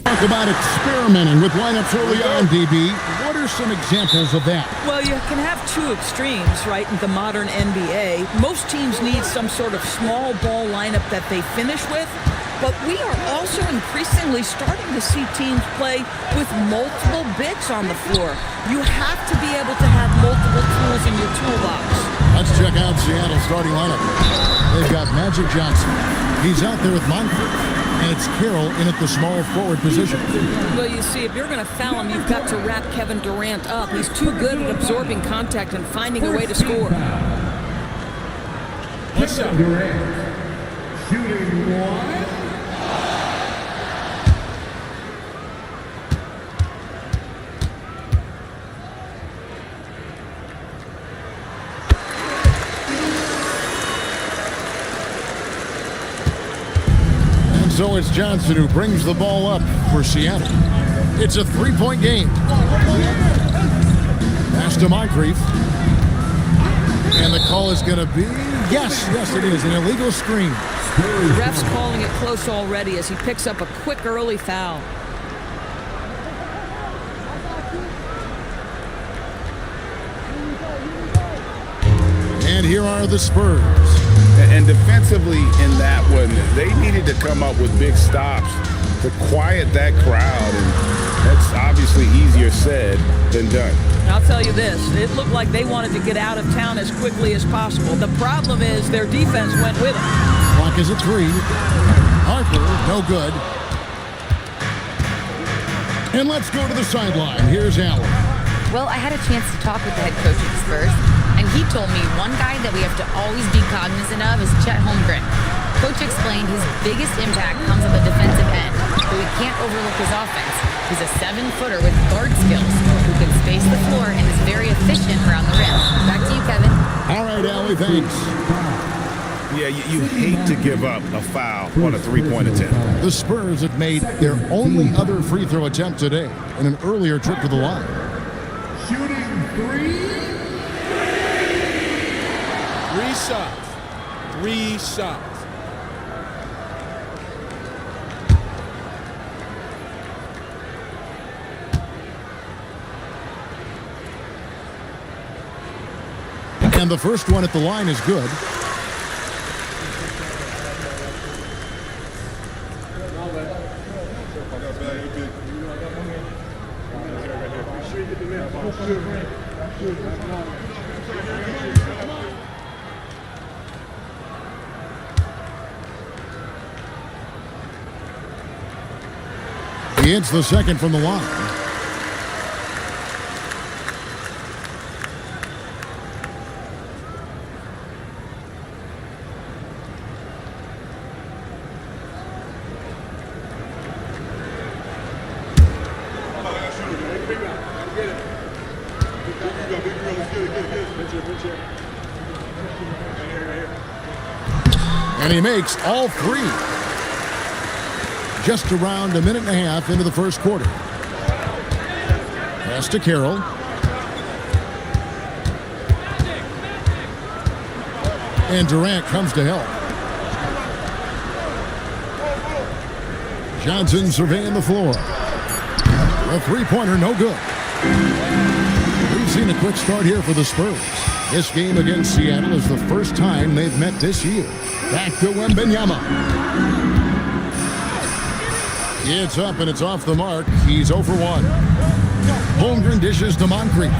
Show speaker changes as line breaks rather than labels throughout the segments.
Talk about experimenting with lineups early on, DB. What are some examples of that?
Well, you can have two extremes, right, in the modern NBA. Most teams need some sort of small ball lineup that they finish with, but we are also increasingly starting to see teams play with multiple bigs on the floor. You have to be able to have multiple tools in your toolbox.
Let's check out Seattle's starting lineup. They've got Magic Johnson. He's out there with Moncrief. And it's Carroll in at the small forward position.
Well, you see, if you're going to foul him, you've got to wrap Kevin Durant up. He's too good at absorbing contact and finding a way to score.
Durant, shooting one.
So it's Johnson who brings the ball up for Seattle. It's a three-point game. Pass to Moncrief. And the call is going to be, yes, it is, an illegal screen.
Ref's calling it close already as he picks up a quick early foul.
And here are the Spurs.
And defensively in that one, they needed to come up with big stops to quiet that crowd, and that's obviously easier said than done.
I'll tell you this, it looked like they wanted to get out of town as quickly as possible. The problem is their defense went with them.
Clock is at 3. Harper, no good. And let's go to the sideline. Here's Allen.
Well, I had a chance to talk with the head coach of the Spurs, and he told me one guy that we have to always be cognizant of is Chet Holmgren. Coach explained his biggest impact comes on the defensive end, but we can't overlook his offense. He's a 7-footer with guard skills who can space the floor and is very efficient around the rim. Back to you, Kevin.
All right, Allie, thanks.
Yeah, you hate to give up a foul on a three-point attempt.
The Spurs have made their only other free throw attempt today in an earlier trip to the line.
Shooting three.
Three shots.
And the first one at the line is good. He hits the second from the line. And he makes all three. Just around a minute and a half into the first quarter. Pass to Carroll. And Durant comes to help. Johnson surveying the floor. A three-pointer, no good. We've seen a quick start here for the Spurs. This game against Seattle is the first time they've met this year. Back to Wembanyama. It's up and it's off the mark. He's 0 for 1. Holmgren dishes to Moncrief.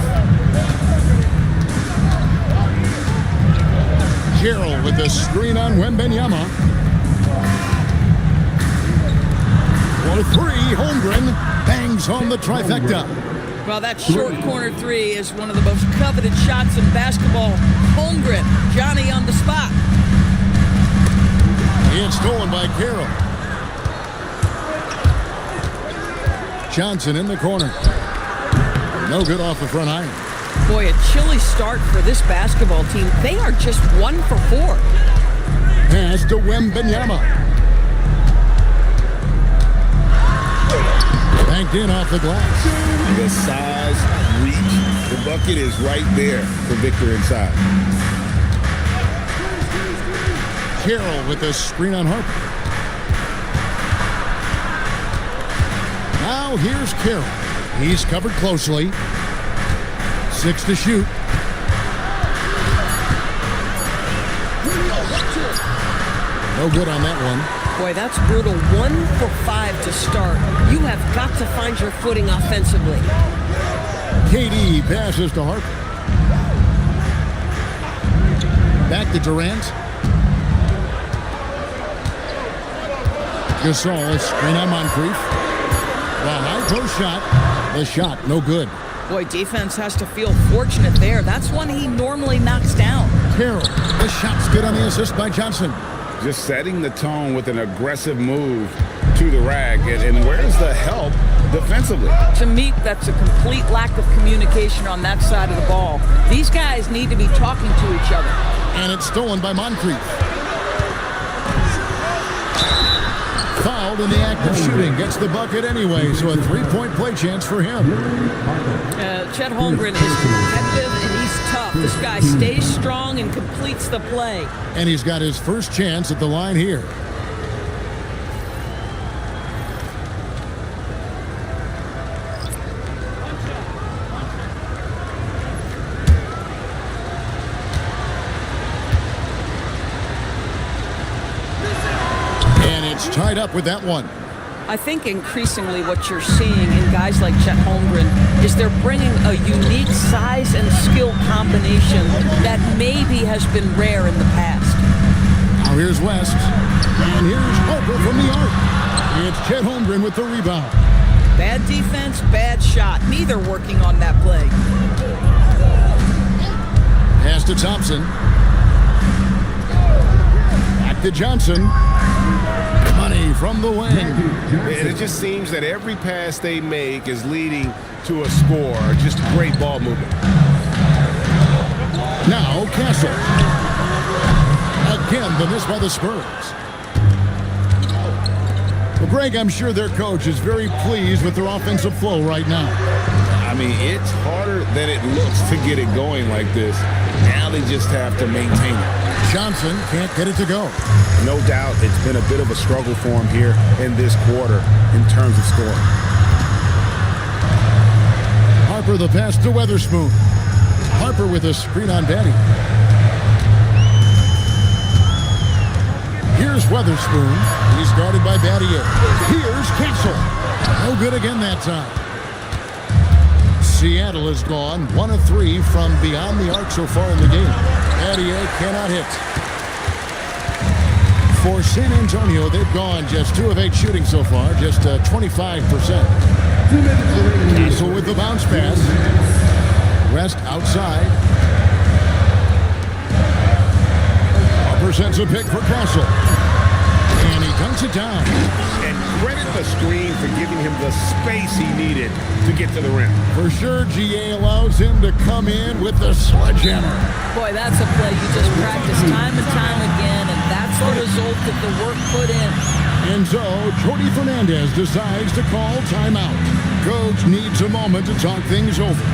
Carroll with the screen on Wembanyama. 1-3. Holmgren bangs home the trifecta.
Well, that short corner three is one of the most coveted shots in basketball. Holmgren, Johnny on the spot.
It's stolen by Carroll. Johnson in the corner. No good off the front iron.
Boy, a chilly start for this basketball team. They are just 1 for 4.
Pass to Wembanyama. Banked in off the glass.
The size, reach, the bucket is right there for Victor inside.
Carroll with the screen on Harper. Now here's Carroll. He's covered closely. 6 to shoot. No good on that one.
Boy, that's brutal. 1 for 5 to start. You have got to find your footing offensively.
KD passes to Harper. Back to Durant. Gasol, screen on Moncrief. The high post shot. The shot, no good.
Boy, defense has to feel fortunate there. That's one he normally knocks down.
Carroll, the shot's good on the assist by Johnson.
Just setting the tone with an aggressive move to the rack. And where's the help defensively?
To me, that's a complete lack of communication on that side of the ball. These guys need to be talking to each other.
And it's stolen by Moncrief. Fouled in the act of shooting. Gets the bucket anyway, so a 3-point play chance for him.
Chet Holmgren is competitive and he's tough. This guy stays strong and completes the play.
And he's got his first chance at the line here. And it's tied up with that one.
I think increasingly what you're seeing in guys like Chet Holmgren is they're bringing a unique size and skill combination that maybe has been rare in the past.
Now here's West. And here's Harper from the arc. It's Chet Holmgren with the rebound.
Bad defense, bad shot. Neither working on that play.
Pass to Thompson. Back to Johnson. Money from the wing.
And it just seems that every pass they make is leading to a score. Just great ball movement.
Now Castle. Again, the miss by the Spurs. Well, Greg, I'm sure their coach is very pleased with their offensive flow right now.
I mean, it's harder than it looks to get it going like this. Now they just have to maintain it.
Johnson can't get it to go.
No doubt it's been a bit of a struggle for him here in this quarter in terms of scoring.
Harper the pass to Weatherspoon. Harper with a screen on Batty. Here's Weatherspoon. He's guarded by Battier. Here's Castle. No good again that time. Seattle is gone 1 of 3 from beyond the arc so far in the game. Battier cannot hit. For San Antonio, they've gone just 2 of 8 shooting so far, just 25%. Castle with the bounce pass. West outside. Harper sends a pick for Castle. And he dunks it down.
And credit the screen for giving him the space he needed to get to the rim.
For sure, GA allows him to come in with the sledgehammer.
Boy, that's a play you just practice time and time again, and that's the result of the work put in.
And so, Jordi Fernandez decides to call timeout. Coach needs a moment to talk things over.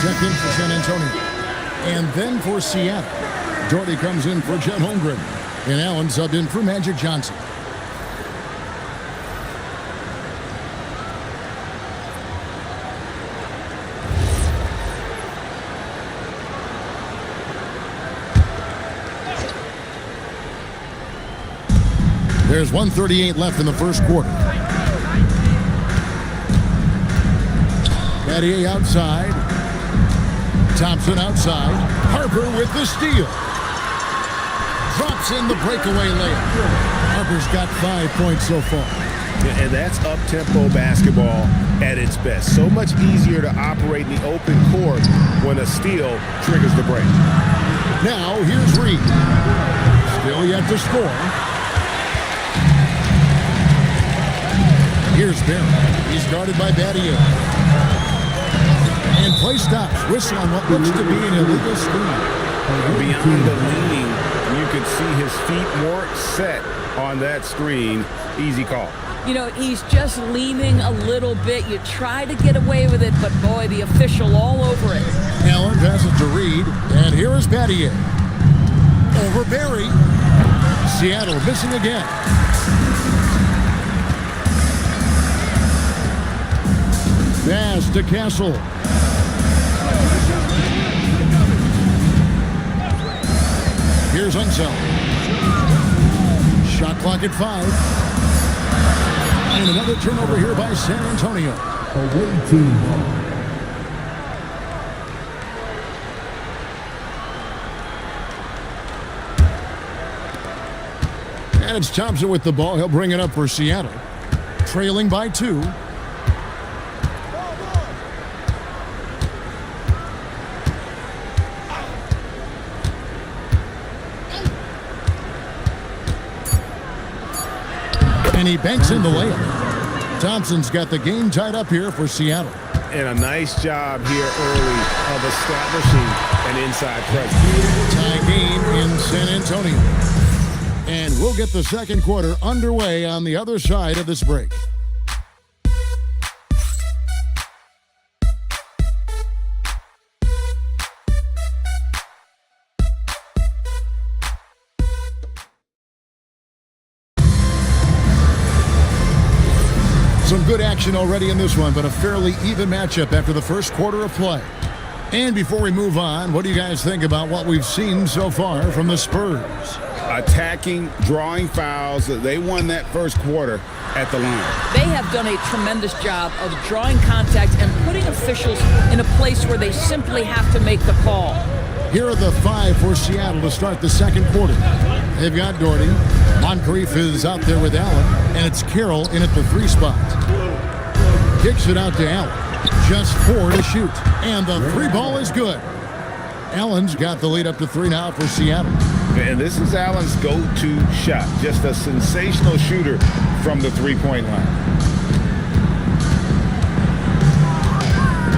Second for San Antonio. And then for Seattle, Jordy comes in for Chet Holmgren. And Allen subbed in for Magic Johnson. There's 1:38 left in the first quarter. Battier outside. Thompson outside. Harper with the steal. Drops in the breakaway layup. Harper's got 5 points so far.
And that's up-tempo basketball at its best. So much easier to operate in the open court when a steal triggers the break.
Now, here's Reed. Still yet to score. Here's Barrett. He's guarded by Battier. And play stops. Whistle on what looks to be an illegal screen.
Beyond the leaning, you can see his feet more set on that screen. Easy call.
You know, he's just leaning a little bit. You try to get away with it, but boy, the official all over it.
Allen passes to Reed, and here is Battier. Over Barry. Seattle missing again. Pass to Castle. Here's Unseld. Shot clock at 5. And another turnover here by San Antonio.
Away team ball.
And it's Thompson with the ball. He'll bring it up for Seattle. Trailing by 2. And he banks in the layup. Thompson's got the game tied up here for Seattle.
And a nice job here early of establishing an inside presence.
Tie game in San Antonio. And we'll get the second quarter underway on the other side of this break. Some good action already in this one, but a fairly even matchup after the first quarter of play. And before we move on, what do you guys think about what we've seen so far from the Spurs?
Attacking, drawing fouls. They won that first quarter at the line.
They have done a tremendous job of drawing contact and putting officials in a place where they simply have to make the call.
Here are the 5 for Seattle to start the second quarter. They've got Doherty. Moncrief is out there with Allen, and it's Carroll in at the 3 spot. Kicks it out to Allen. Just 4 to shoot, and the 3 ball is good. Allen's got the lead up to 3 now for Seattle.
And this is Allen's go-to shot. Just a sensational shooter from the three-point line.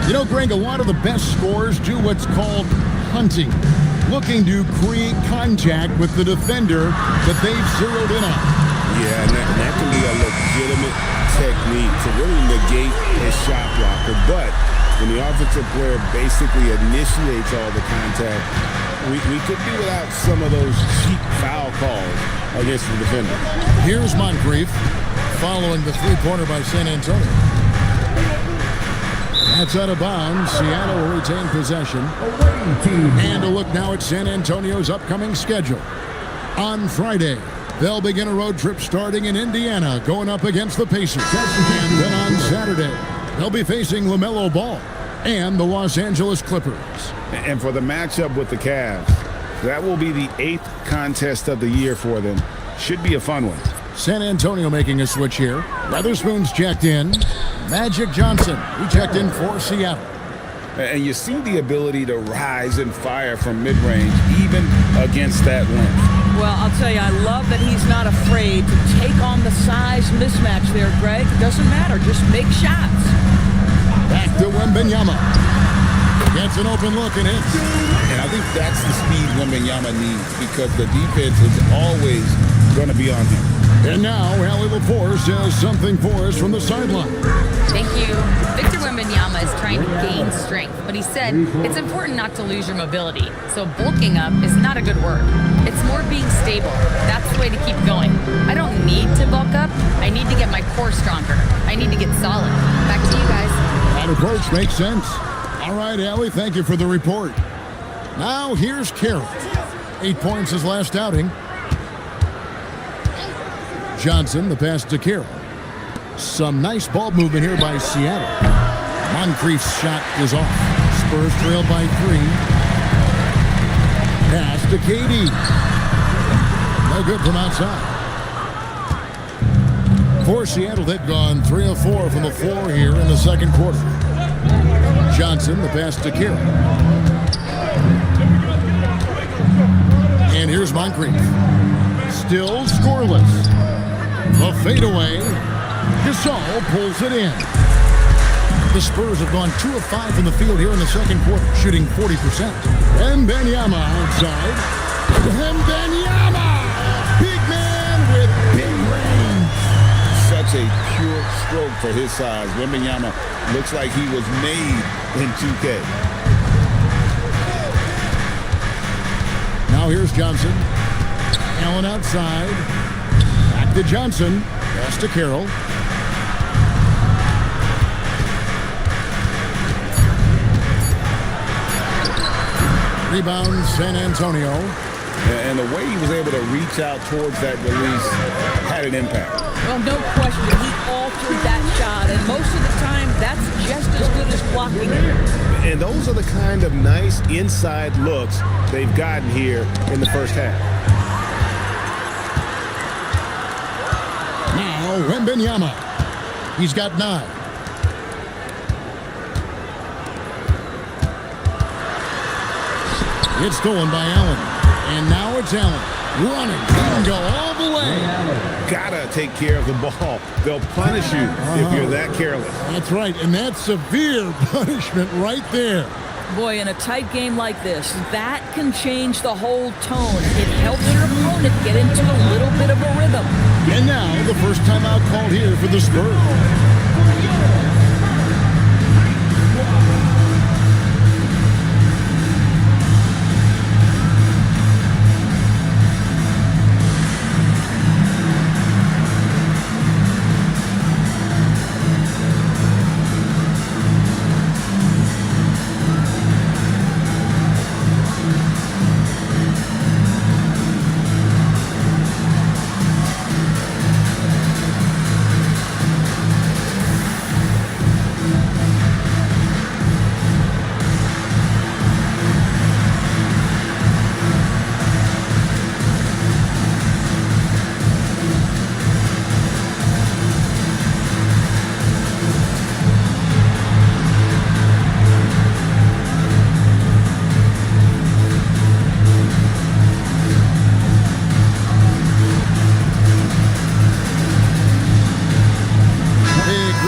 You know, Greg, a lot of the best scorers do what's called hunting, looking to create contact with the defender that they've zeroed in on.
Yeah, and that can be a legitimate technique to really negate his shot blocker. But when the offensive player basically initiates all the contact, we could do without some of those cheap foul calls against the defender.
Here's Moncrief following the three-pointer by San Antonio. That's out of bounds. Seattle will retain possession. And a look now at San Antonio's upcoming schedule. On Friday, they'll begin a road trip starting in Indiana, going up against the Pacers. And then on Saturday, they'll be facing LaMelo Ball and the Los Angeles Clippers.
And for the matchup with the Cavs, that will be the 8th contest of the year for them. Should be a fun one.
San Antonio making a switch here. Weatherspoon's checked in. Magic Johnson, he checked in for Seattle.
And you see the ability to rise and fire from mid-range, even against that length.
Well, I'll tell you, I love that he's not afraid to take on the size mismatch there, Greg. It doesn't matter. Just make shots.
Back to Wembanyama. Gets an open look and hits.
And I think that's the speed Wembanyama needs because the defense is always going to be on him.
And now, Allie LaForce has something for us from the sideline.
Thank you. Victor Wembanyama is trying to gain strength, but he said it's important not to lose your mobility. So bulking up is not a good word. It's more being stable. That's the way to keep going. I don't need to bulk up. I need to get my core stronger. I need to get solid. Back to you guys.
That approach makes sense. All right, Allie, thank you for the report. Now, here's Carroll. 8 points his last outing. Johnson, the pass to Carroll. Some nice ball movement here by Seattle. Moncrief's shot is off. Spurs trail by 3. Pass to KD. No good from outside. For Seattle, they've gone 3 of 4 from the floor here in the second quarter. Johnson, the pass to Carroll. And here's Moncrief. Still scoreless. The fadeaway. Gasol pulls it in. The Spurs have gone 2 of 5 from the field here in the second quarter, shooting 40%. And Wembanyama outside. Wembanyama! Big man with big range.
Such a pure stroke for his size. Wembanyama looks like he was made in 2K.
Now here's Johnson. Allen outside. Back to Johnson. Pass to Carroll. Rebound, San Antonio.
And the way he was able to reach out towards that release had an impact.
Well, no question. He altered that shot, and most of the time, that's just as good as blocking it.
And those are the kind of nice inside looks they've gotten here in the first half.
Now, Wembanyama. He's got 9. It's stolen by Allen. And now it's Allen. Running. He can go all the way.
Gotta take care of the ball. They'll punish you if you're that careless.
That's right. And that's severe punishment right there.
Boy, in a tight game like this, that can change the whole tone. It helps your opponent get into a little bit of a rhythm.
And now the first timeout called here for the Spurs.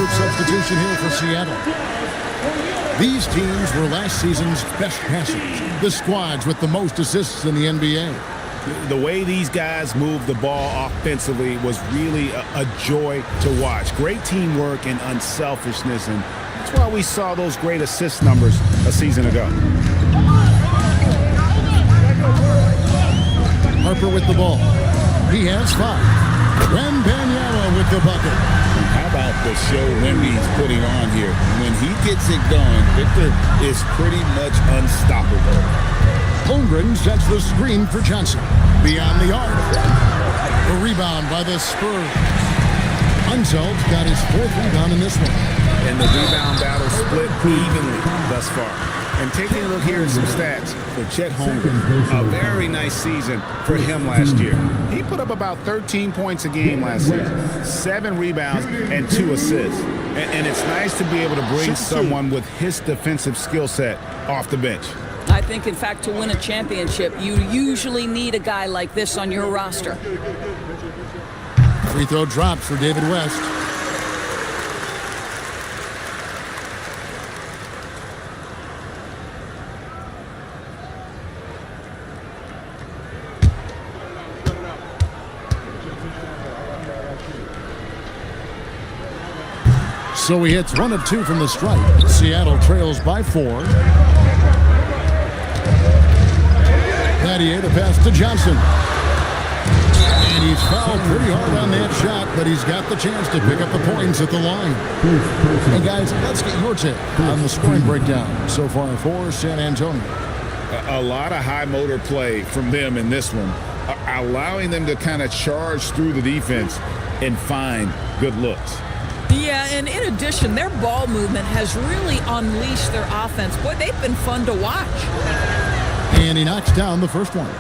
Substitution here for Seattle. These teams were last season's best passers. The squads with the most assists in the NBA.
The way these guys move the ball offensively was really a joy to watch. Great teamwork and unselfishness, and that's why we saw those great assist numbers a season ago.
Harper with the ball. He has 5. Wembanyama with the bucket.
How about the show Wemby's putting on here? When he gets it going, Victor is pretty much unstoppable.
Holmgren sets the screen for Johnson. Beyond the arc. A rebound by the Spurs. Unsel's got his 4th rebound in this one.
And the rebound battle split evenly thus far. And taking a look here at some stats for Chet Holmgren, a very nice season for him last year. He put up about 13 points a game last season, 7 rebounds and 2 assists. And it's nice to be able to bring someone with his defensive skill set off the bench.
I think, in fact, to win a championship, you usually need a guy like this on your roster.
Free throw drops for David West. So he hits 1 of 2 from the stripe. Seattle trails by 4. Nadia, the pass to Johnson. And he's fouled pretty hard on that shot, but he's got the chance to pick up the points at the line. Hey, guys, let's get your take on the scoring breakdown so far for San Antonio.
A lot of high motor play from them in this one.
allowing them to kind of charge through the defense and find good looks.
Yeah, and in addition, their ball movement has really unleashed their offense. Boy, they've been fun to watch.
And he knocks down the first one.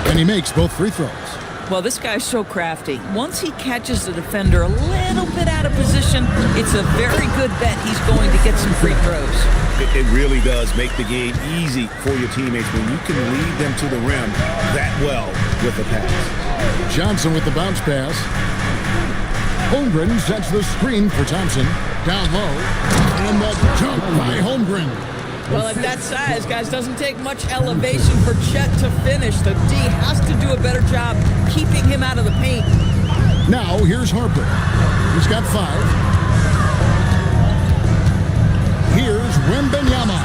And he makes both free throws.
Well, this guy's so crafty. Once he catches the defender a little bit out of position, it's a very good bet he's going to get some free throws.
It really does make the game easy for your teammates when you can lead them to the rim that well with a pass.
Johnson with the bounce pass. Holmgren sets the screen for Thompson. Down low. And the dunk by Holmgren.
Well, at that size, guys, doesn't take much elevation for Chet to finish. The D has to do a better job keeping him out of the paint.
Now, here's Harper. He's got 5. Here's Wembanyama.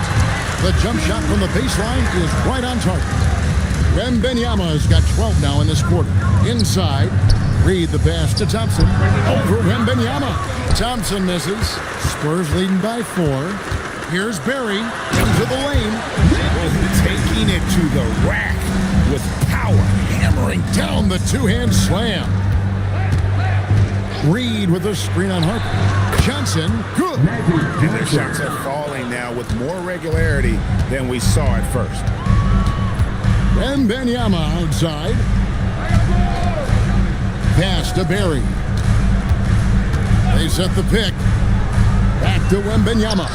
The jump shot from the baseline is right on target. Wembanyama's got 12 now in this quarter. Inside, Reed the pass to Thompson. Over Wembanyama. Thompson misses. Spurs leading by 4. Here's Barry into the lane.
Taking it to the rack with power.
Hammering down the two-hand slam. Reed with the screen on Harper. Johnson, good.
And their shots are falling now with more regularity than we saw at first.
Wembanyama outside. Pass to Barry. They set the pick. Back to Wembanyama.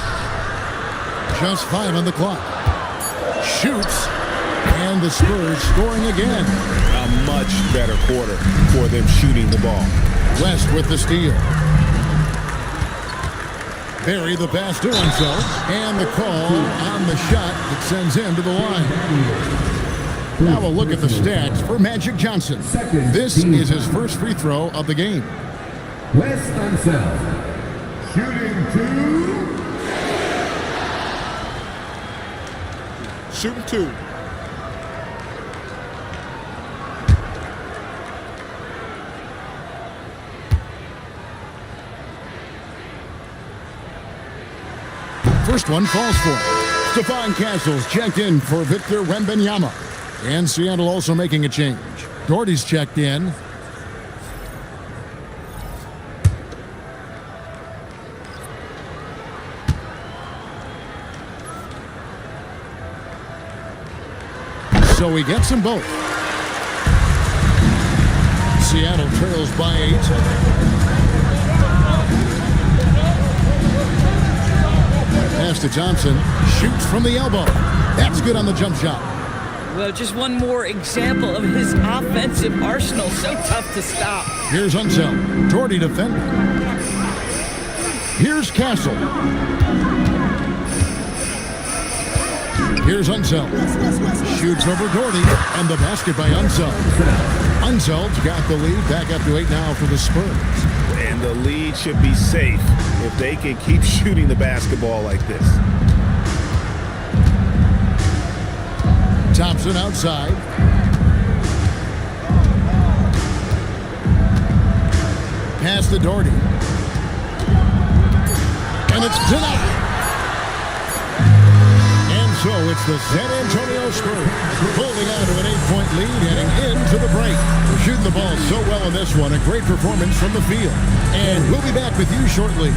Just 5 on the clock. Shoots. And the Spurs scoring again.
A much better quarter for them shooting the ball.
West with the steal. Barry the pass to himself. And the call on the shot that sends him to the line. Now a look at the stats for Magic Johnson. This is his first free throw of the game.
West Unseld. Shooting 2.
Shooting 2.
First one falls for it. Stephon Castles checked in for Victor Wembanyama. And Seattle also making a change. Doherty's checked in. So he gets them both. Seattle trails by 8. Pass to Johnson. Shoots from the elbow. That's good on the jump shot.
Well, just one more example of his offensive arsenal. So tough to stop.
Here's Unseld. Doherty defending. Here's Castle. Here's Unseld. Shoots over Doherty. And the basket by Unseld. Unseld's got the lead. Back up to 8 now for the Spurs.
And the lead should be safe if they can keep shooting the basketball like this.
Thompson outside. Pass to Doherty. And it's denied. And so it's the San Antonio Spurs holding on to an 8-point lead heading into the break. They're shooting the ball so well in this one. A great performance from the field. And we'll be back with you shortly.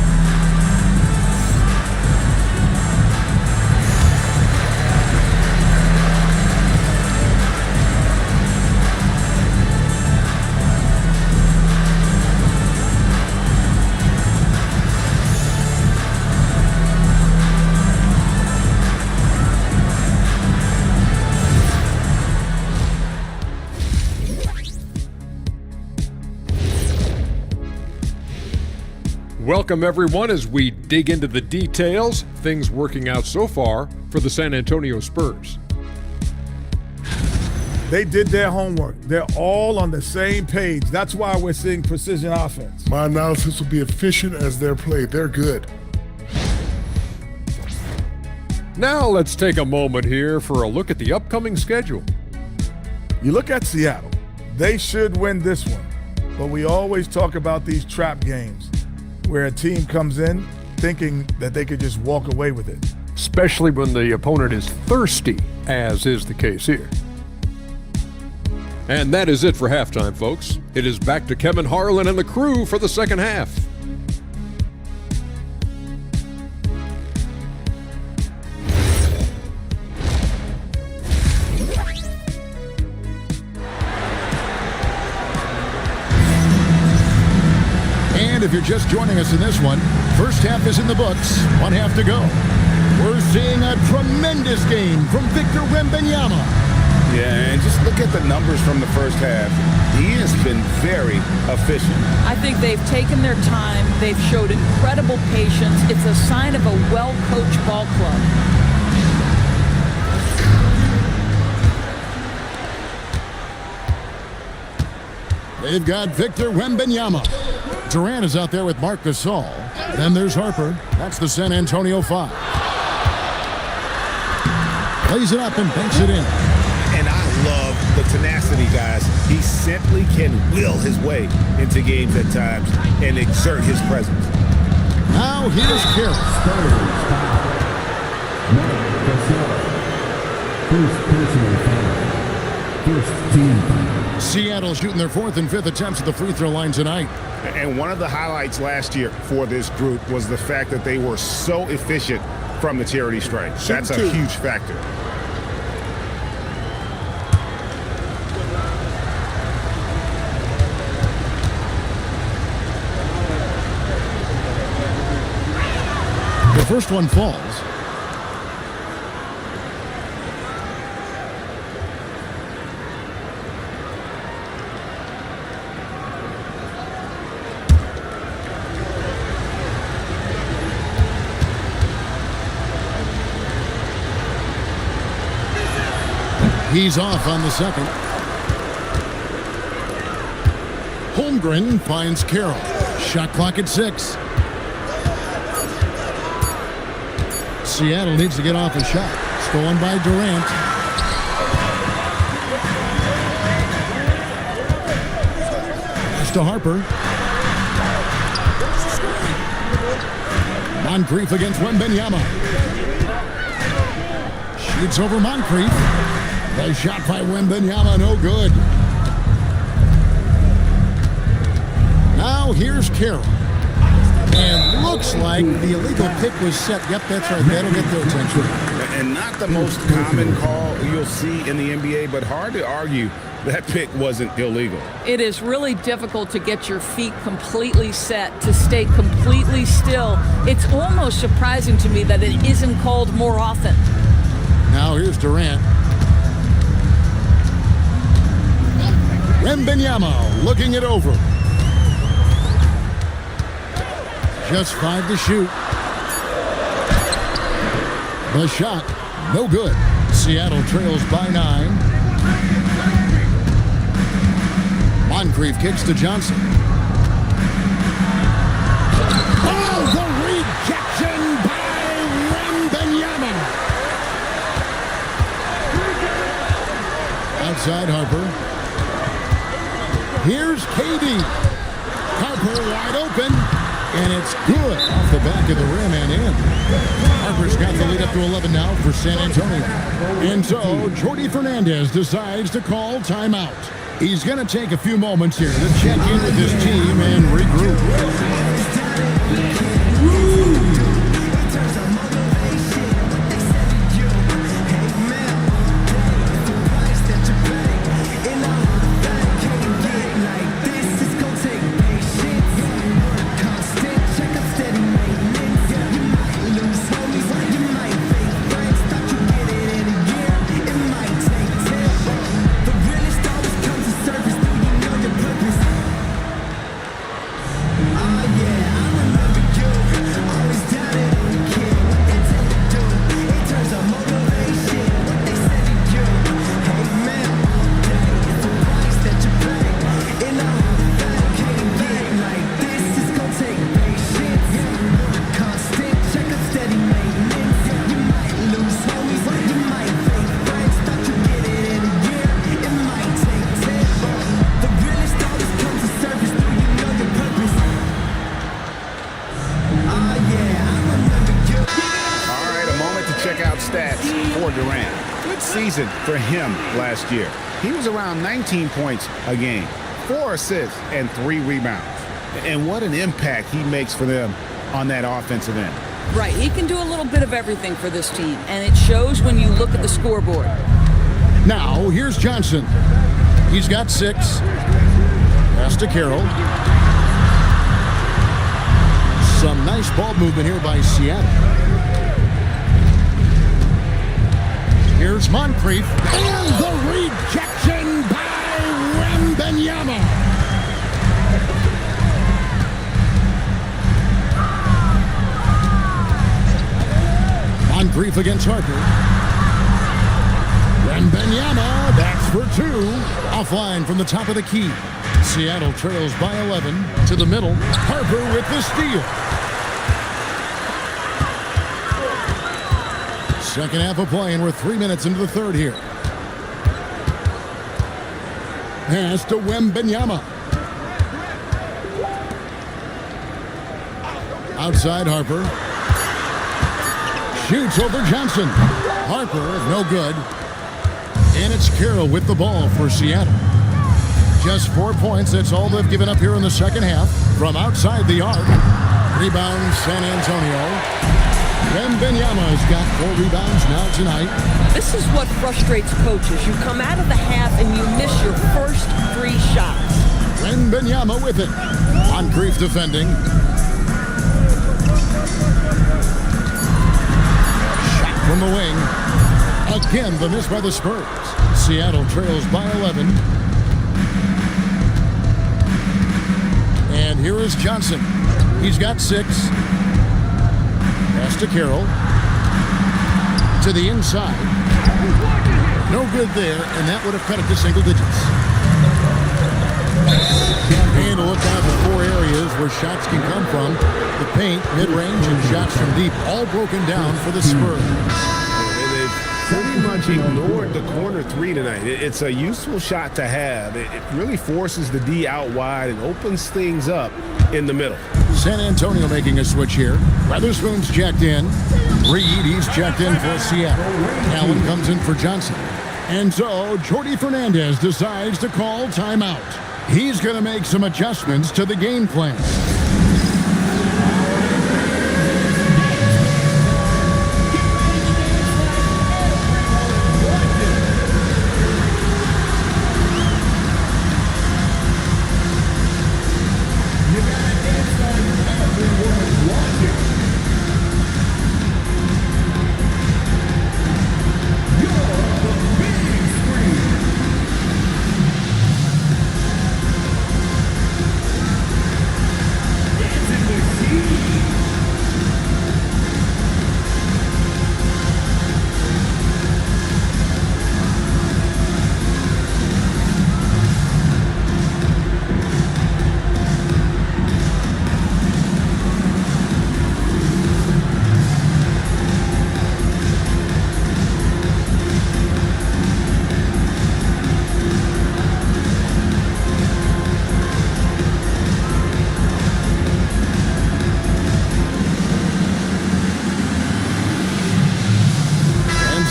Welcome, everyone, as we dig into the details. Things working out so far for the San Antonio Spurs.
They did their homework. They're all on the same page. That's why we're seeing precision offense.
My analysis will be efficient as their play. They're good.
Now let's take a moment here for a look at the upcoming schedule.
You look at Seattle. They should win this one. But we always talk about these trap games where a team comes in thinking that they could just walk away with it.
Especially when the opponent is thirsty, as is the case here. And that is it for halftime, folks. It is back to Kevin Harlan and the crew for the second half.
And if you're just joining us in this one, first half is in the books, one half to go. We're seeing a tremendous game from Victor Wembanyama.
Yeah, and just look at the numbers from the first half. He has been very efficient.
I think they've taken their time. They've showed incredible patience. It's a sign of a well-coached ball club.
They've got Victor Wembanyama. Durant is out there with Marc Gasol. Then there's Harper. That's the San Antonio 5. Plays it up and banks it in.
And I love the tenacity, guys. He simply can will his way into games at times and exert his presence.
Now here's Carroll.
First team foul.
Seattle shooting their 4th and 5th attempts at the free throw line tonight.
And one of the highlights last year for this group was the fact that they were so efficient from the charity stripe. That's a huge factor.
The first one falls. He's off on the second. Holmgren finds Carroll. Shot clock at 6. Seattle needs to get off a shot. Stolen by Durant. Pass to Harper. Moncrief against Wembanyama. Shoots over Moncrief. The shot by Wembanyama, no good. Now here's Carroll. And looks like the illegal pick was set. Yep, that's right. That'll get their attention.
And not the most common call you'll see in the NBA, but hard to argue that pick wasn't illegal.
It is really difficult to get your feet completely set, to stay completely still. It's almost surprising to me that it isn't called more often.
Now here's Durant. Wembanyama looking it over. Just 5 to shoot. The shot, no good. Seattle trails by 9. Moncrief kicks to Johnson. Oh, the rejection by Wembanyama. Outside Harper. Here's KD. Harper wide open. And it's good off the back of the rim and in. Harper's got the lead up to 11 now for San Antonio. And so Jordi Fernandez decides to call timeout. He's going to take a few moments here to check in with his team and regroup.
for him last year. He was around 19 points a game, 4 assists, and 3 rebounds. And what an impact he makes for them on that offensive end.
Right, he can do a little bit of everything for this team, and it shows when you look at the scoreboard.
Now, here's Johnson. He's got 6. Pass to Carroll. Some nice ball movement here by Seattle. Here's Moncrief. And the rejection by Wembanyama. Moncrief against Harper. Wembanyama, that's for 2. Offline from the top of the key. Seattle trails by 11 to the middle. Harper with the steal. Second half of play, and we're 3 minutes into the third here. Pass to Wembanyama. Outside Harper. Shoots over Johnson. Harper, no good. And it's Carroll with the ball for Seattle. Just 4 points. That's all they've given up here in the second half. From outside the arc. Rebound San Antonio. Wembanyama's got 4 rebounds now tonight.
This is what frustrates coaches. You come out of the half and you miss your first 3 shots.
Wembanyama with it. Moncrief defending. Shot from the wing. Again, the miss by the Spurs. Seattle trails by 11. And here is Johnson. He's got 6. Pass to Carroll. To the inside. No good there, and that would have cut it to single digits. And a look out for 4 areas where shots can come from. The paint, mid-range, and shots from deep, all broken down for the Spurs.
Pretty much ignored the corner 3 tonight. It's a useful shot to have. It really forces the D out wide and opens things up in the middle.
San Antonio making a switch here. Weatherspoon's checked in. Reed, he's checked in for Seattle. Allen comes in for Johnson. And so Jordi Fernandez decides to call timeout. He's going to make some adjustments to the game plan.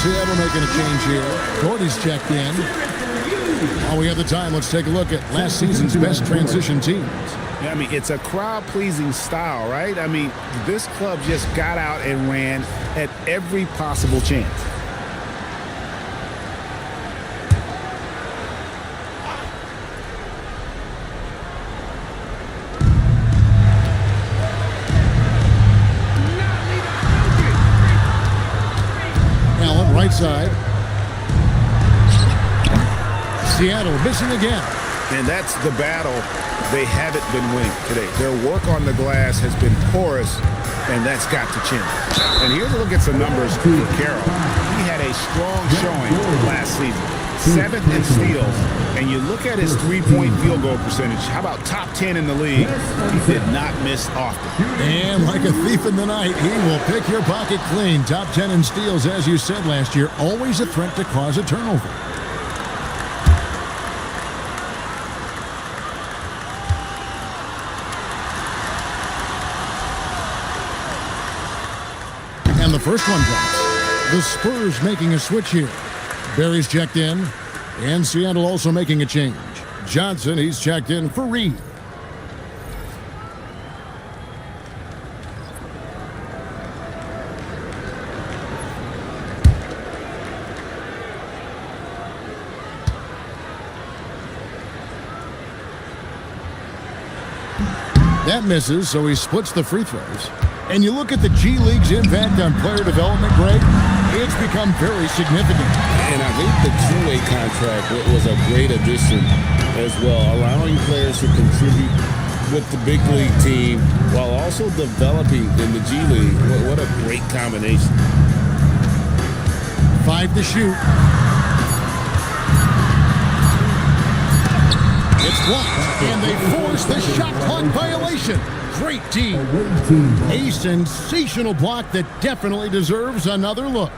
Seattle making a change here. Gordy's checked in. While we have the time, let's take a look at last season's best transition teams.
Yeah, I mean, it's a crowd-pleasing style, right? I mean, this club just got out and ran at every possible chance.
Allen, right side. Seattle missing again.
And that's the battle they haven't been winning today. Their work on the glass has been porous, and that's got to change. And here's a look at some numbers for Carroll. He had a strong showing last season. 7th in steals, and you look at his three-point field goal percentage. How about top 10 in the league? He did not miss often.
And like a thief in the night, he will pick your pocket clean. Top 10 in steals, as you said last year, always a threat to cause a turnover. And the first one drops. The Spurs making a switch here. Barry's checked in, and Seattle also making a change. Johnson, he's checked in for Reed. That misses, so he splits the free throws. And you look at the G League's impact on player development, Greg, it's become very significant.
And I think the two-way contract was a great addition as well, allowing players to contribute with the big league team while also developing in the G League. What a great combination.
5 to shoot. It's blocked, and they force the shot clock violation. Great team. A sensational block that definitely deserves another look.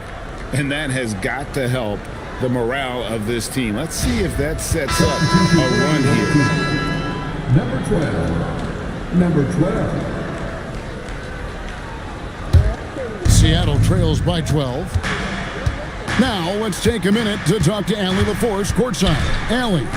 And that has got to help the morale of this team. Let's see if that sets up a run here.
Number 12.
Seattle trails by 12. Now let's take a minute to talk to Allie LaForce courtside. Allie.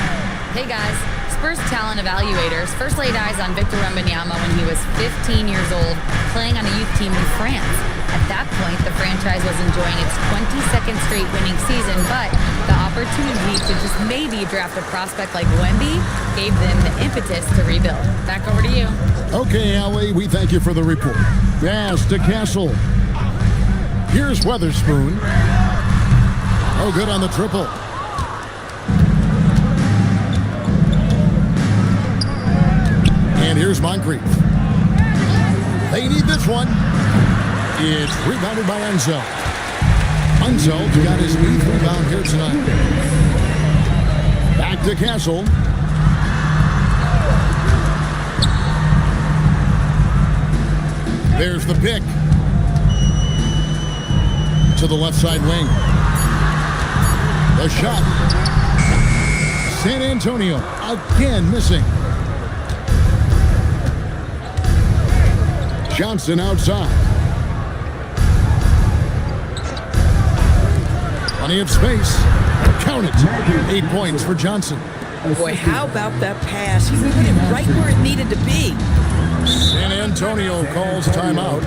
Hey guys, Spurs talent evaluators first laid eyes on Victor Wembanyama when he was 15 years old, playing on a youth team in France. At that point, the franchise was enjoying its 22nd straight winning season, but the opportunity to just maybe draft a prospect like Wemby gave them the impetus to rebuild. Back over to you.
Okay, Allie, we thank you for the report. Pass to Castle. Here's Weatherspoon. Oh, good on the triple. And here's Moncrief. They need this one. It's rebounded by Enzo. Enzo's got his 8th rebound here tonight. Back to Castle. There's the pick. To the left side wing. The shot. San Antonio again missing. Johnson outside. Plenty of space. Count it. 8 points for Johnson.
Boy, how about that pass? He put it right where it needed to be.
San Antonio calls timeout.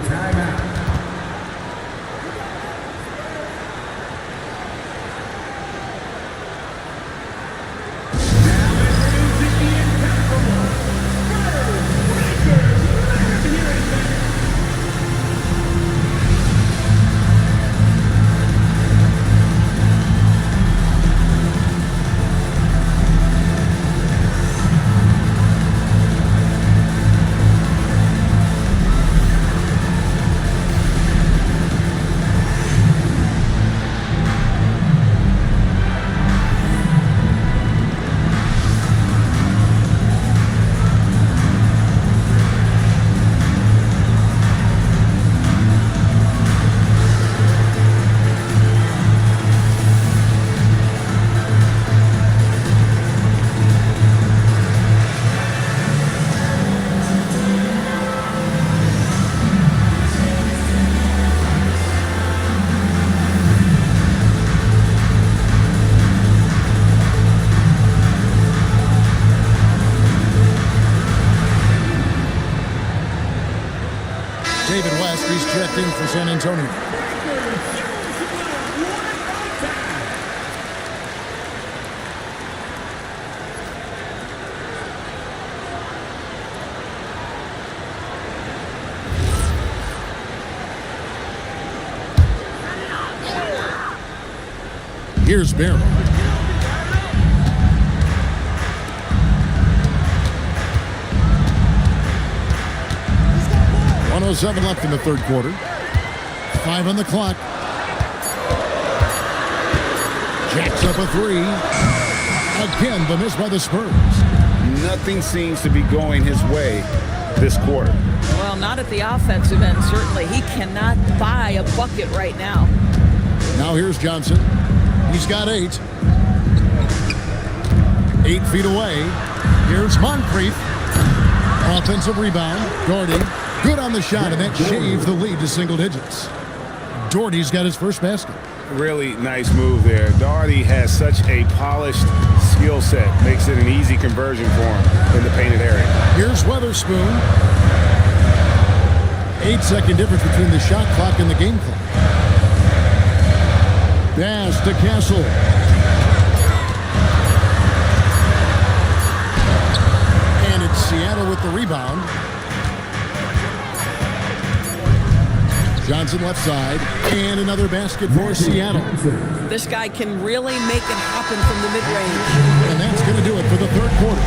David West, he's checked in for San Antonio. Here's Barry. .107 left in the third quarter. 5 on the clock. Jacks up a 3. Again, the miss by the Spurs.
Nothing seems to be going his way this quarter.
Well, not at the offensive end, certainly. He cannot buy a bucket right now.
Now here's Johnson. He's got 8. 8 feet away. Here's Moncrief. Offensive rebound. Doherty. Good on the shot, and that shaves the lead to single digits. Doherty's got his first basket.
really nice move there. Doherty has such a polished skill set. Makes it an easy conversion for him in the painted area.
Here's Weatherspoon. 8-second difference between the shot clock and the game clock. Pass to Castle. And it's Seattle with the rebound. Johnson left side, and another basket for Seattle.
This guy can really make it happen from the mid-range.
And that's going to do it for the third quarter.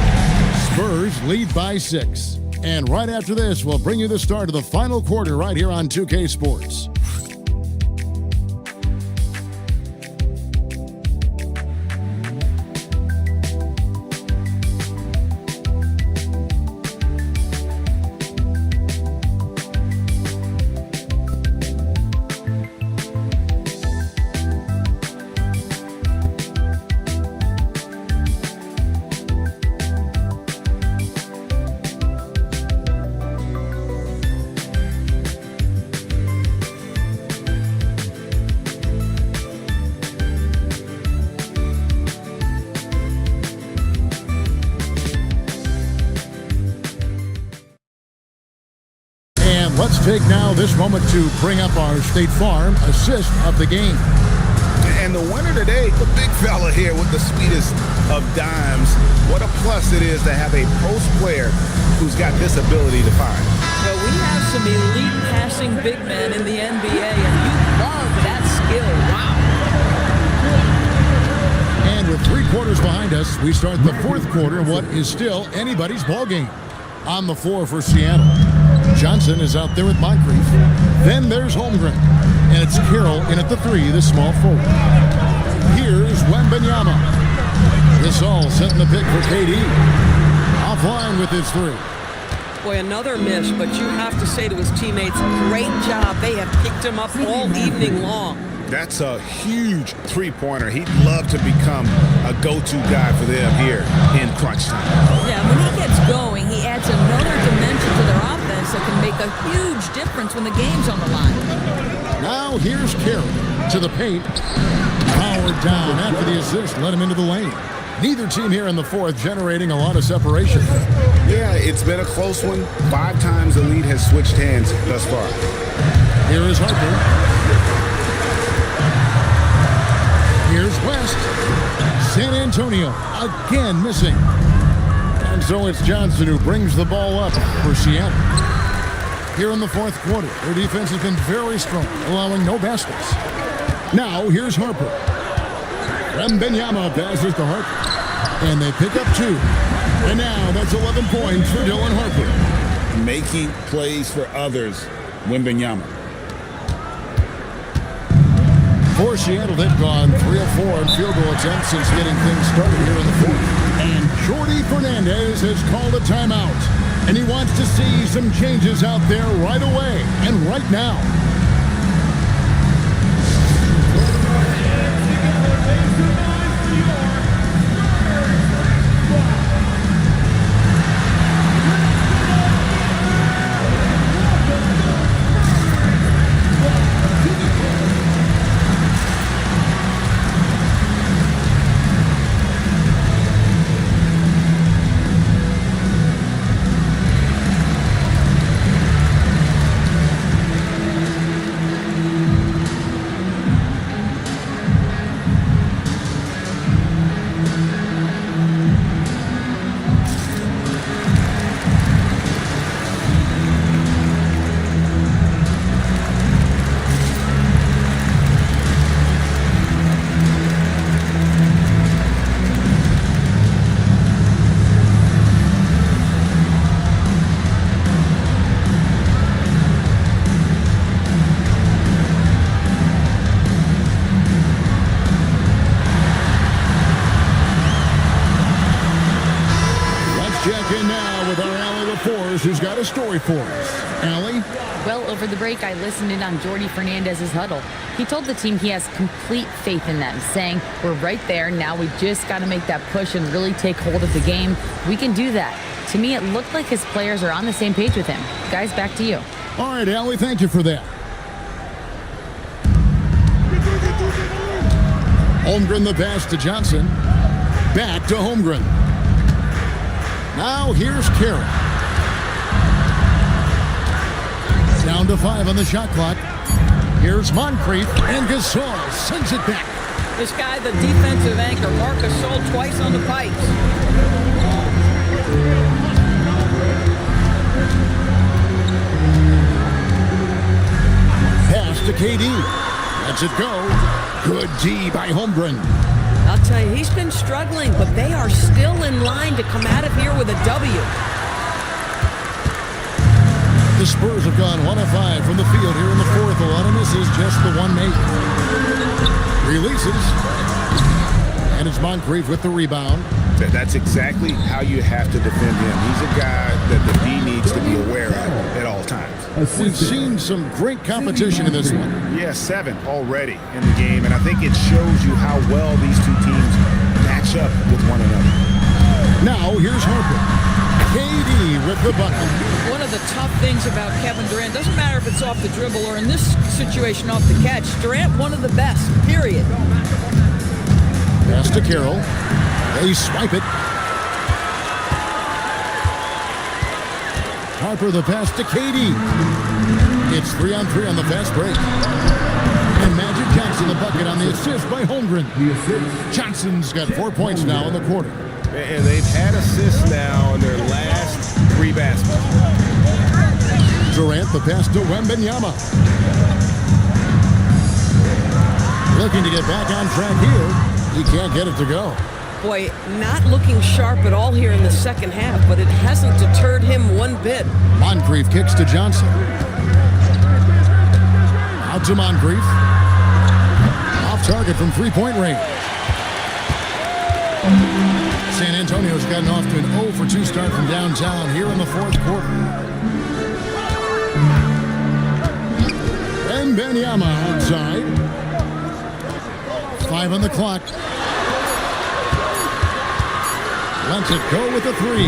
Spurs lead by 6. And right after this, we'll bring you the start of the final quarter right here on 2K Sports. Let's take now this moment to bring up our State Farm assist of the game.
And the winner today, the big fella here with the sweetest of dimes. What a plus it is to have a post player who's got this ability to find.
Well, we have some elite passing big men in the NBA, and you love that skill. Wow.
And with 3 quarters behind us, we start the fourth quarter, what is still anybody's ball game. On the floor for Seattle, Johnson is out there with Moncrief. Then there's Holmgren. And it's Carroll in at the 3, the small forward. Here's Wembanyama. Gasol setting the pick for KD. Offline with his 3.
Boy, another miss, but you have to say to his teammates, great job. They have picked him up all evening long.
That's a huge three-pointer. He'd love to become a go-to guy for them here in crunch time.
Yeah, when he gets going, he adds another dimension to their offense that can make a huge difference when the game's on the line.
Now here's Carroll to the paint. Powered down after the assist, let him into the lane. Neither team here in the fourth generating a lot of separation.
Yeah, it's been a close one. 5 times the lead has switched hands thus far.
Here is Harper. Here's West. San Antonio again missing. And so it's Johnson who brings the ball up for Seattle. Here in the fourth quarter, their defense has been very strong, allowing no baskets. Now here's Harper. Wembanyama passes to Harper. And they pick up 2. And now that's 11 points for Dylan Harper.
Making plays for others, Wembanyama.
For Seattle, they've gone 3 of 4 in field goal attempts since getting things started here in the fourth. And Jordi Fernandez has called a timeout. And he wants to see some changes out there right away and right now. Who's got a story for us? Allie?
Well, over the break, I listened in on Jordi Fernandez's huddle. He told the team he has complete faith in them, saying, we're right there. Now we just got to make that push and really take hold of the game. We can do that. To me, it looked like his players are on the same page with him. Guys, back to you.
All right, Allie, thank you for that. Holmgren the pass to Johnson. Back to Holmgren. Now here's Carroll. Down to 5 on the shot clock. Here's Moncrief, and Gasol sends it back.
This guy, the defensive anchor, Marc Gasol, twice on the pipes.
Pass to KD. Lets it go. Good D by Holmgren.
I'll tell you, he's been struggling, but they are still in line to come out of here with a W.
The Spurs have gone 1 of 5 from the field here in the fourth. A lot of misses, just the one make. Releases. And it's Moncrief with the rebound.
That's exactly how you have to defend him. He's a guy that the D needs to be aware of at all times.
We've seen some great competition in this one.
Yeah, 7 already in the game, and I think it shows you how well these two teams match up with one another.
Now, here's Harper. KD with the bucket.
One of the tough things about Kevin Durant, doesn't matter if it's off the dribble or in this situation off the catch, Durant one of the best, period.
Pass to Carroll. They swipe it. Harper the pass to KD. It's 3-on-3 on the fast break. And Magic Johnson the bucket on the assist by Holmgren. Johnson's got 4 points now in the quarter.
And they've had assists now on their last 3 baskets.
Durant the pass to Wembanyama. Looking to get back on track here. He can't get it to go.
Boy, not looking sharp at all here in the second half, but it hasn't deterred him one bit.
Moncrief kicks to Johnson. Out to Moncrief. Off target from three-point range. San Antonio's gotten off to an 0 for 2 start from downtown here in the fourth quarter. Wembanyama outside. 5 on the clock. Lets it go with a 3.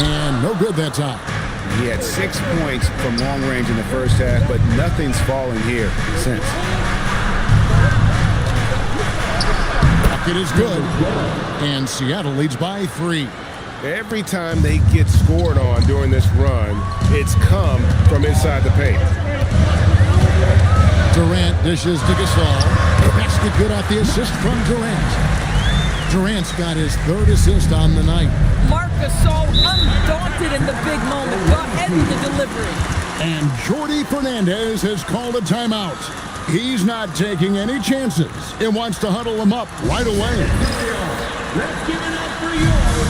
And no good that time.
He had 6 points from long range in the first half, but nothing's fallen here since.
Bucket is good. And Seattle leads by 3.
Every time they get scored on during this run, it's come from inside the paint.
Durant dishes to Gasol. Basket good off the assist from Durant. Durant's got his 3rd assist on the night.
Marc Gasol undaunted in the big moment. Go ahead with the delivery.
And Jordi Fernandez has called a timeout. He's not taking any chances and wants to huddle him up right away.
Let's give it up for your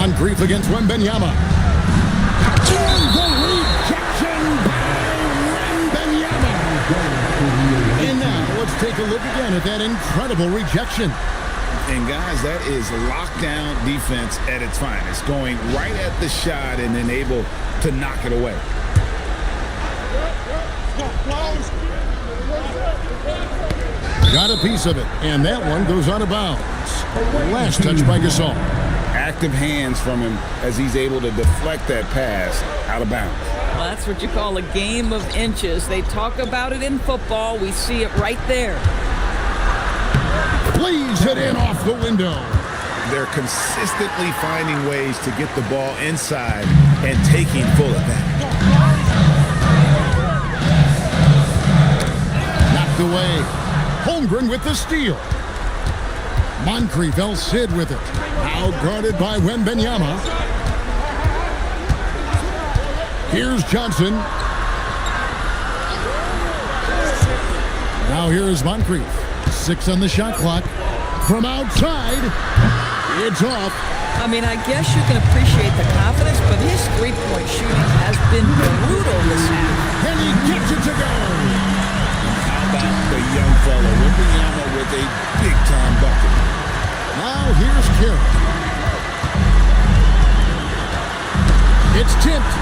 Moncrief against Wembanyama. And the rejection by Wembanyama. And now let's take a look again at that incredible rejection.
And guys, that is lockdown defense at its finest. Going right at the shot and then able to knock it away.
Got a piece of it, and that one goes out of bounds. Last touch by Gasol.
Active hands from him as he's able to deflect that pass out of bounds.
Well, that's what you call a game of inches. They talk about it in football. We see it right there.
Plays it in off the window.
They're consistently finding ways to get the ball inside and taking full advantage.
Knocked away. Holmgren with the steal. Moncrief El Cid with it. Out guarded by Wembenyama. Here's Johnson. Now here is Moncrief. 6 on the shot clock. From outside, it's off.
I mean, I guess you can appreciate the confidence, but his three-point shooting has been brutal this half.
And he gets it to go.
How about the young fella, Wembenyama, with a big-time bucket.
Now here's Carroll. It's tipped.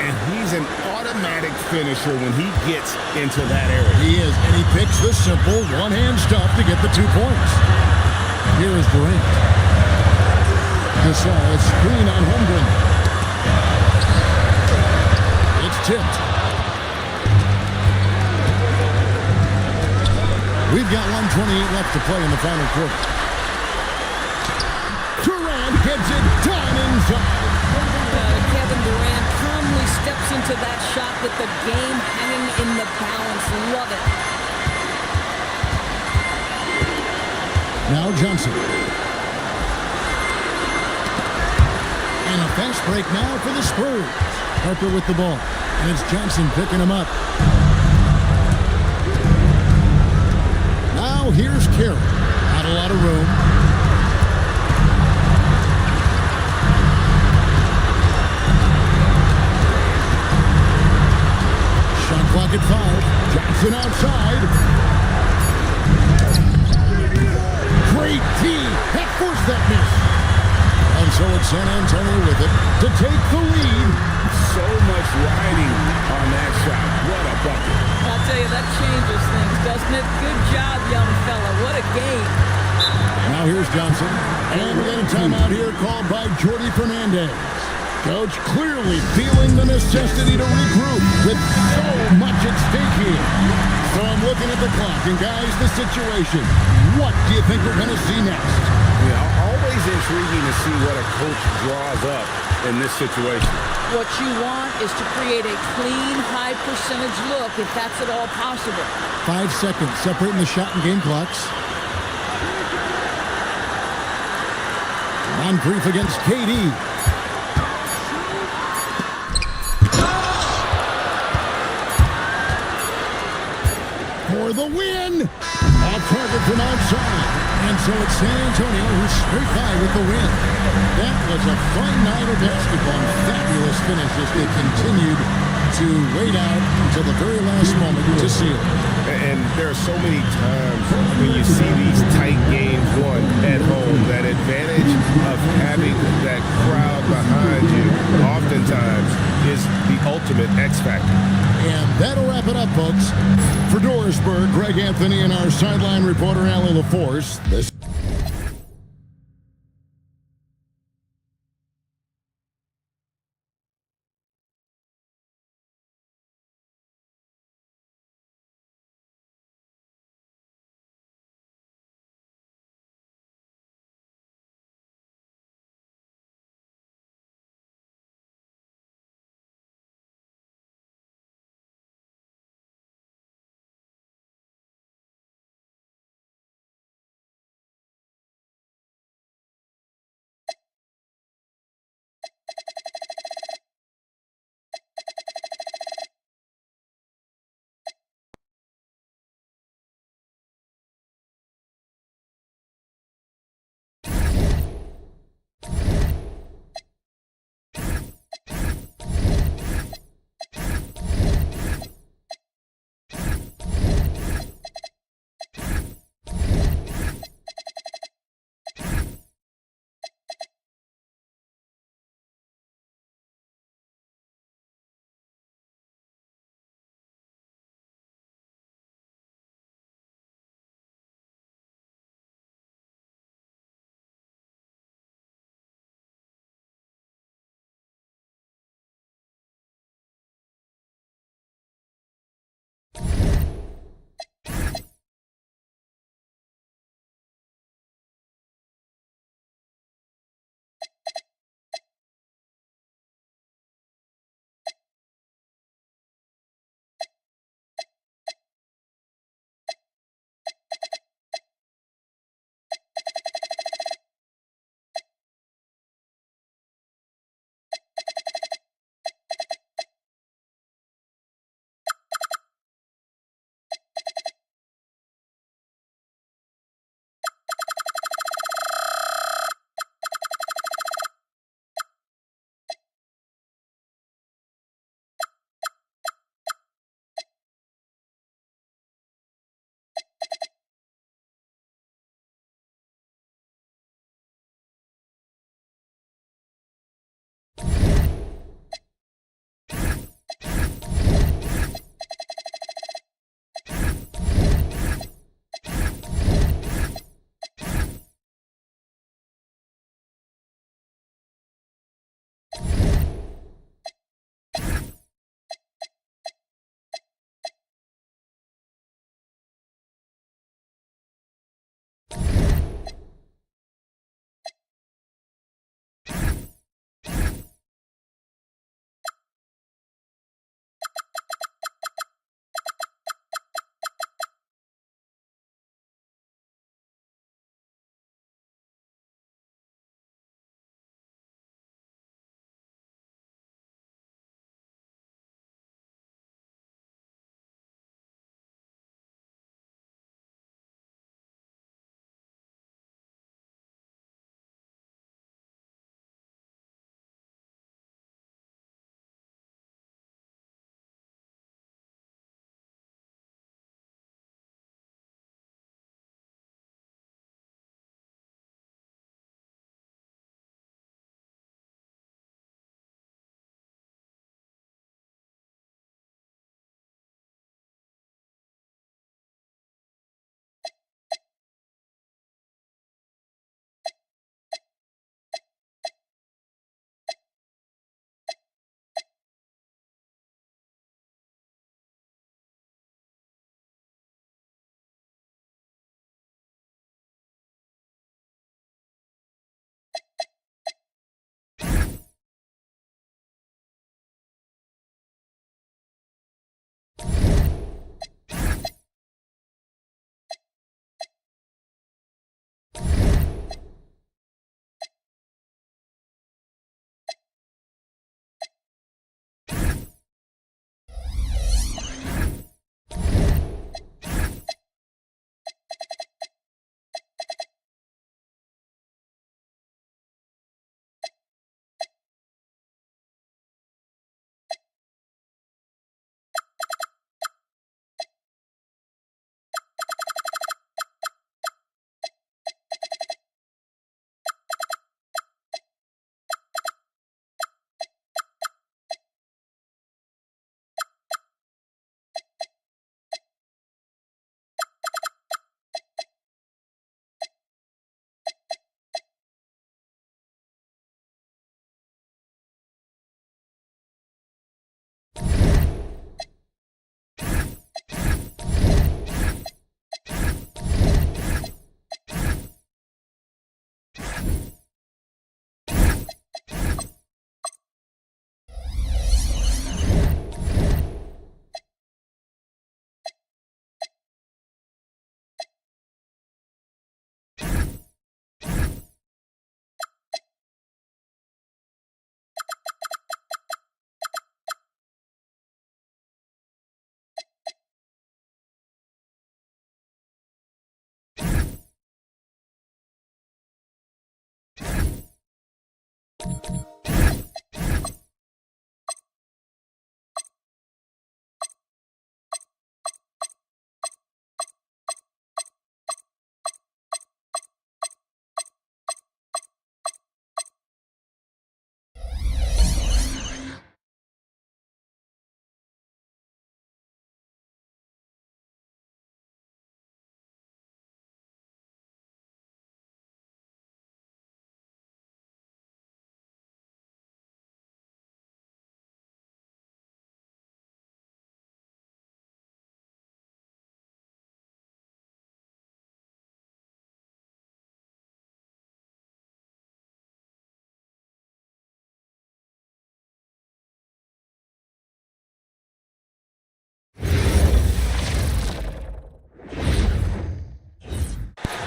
And he's an automatic finisher when he gets into that area.
He is, and he picks the simple one-hand stuff to get the 2 points. Here is Durant. Gasol, screen on Holmgren. It's tipped. We've got 1:28 left to play in the final quarter. Durant gets it done inside.
Kevin Durant calmly steps into that shot with the game hanging in the balance. Love it.
Now Johnson. And a fast break now for the Spurs. Harper with the ball. And it's Johnson picking him up. Now here's Carroll. Not a lot of room. Shot clock at 5. Johnson outside. Great D. That forced that miss. And so it's San Antonio with it to take the lead.
So much riding on that shot. What a bucket.
I'll tell you, that changes things, doesn't it? Good job, young fella. What a game.
Now here's Johnson. And we got a timeout here called by Jordi Fernandez. Coach clearly feeling the necessity to regroup with so much at stake here. So I'm looking at the clock, and guys, the situation. What do you think we're going to see next?
Yeah, always intriguing to see what a coach draws up in this situation.
What you want is to create a clean, high percentage look if that's at all possible.
5 seconds separating the shot and game clocks. Moncrief against KD. For the win! Off target from outside. And so it's San Antonio who's straight by with the win. That was a fun night of basketball. Fabulous finish as they continued to wait out until the very last moment to seal it.
And there are so many times when you see these tight games won at home, that advantage of having that crowd behind you oftentimes is the ultimate X factor.
And that'll wrap it up, folks. For Dorisburg, Greg Anthony and our sideline reporter, Allie LaForce, this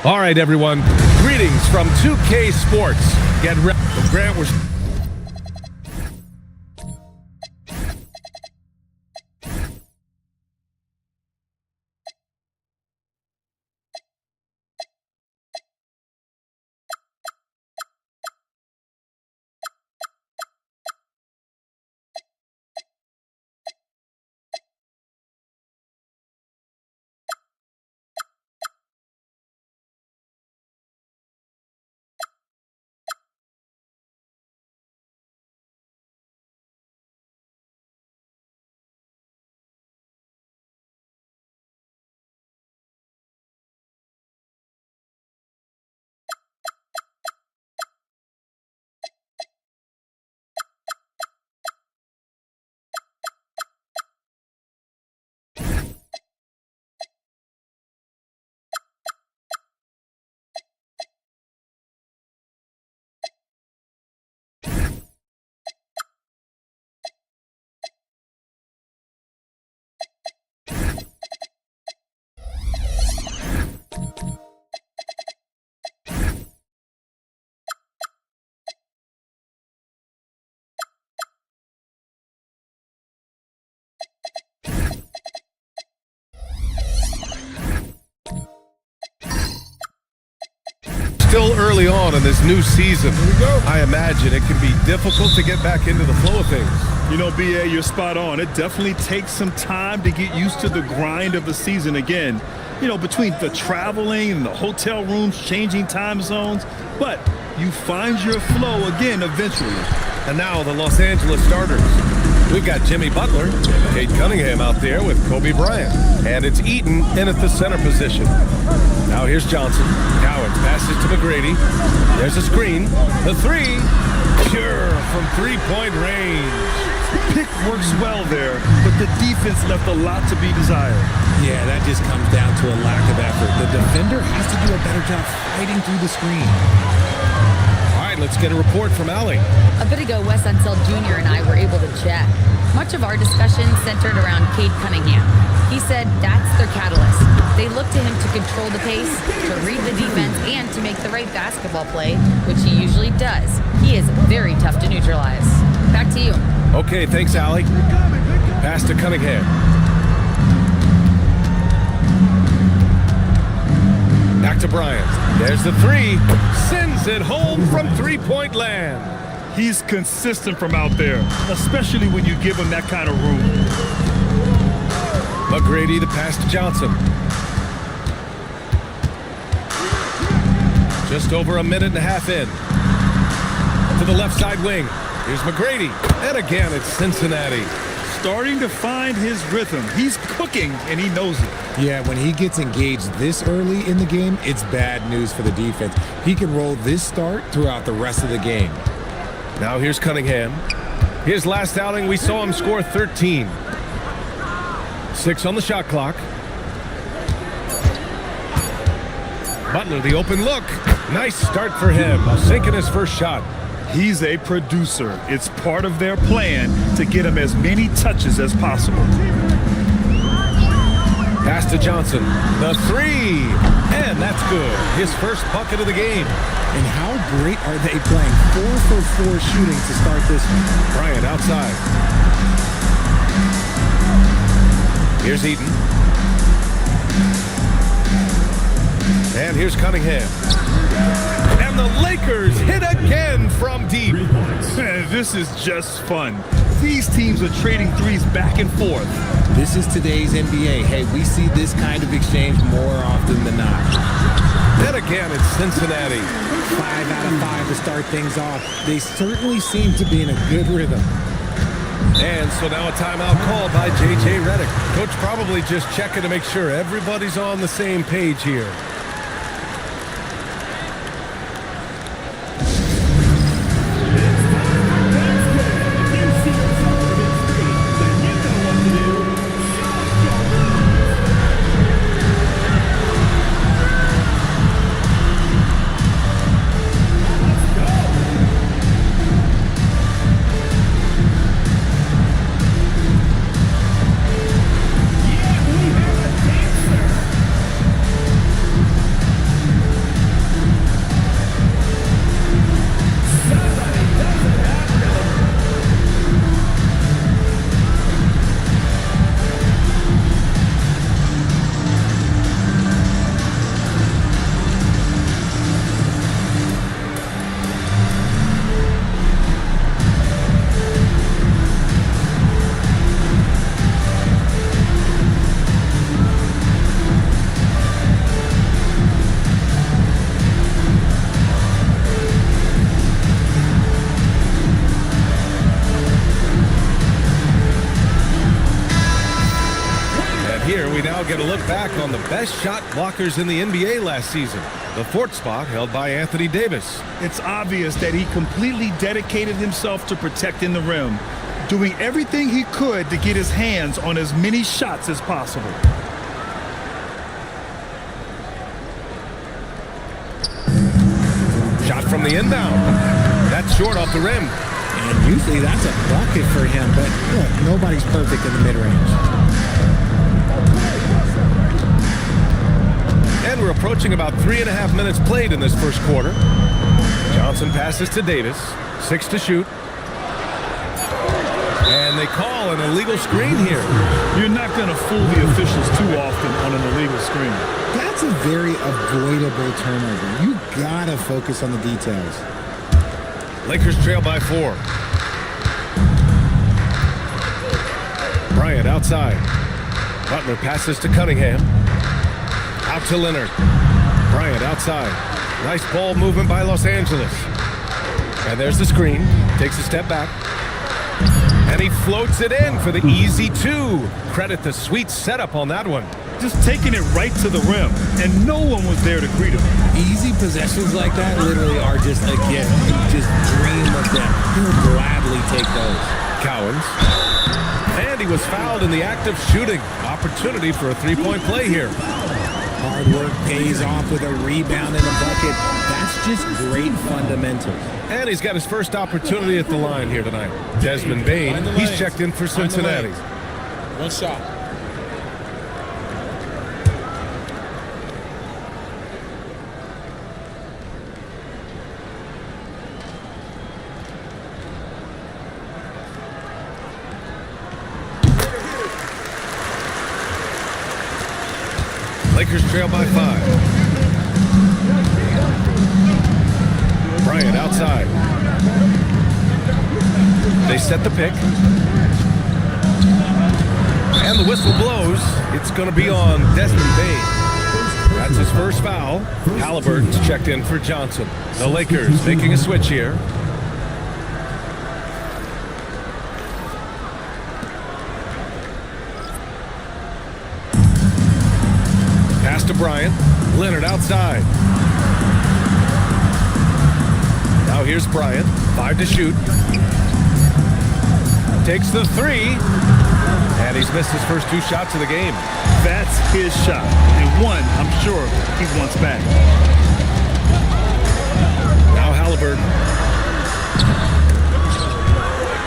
All right, everyone. Greetings from 2K Sports. Get ready. Grant, we're... Still early on in this new season. I imagine it can be difficult to get back into the flow of things.
You know, BA, you're spot on. It definitely takes some time to get used to the grind of the season again. You know, between the traveling and the hotel rooms, changing time zones. But you find your flow again eventually.
And now the Los Angeles starters. We've got Jimmy Butler, Cade Cunningham out there with Kobe Bryant. And it's Eaton in at the center position. Now here's Johnson. Cowens passes to McGrady. There's a screen. The three. Pure from three-point range.
Pick works well there, but the defense left a lot to be desired.
Yeah, that just comes down to a lack of effort. The defender has to do a better job fighting through the screen.
All right, let's get a report from Allie.
A bit ago, Wes Unseld Jr. and I were able to chat. Much of our discussion centered around Cade Cunningham. He said that's their catalyst. They look to him to control the pace, to read the defense, and to make the right basketball play, which he usually does. He is very tough to neutralize. Back to you.
Okay, thanks, Allie. Pass to Cunningham. Back to Bryant. There's the three. Sends it home from three-point land.
He's consistent from out there, especially when you give him that kind of room.
McGrady, the pass to Johnson. Just over a minute and a half in. To the left side wing. Here's McGrady. And again, it's Cincinnati.
Starting to find his rhythm. He's cooking, and he knows it.
Yeah, when he gets engaged this early in the game, it's bad news for the defense. He can roll this start throughout the rest of the game.
Now here's Cunningham. His last outing, we saw him score 13. 6 on the shot clock. Butler, the open look. Nice start for him. Sinking his first shot.
He's a producer. It's part of their plan to get him as many touches as possible.
Pass to Johnson. The three. And that's good. His first bucket of the game.
And how great are they playing 4 for 4 shooting to start this one?
Bryant outside. Here's Eaton. And here's Cunningham. And the Lakers hit again from deep.
Man, this is just fun. These teams are trading threes back and forth.
This is today's NBA. Hey, we see this kind of exchange more often than not.
And again, it's Cincinnati.
5 out of 5 to start things off. They certainly seem to be in a good rhythm.
And so now a timeout called by J.J. Redick. Coach probably just checking to make sure everybody's on the same page here. now get a look back on the best shot blockers in the NBA last season. The fourth spot held by Anthony Davis.
It's obvious that he completely dedicated himself to protecting the rim, doing everything he could to get his hands on as many shots as possible.
Shot from the inbound. That's short off the rim.
And usually that's a bucket for him, but look, nobody's perfect in the mid-range.
And we're approaching about 3.5 minutes played in this first quarter. Johnson passes to Davis. 6 to shoot. And they call an illegal screen here.
You're not going to fool the officials too often on an illegal screen.
That's a very avoidable turnover. You gotta focus on the details.
Lakers trail by 4. Bryant outside. Butler passes to Cunningham. Out to Leonard. Bryant outside. Nice ball movement by Los Angeles. And there's the screen. Takes a step back. And he floats it in for the easy 2. Credit the sweet setup on that one.
Just taking it right to the rim, and no one was there to greet him.
Easy possessions like that literally are just a gift. You just dream of them. You'll gladly take those.
Cowens. And he was fouled in the act of shooting. Opportunity for a 3-point play here.
Hard work pays off with a rebound and a bucket. That's just great fundamentals.
And he's got his first opportunity at the line here tonight. Desmond Bain, he's checked in for Cincinnati.
One shot.
Lakers trail by 5. Bryant outside. They set the pick. And the whistle blows. It's going to be on Desmond Bain. That's his first foul. Halliburton's checked in for Johnson. The Lakers making a switch here. Pass to Bryant. Leonard outside. Now here's Bryant. 5 to shoot. Takes the 3. And he's missed his first 2 shots of the game.
That's his shot. And one, I'm sure, he wants back.
Now Halliburton.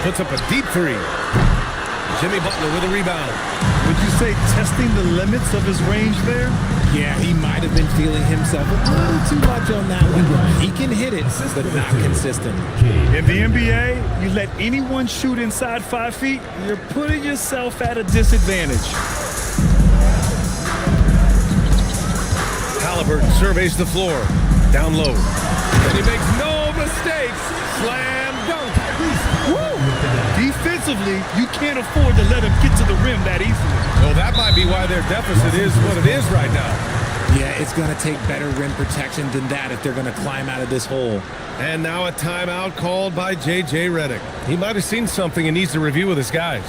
Puts up a deep 3. Jimmy Butler with a rebound.
Would you say testing the limits of his range there?
Yeah, he might have been feeling himself a little too much on that one. He can hit it, but not consistent.
In the NBA, you let anyone shoot inside 5 feet, you're putting yourself at a disadvantage.
Halliburton surveys the floor. Down low. And he makes no mistakes. Slam dunk.
Woo! Defensively, you can't afford to let him get to the rim that easily.
Well, that might be why their deficit is what it is right now.
Yeah, it's going to take better rim protection than that if they're going to climb out of this hole.
And now a timeout called by J.J. Redick. He might have seen something and needs to review with his guys.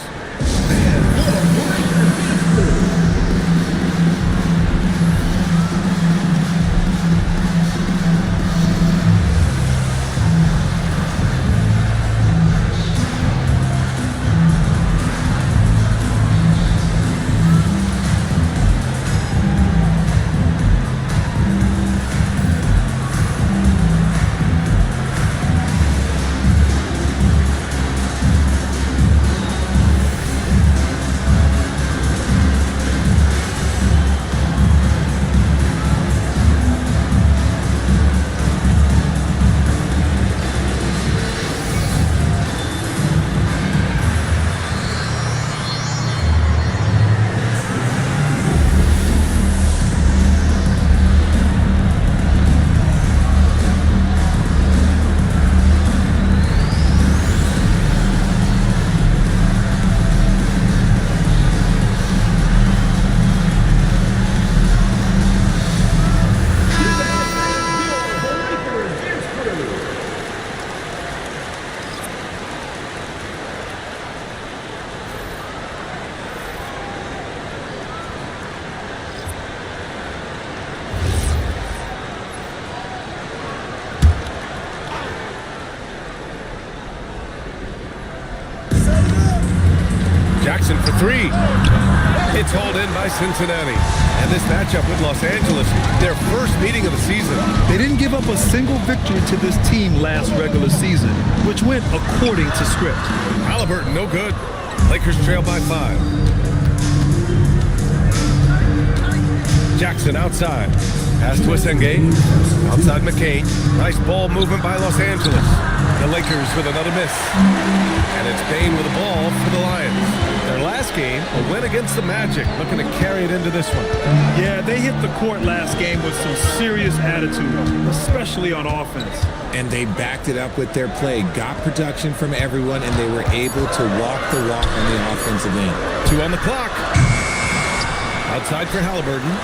Jackson for three. It's hauled in by Cincinnati. And this matchup with Los Angeles, their first meeting of the season.
They didn't give up a single victory to this team last regular season, which went according to script.
Halliburton, no good. Lakers trail by 5. Jackson outside. Pass to Esenge. Outside McCain. Nice ball movement by Los Angeles. The Lakers with another miss. And it's Bain with the ball for the Lions. Their last game, a win against the Magic, looking to carry it into this one.
Yeah, they hit the court last game with some serious attitude, especially on offense.
And they backed it up with their play, got production from everyone, and they were able to walk the walk on the offensive end.
2 on the clock. Outside for Halliburton.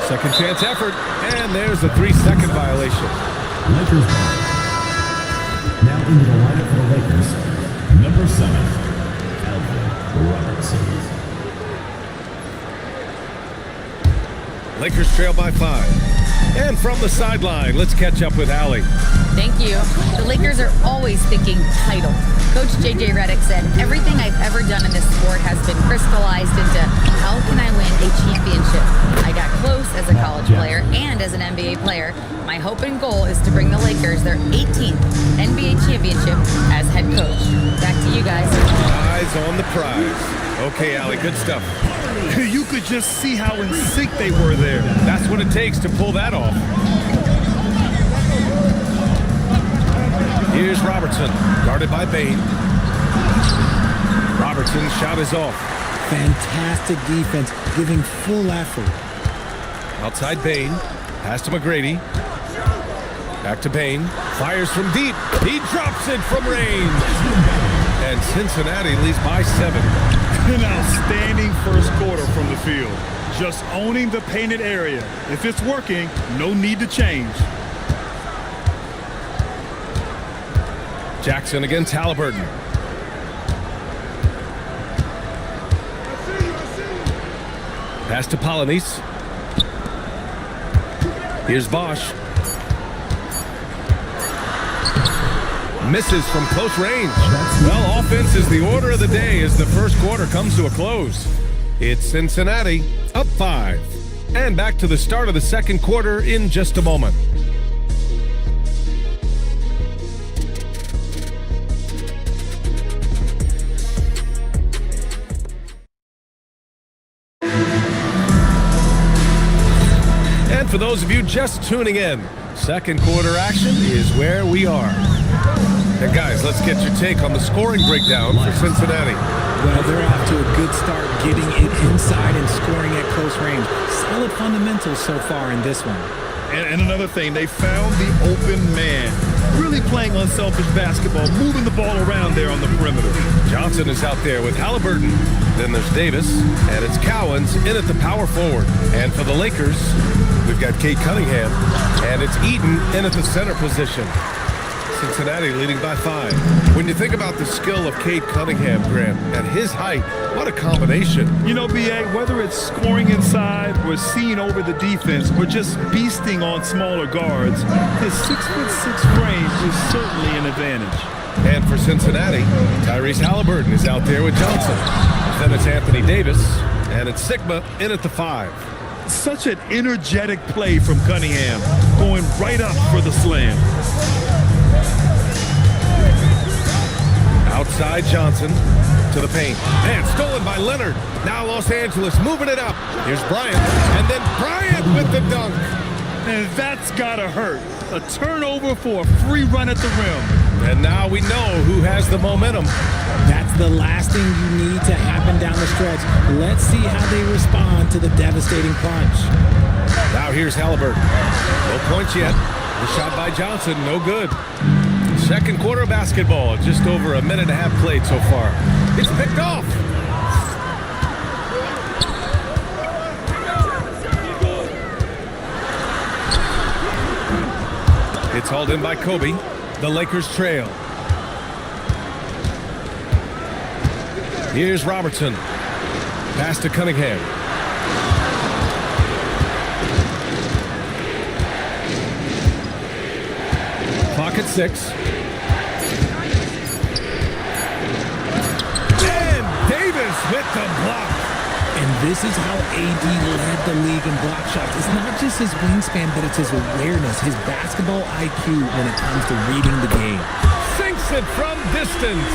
Second chance effort, and there's a 3-second violation.
Lakers ball. Now into the lineup for the Lakers. Number 7, Alvin Robertson.
Lakers trail by 5. And from the sideline, let's catch up with Allie.
Thank you. The Lakers are always thinking title. Coach J.J. Redick said, everything I've ever done in this sport has been crystallized into how can I win a championship? I got close as a college player and as an NBA player. My hope and goal is to bring the Lakers their 18th NBA championship as head coach. Back to you guys.
Eyes on the prize. Okay, Allie, good stuff.
You could just see how in sync they were there.
That's what it takes to pull that off. Here's Robertson, guarded by Bain. Robertson's shot is off.
Fantastic defense, giving full effort.
Outside Bain, pass to McGrady. Back to Bain, fires from deep. He drops it from range. And Cincinnati leads by 7.
An outstanding first quarter from the field. Just owning the painted area. If it's working, no need to change.
Jackson against Halliburton. Pass to Polonese. Here's Bosch. Misses from close range. Well, offense is the order of the day as the first quarter comes to a close. It's Cincinnati up 5. And back to the start of the second quarter in just a moment. And for those of you just tuning in, second quarter action is where we are. And guys, let's get your take on the scoring breakdown for Cincinnati.
Well, they're off to a good start getting it inside and scoring at close range. Solid fundamentals so far in this one.
And another thing, they found the open man. Really playing unselfish basketball, moving the ball around there on the perimeter.
Johnson is out there with Halliburton. Then there's Davis, and it's Cowens in at the power forward. And for the Lakers, we've got Cade Cunningham, and it's Eaton in at the center position. Cincinnati leading by 5. When you think about the skill of Cade Cunningham, Graham, at his height, what a combination.
You know, B.A., whether it's scoring inside or seeing over the defense or just beasting on smaller guards, his 6'6" frame is certainly an advantage.
And for Cincinnati, Tyrese Halliburton is out there with Johnson. Then it's Anthony Davis, and it's Sigma in at the 5.
Such an energetic play from Cunningham, going right up for the slam.
Outside Johnson to the paint. And stolen by Leonard. Now Los Angeles moving it up. Here's Bryant. And then Bryant with the dunk.
And that's gotta hurt. A turnover for a free run at the rim.
And now we know who has the momentum.
That's the last thing you need to happen down the stretch. Let's see how they respond to the devastating punch.
Now here's Halliburton. No points yet. The shot by Johnson, no good. Second quarter of basketball, just over a minute and a half played so far. It's picked off. It's hauled in by Kobe. The Lakers trail. Here's Robertson. Pass to Cunningham. with 6. And Davis with the block.
And this is how AD led the league in block shots. It's not just his wingspan, but it's his awareness, his basketball IQ when it comes to reading the game.
Sinks it from distance.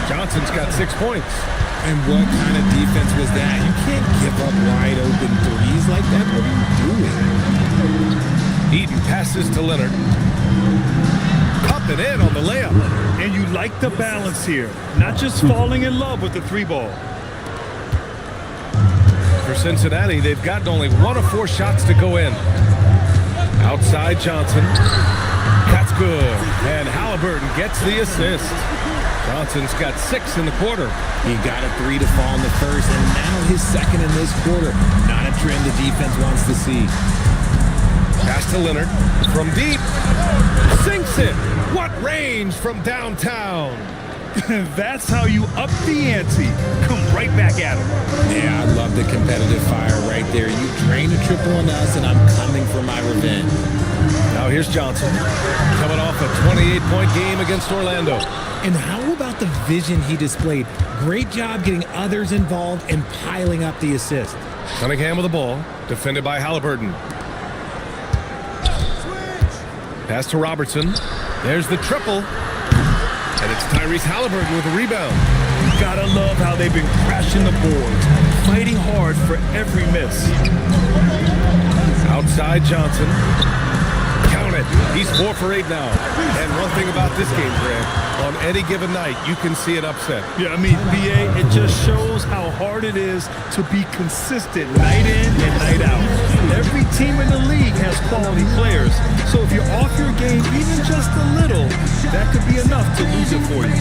Johnson's got 6 points.
And what kind of defense was that? You can't give up wide open threes like that. What are you doing?
Eaton passes to Leonard. Up and in on the layup.
And you like the balance here. Not just falling in love with the 3-ball.
For Cincinnati, they've gotten only 1 of 4 shots to go in. Outside Johnson. That's good. And Halliburton gets the assist. Johnson's got 6 in the quarter.
He got a 3 to fall in the first, and now his second in this quarter. Not a trend the defense wants to see.
Pass to Leonard. From deep. Sinks it. What range from downtown.
That's how you up the ante. Come right back at him.
Yeah, I love the competitive fire right there. You drain a triple on us, and I'm coming for my revenge.
Now here's Johnson. Coming off a 28-point game against Orlando.
And how about the vision he displayed? Great job getting others involved and piling up the assist.
Cunningham with the ball. Defended by Halliburton. Pass to Robertson. There's the triple. And it's Tyrese Halliburton with a rebound.
You gotta love how they've been crashing the boards, fighting hard for every miss.
Outside Johnson. Count it. He's 4 for 8 now. And one thing about this game, Grant, on any given night, you can see an upset.
Yeah, I mean, BA, it just shows how hard it is to be consistent night in and night out. Every team in the league has quality players. So if you're off your game even just a little, that could be enough to lose it for you.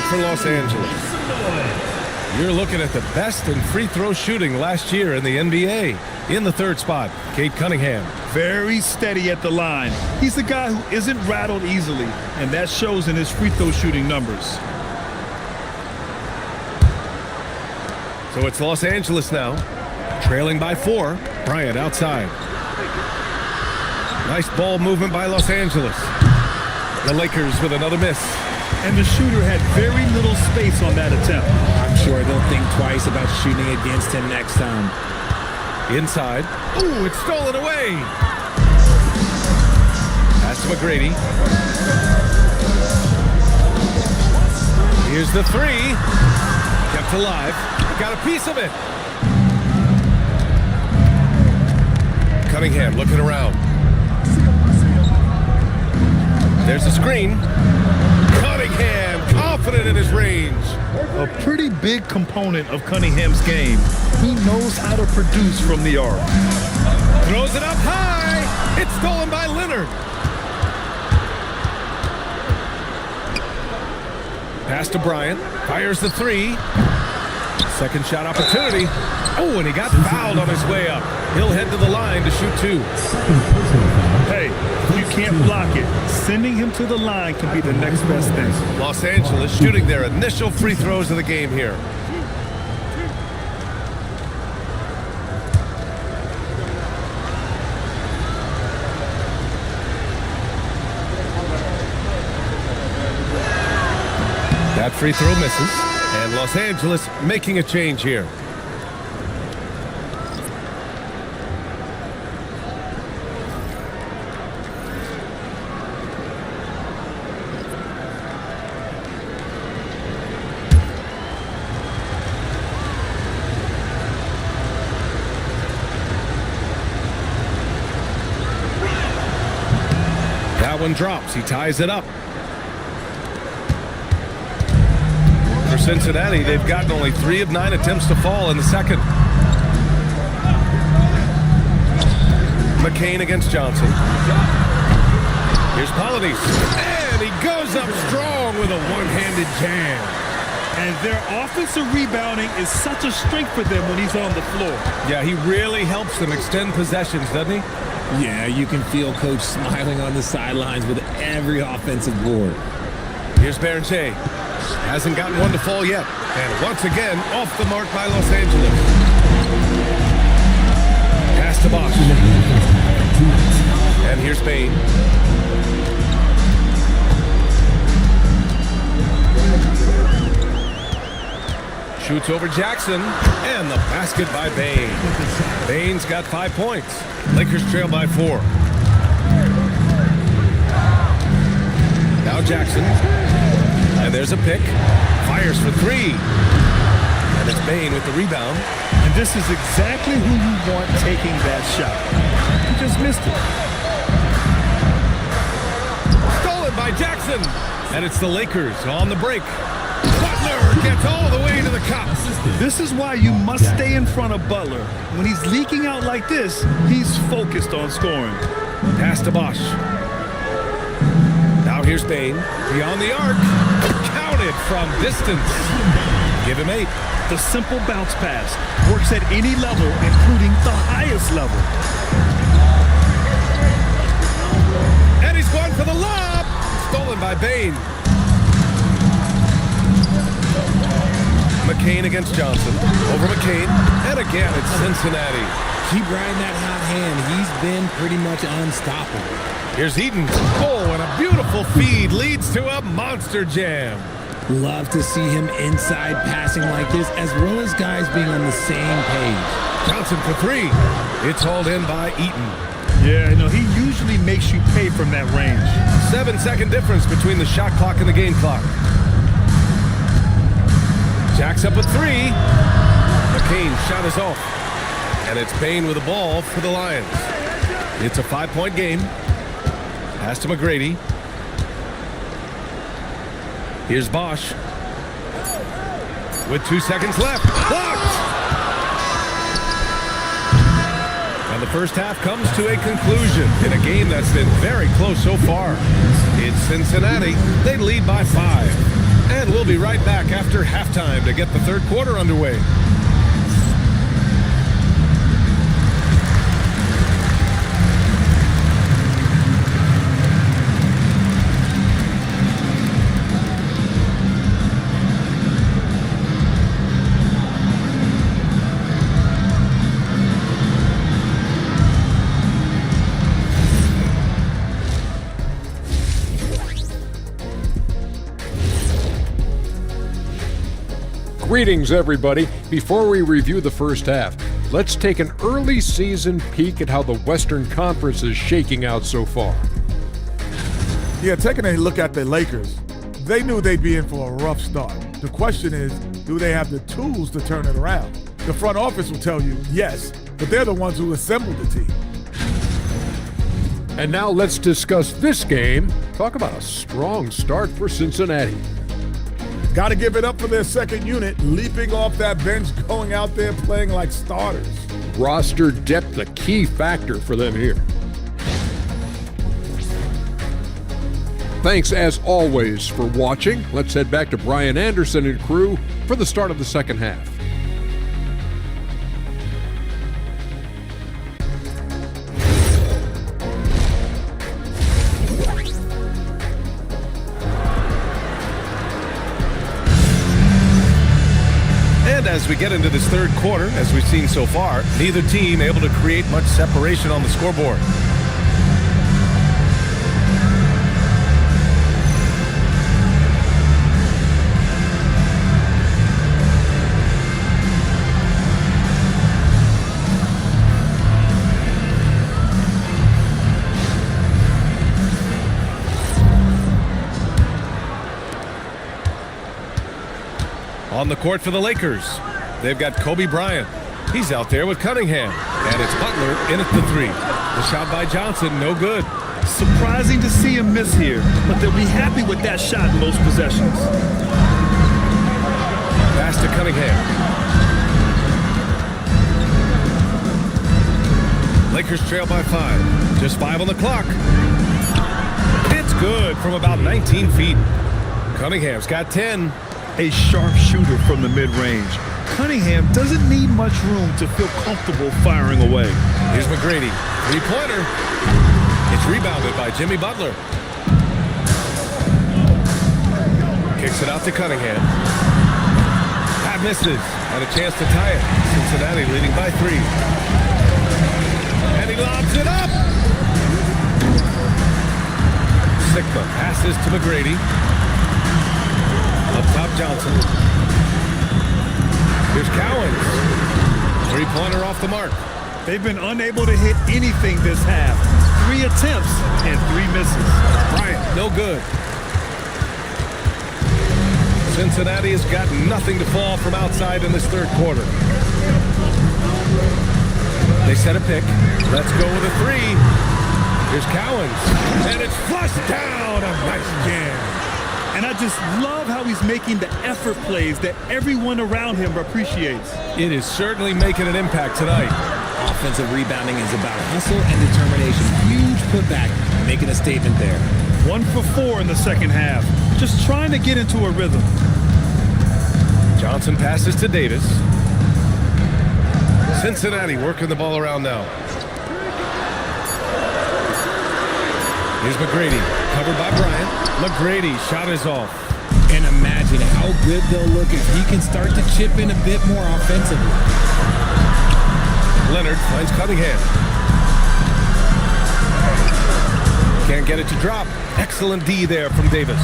For Los Angeles. You're looking at the best in free throw shooting last year in the NBA. In the 3rd spot, Cade Cunningham.
Very steady at the line. He's the guy who isn't rattled easily, and that shows in his free throw shooting numbers.
So it's Los Angeles now, trailing by 4. Bryant outside. Nice ball movement by Los Angeles. The Lakers with another miss.
And the shooter had very little space on that attempt.
I'm sure they'll think twice about shooting against him next time.
Inside. Ooh, it's stolen away. Pass to McGrady. Here's the 3. Kept alive. Got a piece of it. Cunningham looking around. There's a screen. Cunningham, confident in his range.
A pretty big component of Cunningham's game. He knows how to produce from the arc.
Throws it up high. It's stolen by Leonard. Pass to Bryant. Fires the 3. Second shot opportunity. Oh, and he got fouled on his way up. He'll head to the line to shoot 2.
Hey, you can't block it. Sending him to the line can be the next best thing.
Los Angeles shooting their initial free throws of the game here. That free throw misses, and Los Angeles making a change here. That one drops. He ties it up. For Cincinnati, they've gotten only 3 of 9 attempts to fall in the second. McCain against Johnson. Here's Polynice. And he goes up strong with a one-handed jam.
And their offensive rebounding is such a strength for them when he's on the floor.
Yeah, he really helps them extend possessions, doesn't he?
Yeah, you can feel Coach smiling on the sidelines with every offensive board.
Here's Berger. Hasn't gotten one to fall yet. And once again, off the mark by Los Angeles. Pass to Bosch. And here's Bain. Shoots over Jackson. And the basket by Bain. Bain's got 5 points. Lakers trail by 4. Now Jackson. And there's a pick. Fires for 3. And it's Bain with the rebound.
And this is exactly who you want taking that shot. He just missed it.
Stolen by Jackson. And it's the Lakers on the break. Butler gets all the way to the cup.
This is why you must stay in front of Butler. When he's leaking out like this, he's focused on scoring.
Pass to Bosch. Now here's Bain. Beyond the arc. Counted from distance. Give him 8.
The simple bounce pass works at any level, including the highest level.
And he's going for the lob. Stolen by Bain. McCain against Johnson. Over McCain. And again, it's Cincinnati.
Keep riding that hot hand. He's been pretty much unstoppable.
Here's Eaton. Oh, and a beautiful feed leads to a monster jam.
Love to see him inside passing like this, as well as guys being on the same page.
Johnson for 3. It's hauled in by Eaton.
Yeah, he usually makes you pay from that range.
7-second difference between the shot clock and the game clock. Jack's up at 3. McCain's shot is off. And it's Bain with the ball for the Lions. It's a 5-point game. Pass to McGrady. Here's Bosch. With 2 seconds left. Blocked! And the first half comes to a conclusion in a game that's been very close so far. It's Cincinnati. They lead by 5. And we'll be right back after halftime to get the third quarter underway.
Greetings, everybody. Before we review the first half, let's take an early season peek at how the Western Conference is shaking out so far.
Yeah, taking a look at the Lakers, they knew they'd be in for a rough start. The question is, do they have the tools to turn it around? The front office will tell you yes, but they're the ones who assembled the team.
And now let's discuss this game. Talk about a strong start for Cincinnati.
Got to give it up for their second unit, leaping off that bench, going out there playing like starters.
Roster depth, a key factor for them here. Thanks as always for watching. Let's head back to Brian Anderson and crew for the start of the second half.
As we get into this third quarter, as we've seen so far, neither team able to create much separation on the scoreboard. On the court for the Lakers, they've got Kobe Bryant. He's out there with Cunningham. And it's Butler in at the three. The shot by Johnson, no good.
Surprising to see him miss here, but they'll be happy with that shot in most possessions.
Pass to Cunningham. Lakers trail by 5. Just 5 on the clock. It's good from about 19 feet. Cunningham's got 10.
A sharp shooter from the mid-range. Cunningham doesn't need much room to feel comfortable firing away.
Here's McGrady. Three-pointer. It's rebounded by Jimmy Butler. Kicks it out to Cunningham. That misses. And a chance to tie it. Cincinnati leading by 3. And he lobs it up. Sigma passes to McGrady. Up top, Johnson. Here's Cowens. Three-pointer off the mark.
They've been unable to hit anything this half. 3 attempts and 3 misses.
Bryant, no good. Cincinnati has got nothing to fall from outside in this third quarter. They set a pick. Let's go with a 3. Here's Cowens. And it's flushed down. A nice jam.
And I just love how he's making the effort plays that everyone around him appreciates.
It is certainly making an impact tonight.
Offensive rebounding is about hustle and determination. Huge putback, making a statement there.
1 for 4 in the second half. Just trying to get into a rhythm.
Johnson passes to Davis. Cincinnati working the ball around now. Here's McGrady, covered by Bryant. McGrady, shot is off.
And imagine how good they'll look if he can start to chip in a bit more offensively.
Leonard finds Cunningham. Can't get it to drop. Excellent D there from Davis.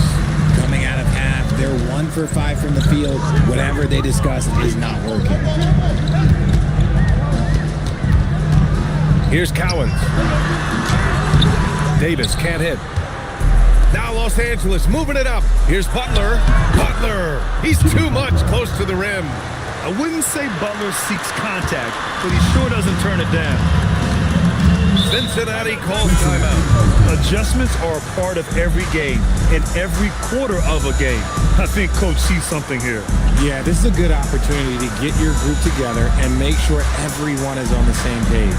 Coming out of half, they're 1 for 5 from the field. Whatever they discussed is not working.
Here's Cowens. Davis can't hit. Now Los Angeles moving it up. Here's Butler. Butler. He's too much close to the rim.
I wouldn't say Butler seeks contact, but he sure doesn't turn it down.
Cincinnati calls timeout.
Adjustments are a part of every game and every quarter of a game. I think Coach sees something here.
Yeah, this is a good opportunity to get your group together and make sure everyone is on the same page.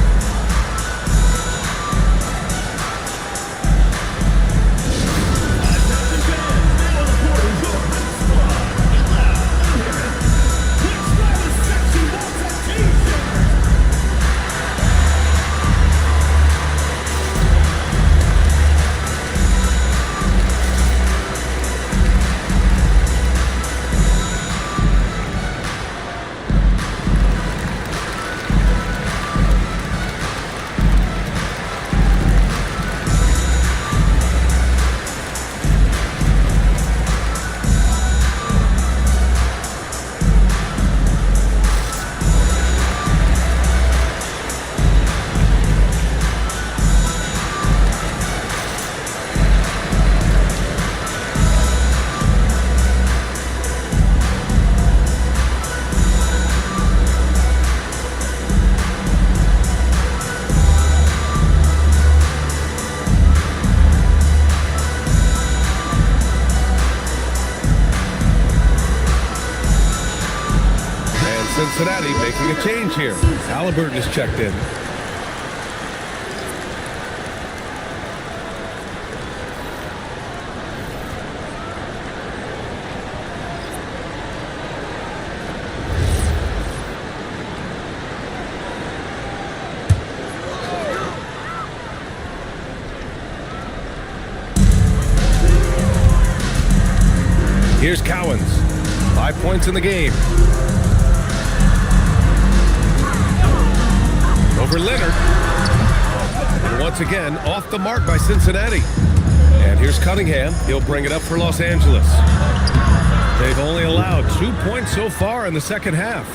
Cincinnati making a change here. Halliburton is checked in. Here's Cowens. 5 points in the game. Over Leonard. And once again, off the mark by Cincinnati. And here's Cunningham. He'll bring it up for Los Angeles. They've only allowed 2 points so far in the second half.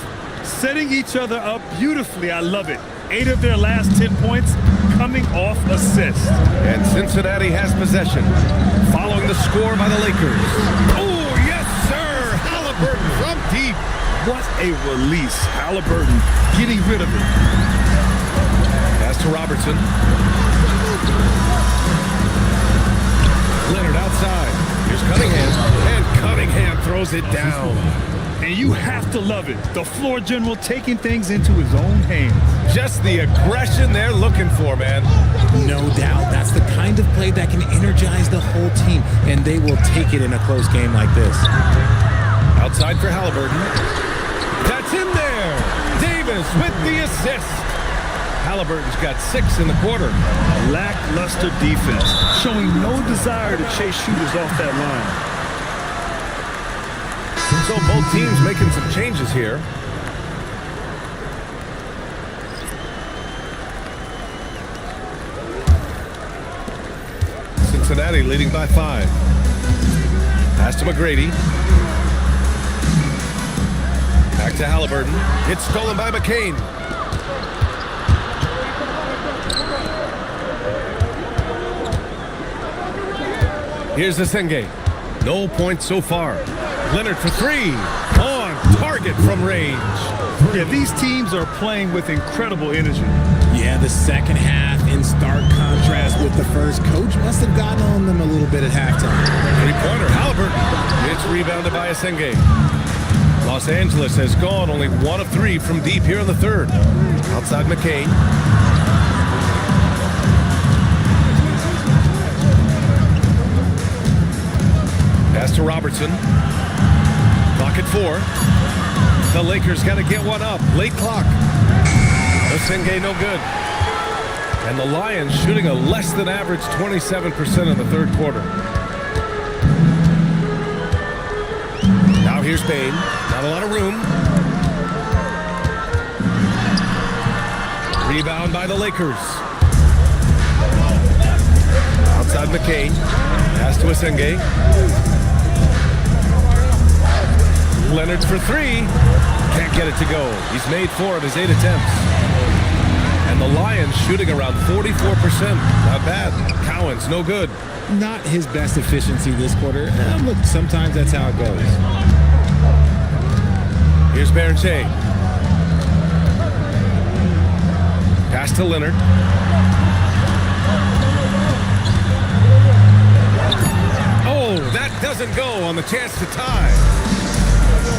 Setting each other up beautifully. I love it. 8 of their last 10 points coming off assists.
And Cincinnati has possession. Following the score by the Lakers. Oh, yes, sir! Halliburton from deep.
What a release. Halliburton getting rid of it.
to Robertson. Leonard outside. Here's Cunningham. And Cunningham throws it down.
And you have to love it. The floor general taking things into his own hands.
Just the aggression they're looking for, man.
No doubt. That's the kind of play that can energize the whole team, and they will take it in a close game like this.
Outside for Halliburton. That's in there. Davis with the assist. Halliburton's got 6 in the quarter.
Lackluster defense, showing no desire to chase shooters off that line.
So both teams making some changes here. Cincinnati leading by 5. Pass to McGrady. Back to Halliburton. It's stolen by McCain. Here's Senge. No points so far. Leonard for 3. On target from range.
Yeah, these teams are playing with incredible energy.
Yeah, the second half in stark contrast with the first. Coach must have gotten on them a little bit at halftime.
3-pointer, Halliburton. It's rebounded by Senge. Los Angeles has gone only 1 of 3 from deep here in the third. Outside McCain. Pass to Robertson. Clock at 4. The Lakers got to get one up. Late clock. Senge no good. And the Lions shooting a less than average 27% in the third quarter. Now here's Bain. Not a lot of room. Rebound by the Lakers. Outside McCain. Pass to Senge. Leonard for 3. Can't get it to go. He's made 4 of his 8 attempts. And the Lions shooting around 44%. Not bad. Cowan's no good.
Not his best efficiency this quarter. Look, sometimes that's how it goes.
Here's Berger. Pass to Leonard. Oh, that doesn't go on the chance to tie.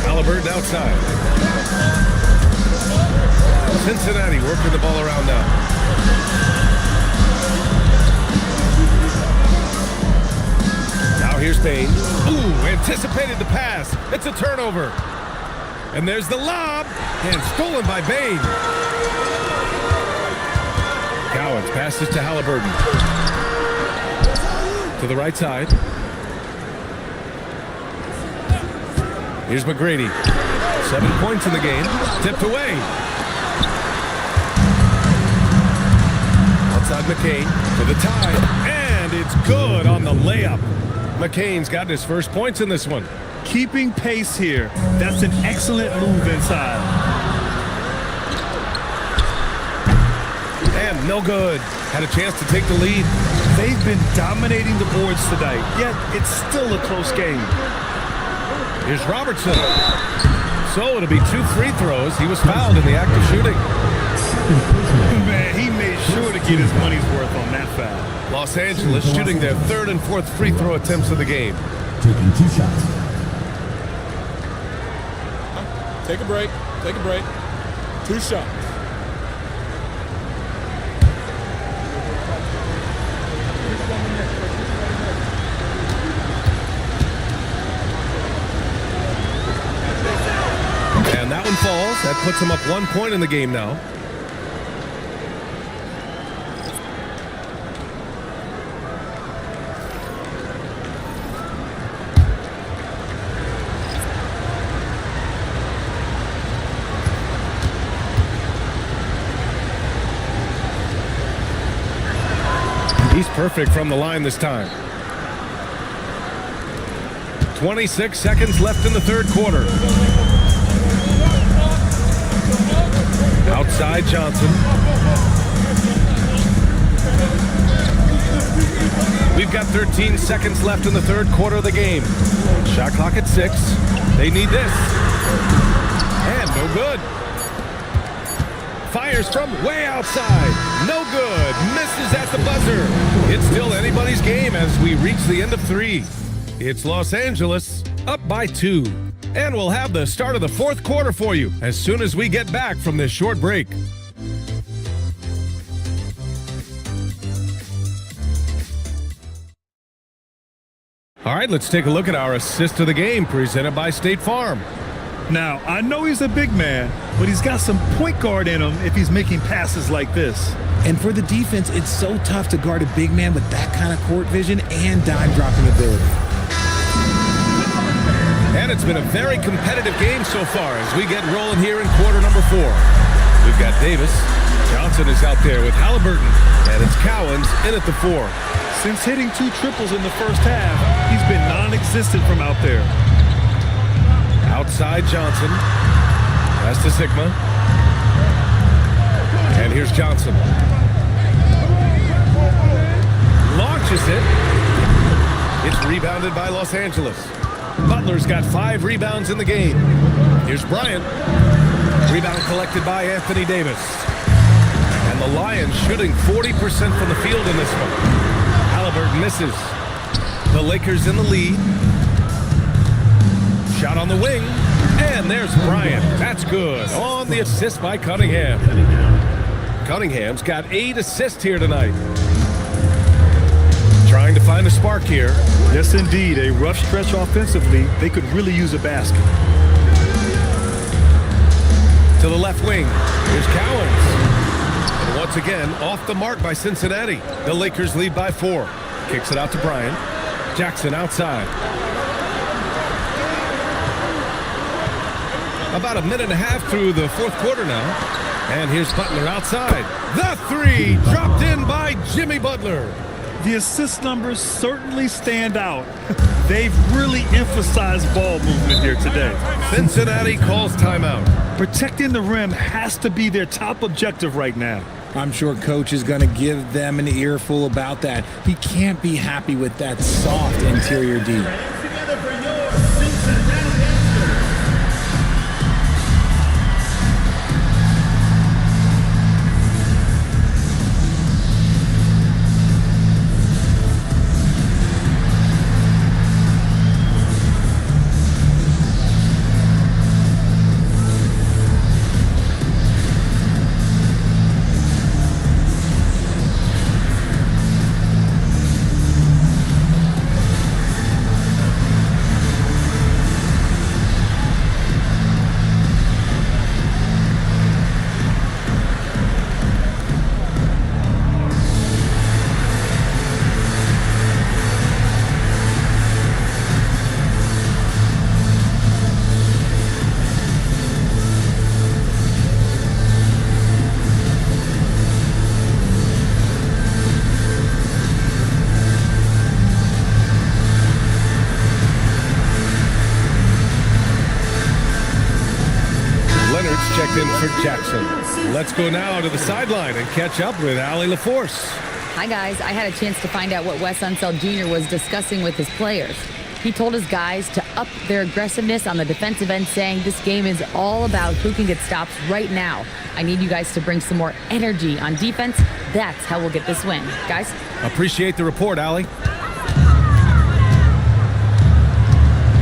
Halliburton outside. Cincinnati working the ball around now. Now here's Bain. Ooh, anticipated the pass. It's a turnover. And there's the lob. And stolen by Bain. Cowens passes to Halliburton. To the right side. Here's McGrady. 7 points in the game. Tipped away. Outside McCain for the tie. And it's good on the layup. McCain's got his first points in this one.
Keeping pace here. That's an excellent move inside.
And no good. Had a chance to take the lead.
They've been dominating the boards tonight, yet it's still a close game.
Here's Robertson. So it'll be 2 free throws. He was fouled in the act of shooting.
Man, he made sure to get his money's worth on that foul.
Los Angeles shooting their 3rd and 4th free throw attempts of the game.
Taking 2 shots.
Take a break. Take a break. 2 shots.
And that one falls. That puts him up 1 point in the game now. He's perfect from the line this time. 26 seconds left in the third quarter. Outside Johnson. We've got 13 seconds left in the third quarter of the game. Shot clock at 6. They need this. And no good. Fires from way outside. No good. Misses at the buzzer. It's still anybody's game as we reach the end of 3. It's Los Angeles up by 2. And we'll have the start of the 4th quarter for you as soon as we get back from this short break. All right, let's take a look at our assist of the game presented by State Farm.
Now, I know he's a big man, but he's got some point guard in him if he's making passes like this.
And for the defense, it's so tough to guard a big man with that kind of court vision and dime dropping ability.
And it's been a very competitive game so far as we get rolling here in quarter number 4. We've got Davis. Johnson is out there with Halliburton. And it's Cowens in at the 4.
Since hitting 2 triples in the first half, he's been non-existent from out there.
Outside Johnson. Pass to Sigma. And here's Johnson. Launches it. It's rebounded by Los Angeles. Butler's got 5 rebounds in the game. Here's Bryant. Rebound collected by Anthony Davis. And the Lions shooting 40% from the field in this one. Halliburton misses. The Lakers in the lead. Shot on the wing. And there's Bryant. That's good. On the assist by Cunningham. Cunningham's got 8 assists here tonight. Trying to find a spark here.
Yes, indeed. A rough stretch offensively. They could really use a basket.
To the left wing. Here's Cowens. And once again, off the mark by Cincinnati. The Lakers lead by 4. Kicks it out to Bryant. Jackson outside. About a minute and a half through the 4th quarter now. And here's Butler outside. The 3 dropped in by Jimmy Butler.
The assist numbers certainly stand out. They've really emphasized ball movement here today.
Cincinnati calls timeout.
Protecting the rim has to be their top objective right now.
I'm sure Coach is going to give them an earful about that. He can't be happy with that soft interior D.
Checked in for Jackson. Let's go now to the sideline and catch up with Allie LaForce.
Hi, guys. I had a chance to find out what Wes Unseld Jr. was discussing with his players. He told his guys to up their aggressiveness on the defensive end, saying this game is all about who can get stops right now. I need you guys to bring some more energy on defense. That's how we'll get this win. Guys?
Appreciate the report, Allie.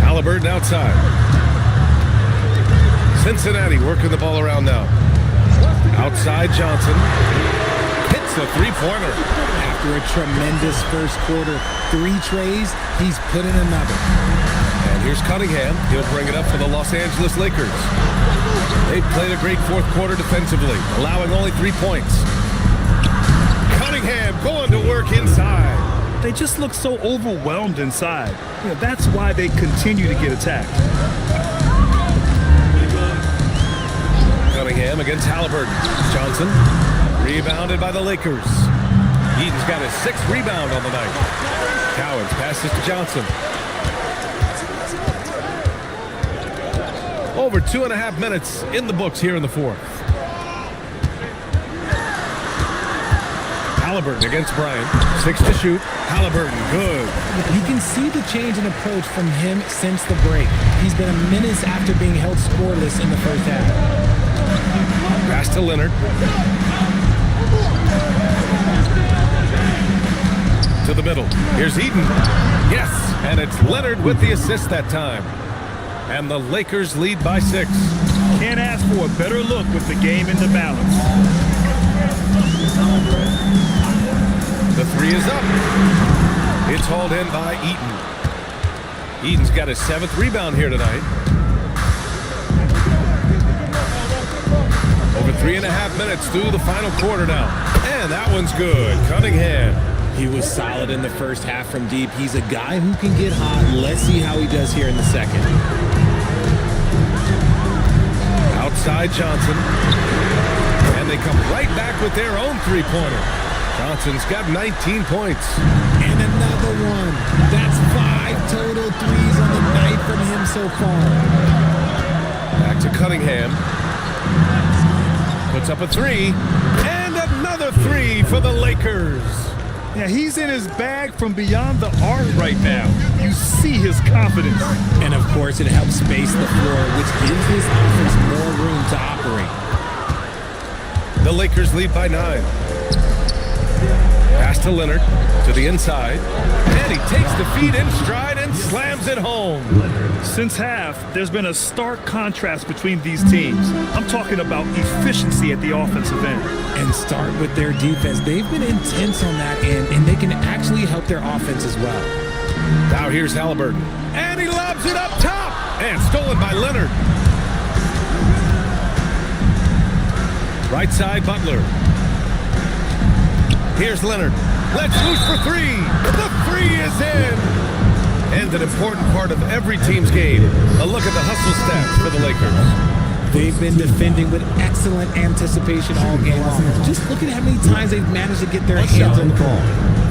Halliburton outside. Cincinnati working the ball around now. Outside Johnson. Hits a 3-pointer.
After a tremendous first quarter, 3 trays, he's put in another.
And here's Cunningham. He'll bring it up for the Los Angeles Lakers. They've played a great 4th quarter defensively, allowing only 3 points. Cunningham going to work inside.
They just look so overwhelmed inside. That's why they continue to get attacked.
Cunningham against Halliburton. Johnson rebounded by the Lakers. Eaton's got his 6th rebound on the night. Cowens passes to Johnson. Over 2.5 minutes in the books here in the 4th. Halliburton against Bryant. 6 to shoot. Halliburton, good.
You can see the change in approach from him since the break. He's been a menace after being held scoreless in the first half.
Pass to Leonard. To the middle. Here's Eaton. Yes, and it's Leonard with the assist that time. And the Lakers lead by 6.
Can't ask for a better look with the game in the balance.
The 3 is up. It's hauled in by Eaton. Eaton's got his 7th rebound here tonight. Over 3.5 minutes through the final quarter now. And that one's good. Cunningham.
He was solid in the first half from deep. He's a guy who can get hot. Let's see how he does here in the second.
Outside Johnson. And they come right back with their own 3-pointer. Johnson's got 19 points.
And another one. That's 5 total threes on the night from him so far.
Back to Cunningham. Puts up a 3. And another 3 for the Lakers.
Yeah, he's in his bag from beyond the arc right now. You see his confidence.
And of course, it helps space the floor, which gives this offense more room to operate.
The Lakers lead by 9. Pass to Leonard, to the inside. And he takes the feed in stride and slams it home.
Since half, there's been a stark contrast between these teams. I'm talking about efficiency at the offensive end.
And start with their defense. They've been intense on that end, and they can actually help their offense as well.
Now here's Halliburton. And he lobs it up top. And stolen by Leonard. Right side, Butler. Here's Leonard. Let's loose for 3. The 3 is in. And an important part of every team's game. A look at the hustle stats for the Lakers.
They've been defending with excellent anticipation all game long. Just look at how many times they've managed to get their hands on the ball.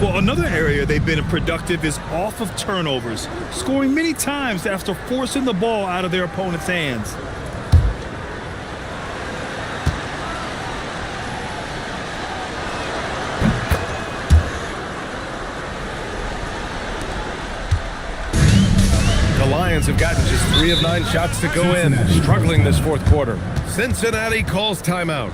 Well, another area they've been productive is off of turnovers, scoring many times after forcing the ball out of their opponent's hands.
The Lions have gotten just 3 of 9 shots to go in, struggling this 4th quarter. Cincinnati calls timeout.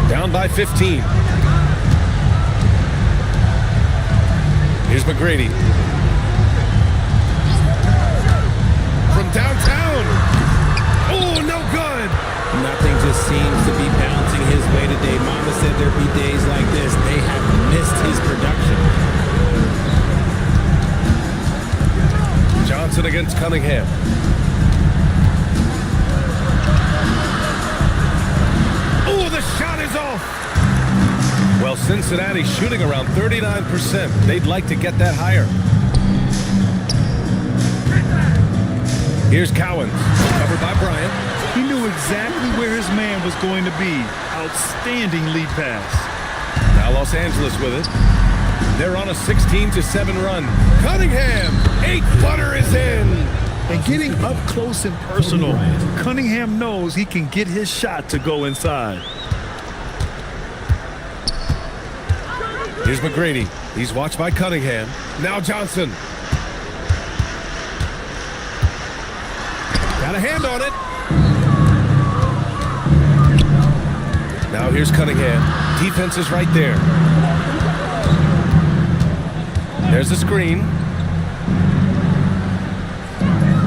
Down by 15. Here's McGrady. From downtown. Oh, no good.
Nothing just seems to be bouncing his way today. Mama said there'd be days like this. They have missed his production.
Johnson against Cunningham. Oh, the shot is off. Well, Cincinnati's shooting around 39%. They'd like to get that higher. Here's Cowens, covered by Bryant.
He knew exactly where his man was going to be. Outstanding lead pass.
Now Los Angeles with it. They're on a 16-7 run. Cunningham, 8-footer is in.
And getting up close and personal, Cunningham knows he can get his shot to go inside.
Here's McGrady. He's watched by Cunningham. Now Johnson. Got a hand on it. Now here's Cunningham. Defense is right there. There's a screen.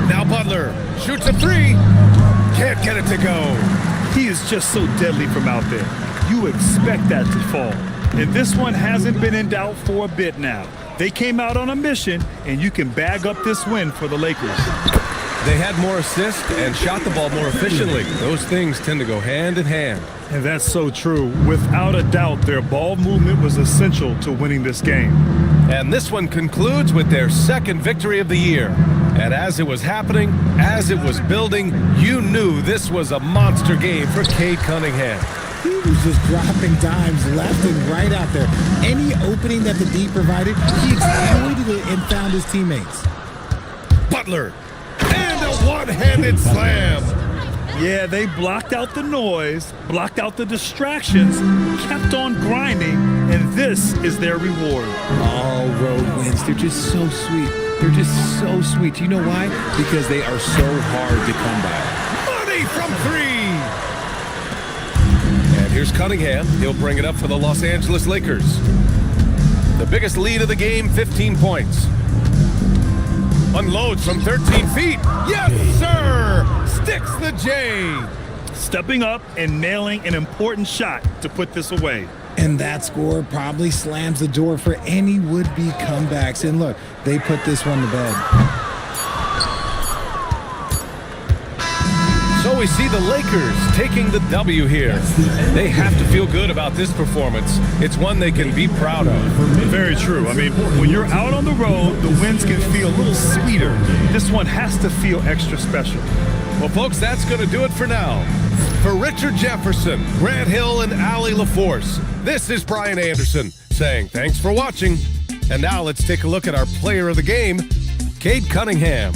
Now Butler shoots a three. Can't get it to go.
He is just so deadly from out there. You expect that to fall. And this one hasn't been in doubt for a bit now. They came out on a mission, and you can bag up this win for the Lakers.
They had more assists and shot the ball more efficiently. Those things tend to go hand in hand.
And that's so true. Without a doubt, their ball movement was essential to winning this game.
And this one concludes with their second victory of the year. And as it was happening, as it was building, you knew this was a monster game for Cade Cunningham.
He was just dropping dimes left and right out there. Any opening that the D provided, he exploited it and found his teammates.
Butler, and a one-handed slam.
Yeah, they blocked out the noise, blocked out the distractions, kept on grinding, and this is their reward.
All road wins. They're just so sweet. They're just so sweet. You know why? Because they are so hard to come by.
Money from three. And here's Cunningham. He'll bring it up for the Los Angeles Lakers. The biggest lead of the game, 15 points. Unloads from 13 feet. Yes, sir! Sticks the J.
Stepping up and nailing an important shot to put this away.
And that score probably slams the door for any would-be comebacks. And look, they put this one to bed.
So we see the Lakers taking the W here. They have to feel good about this performance. It's one they can be proud of.
Very true. I mean, when you're out on the road, the wins can feel a little sweeter. This one has to feel extra special.
Well, folks, that's going to do it for now. For Richard Jefferson, Grant Hill, and Allie LaForce, this is Brian Anderson saying thanks for watching. And now let's take a look at our player of the game, Cade Cunningham.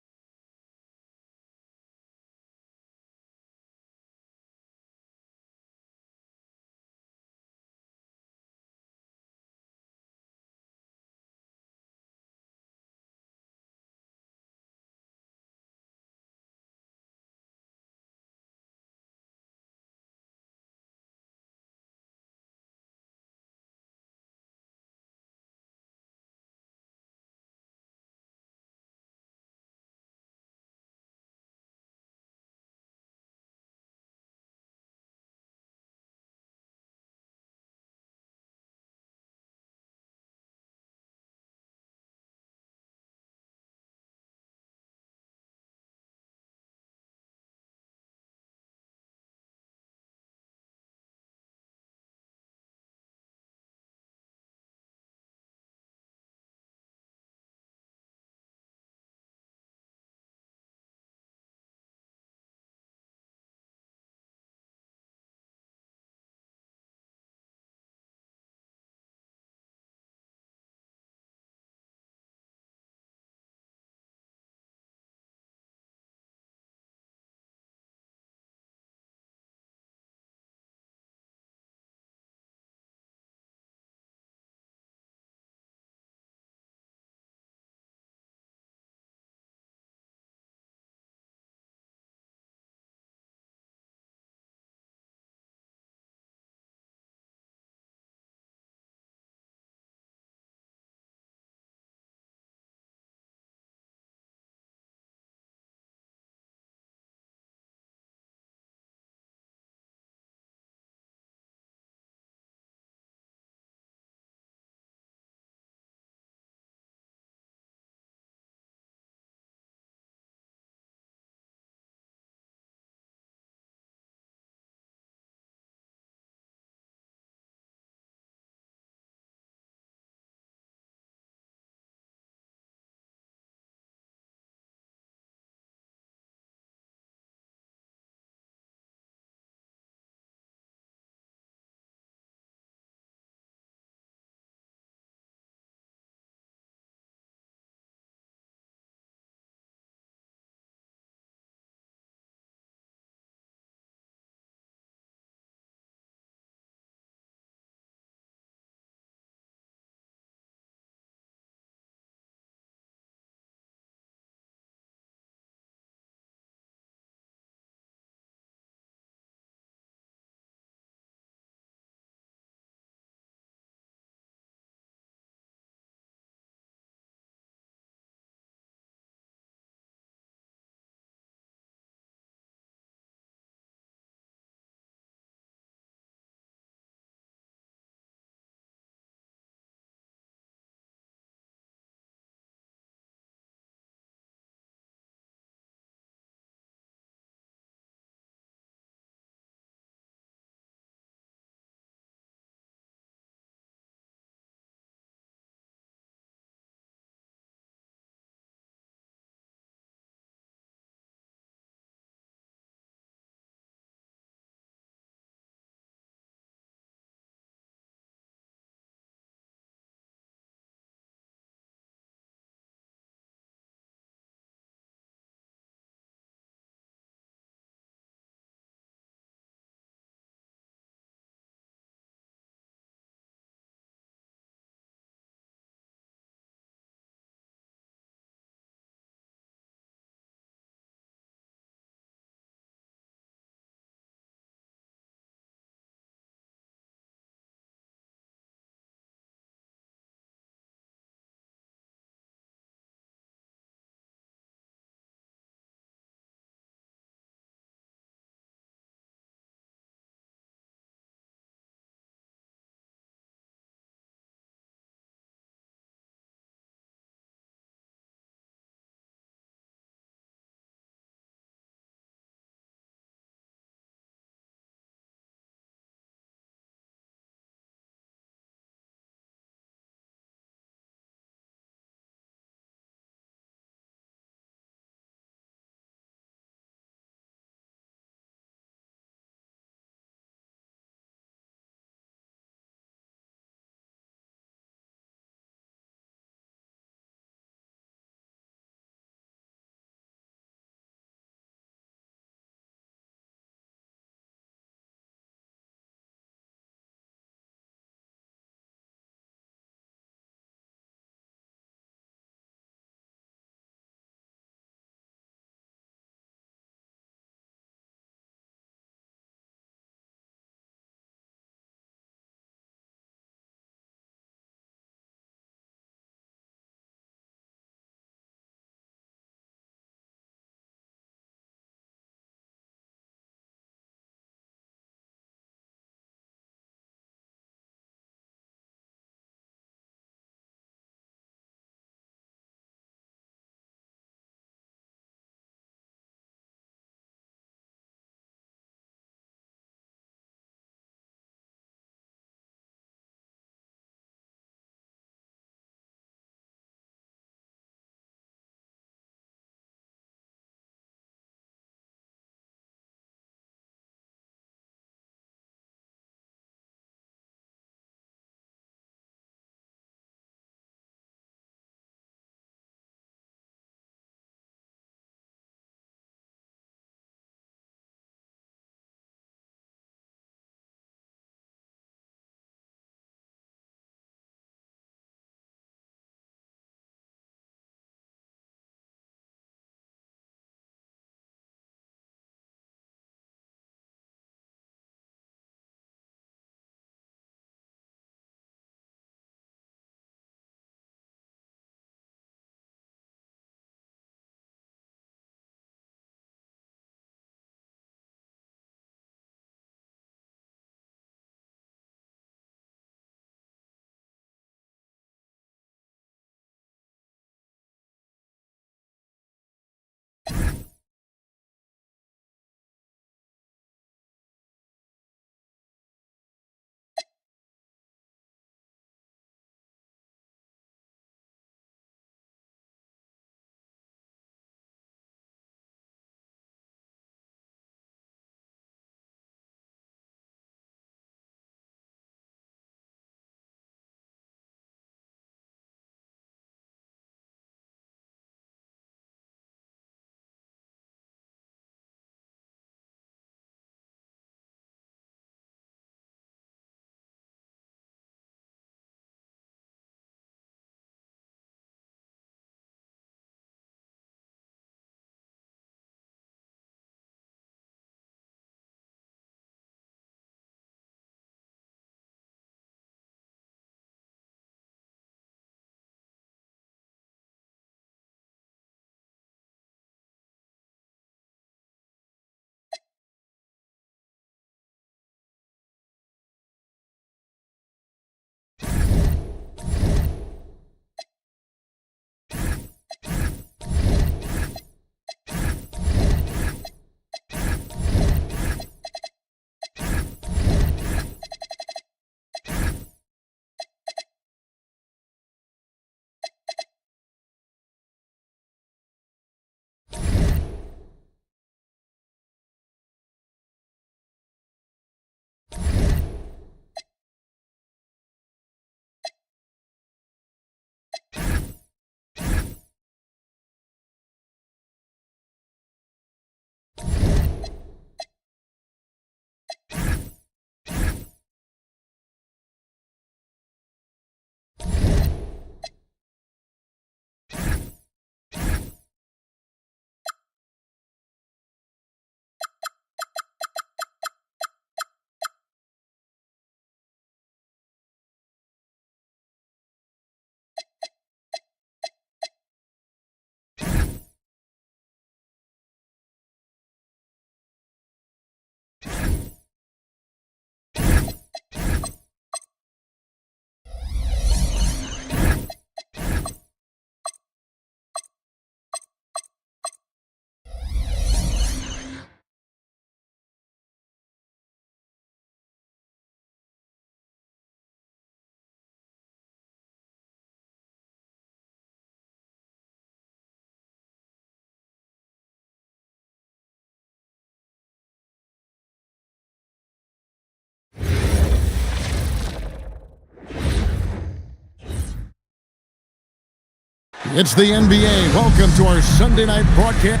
It's the NBA. Welcome to our Sunday night broadcast.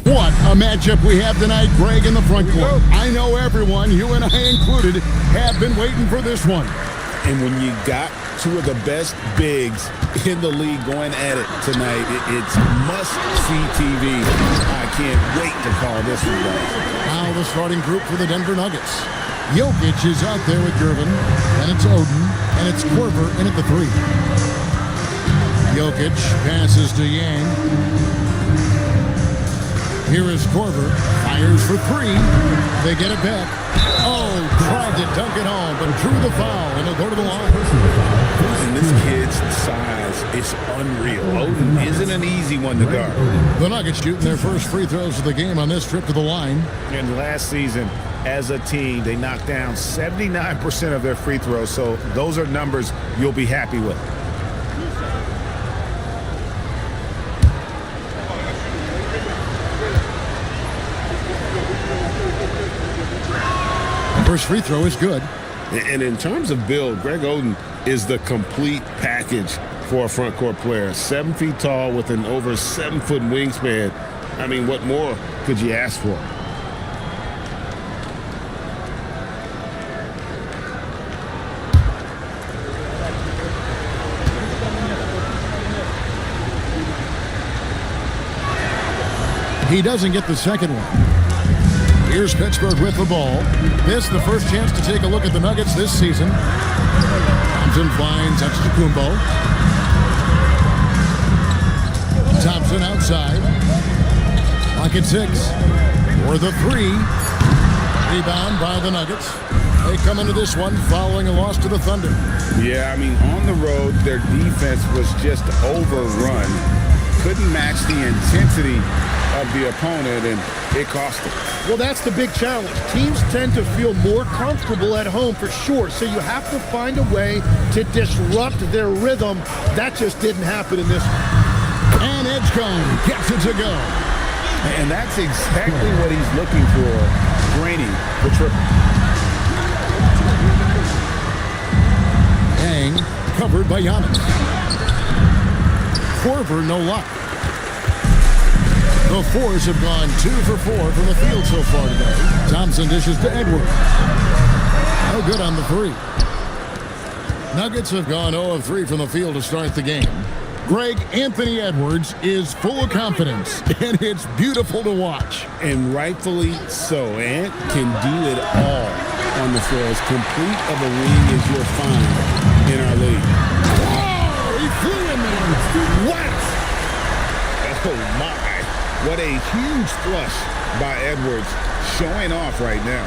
What a matchup we have tonight, Greg, in the front court. I know everyone, you and I included, have been waiting for this one.
And when you got two of the best bigs in the league going at it tonight, it's must-see TV. I can't wait to call this one, guys.
Now the starting group for the Denver Nuggets. Jokic is out there with Gervin, and it's Oden, and it's Korver in at the 3. Jokic passes to Yang. Here is Korver, fires for 3. They get it back. Oh, tried to dunk it home, but drew the foul, and he'll go to the line.
And this kid's size is unreal. Oden isn't an easy one to guard.
The Nuggets shooting their first free throws of the game on this trip to the line.
And last season, as a team, they knocked down 79% of their free throws, so those are numbers you'll be happy with.
First free throw is good.
And in terms of build, Greg Oden is the complete package for a front court player. 7 feet tall with an over 7-foot wingspan. I mean, what more could you ask for?
He doesn't get the second one. Here's Pittsburgh with the ball. This the first chance to take a look at the Nuggets this season. Thompson finds Antetokounmpo. Thompson outside. Lock at 6. For the 3. Rebound by the Nuggets. They come into this one following a loss to the Thunder.
Yeah, I mean, on the road, their defense was just overrun. Couldn't match the intensity of the opponent, and it cost them.
Well, that's the big challenge. Teams tend to feel more comfortable at home for sure, so you have to find a way to disrupt their rhythm. That just didn't happen in this one.
And Edgecombe gets it to go.
And that's exactly what he's looking for, draining the triple.
Yang covered by Giannis. Korver, no luck. The Fours have gone 2 for 4 from the field so far today. Thompson dishes to Edwards. No good on the 3. Nuggets have gone 0 of 3 from the field to start the game. Greg, Anthony Edwards is full of confidence, and it's beautiful to watch.
And rightfully so. Ant can do it all on the floor. As complete of a wing as you'll find in our league.
Oh, he flew in there.
What? Oh, my. What a huge flush by Edwards, showing off right now.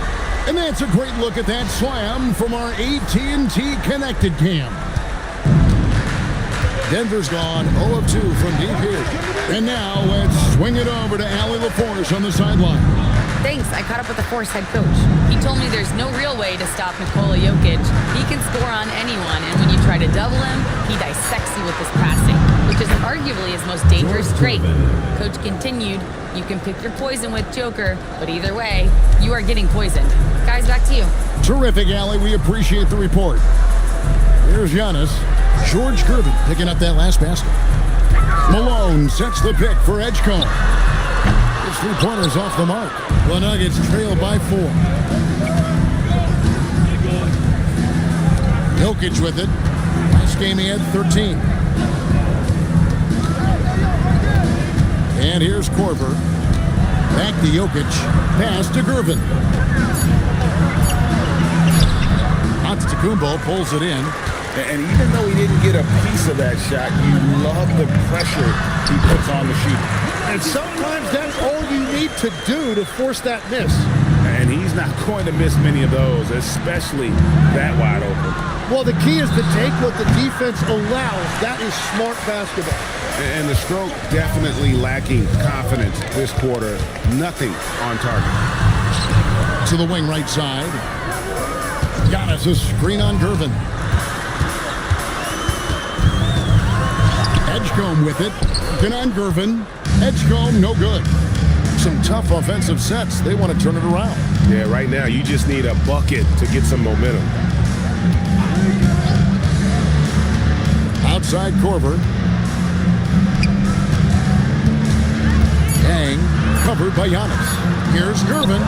And that's a great look at that slam from our AT&T Connected Cam. Denver's gone 0 of 2 from deep here. And now let's swing it over to Allie LaForce on the sideline.
Thanks. I caught up with the Force head coach. He told me there's no real way to stop Nikola Jokic. He can score on anyone, and when you try to double him, he dissects you with his passing, which is arguably his most dangerous trait. Coach continued, you can pick your poison with Joker, but either way, you are getting poisoned. Guys, back to you.
Terrific, Allie. We appreciate the report. Here's Giannis. George Gervin picking up that last basket. Malone sets the pick for Edgecombe. His 3-pointers off the mark. The Nuggets trail by 4. Jokic with it. Last game he had 13. And here's Korver. Back to Jokic. Pass to Gervin. Antetokounmpo pulls it in.
And even though he didn't get a piece of that shot, you love the pressure he puts on the shooter.
And sometimes that's all you need to do to force that miss.
And he's not going to miss many of those, especially that wide open.
Well, the key is to take what the defense allows. That is smart basketball.
And the stroke definitely lacking confidence this quarter. Nothing on target.
To the wing right side. Giannis, a screen on Gervin. Edgecombe Edgecombe with it. Working on Gervin. Edgecombe, no good. Some tough offensive sets. They want to turn it around.
Yeah, right now you just need a bucket to get some momentum.
Outside Corver. Yang covered by Giannis. Here's Gervin.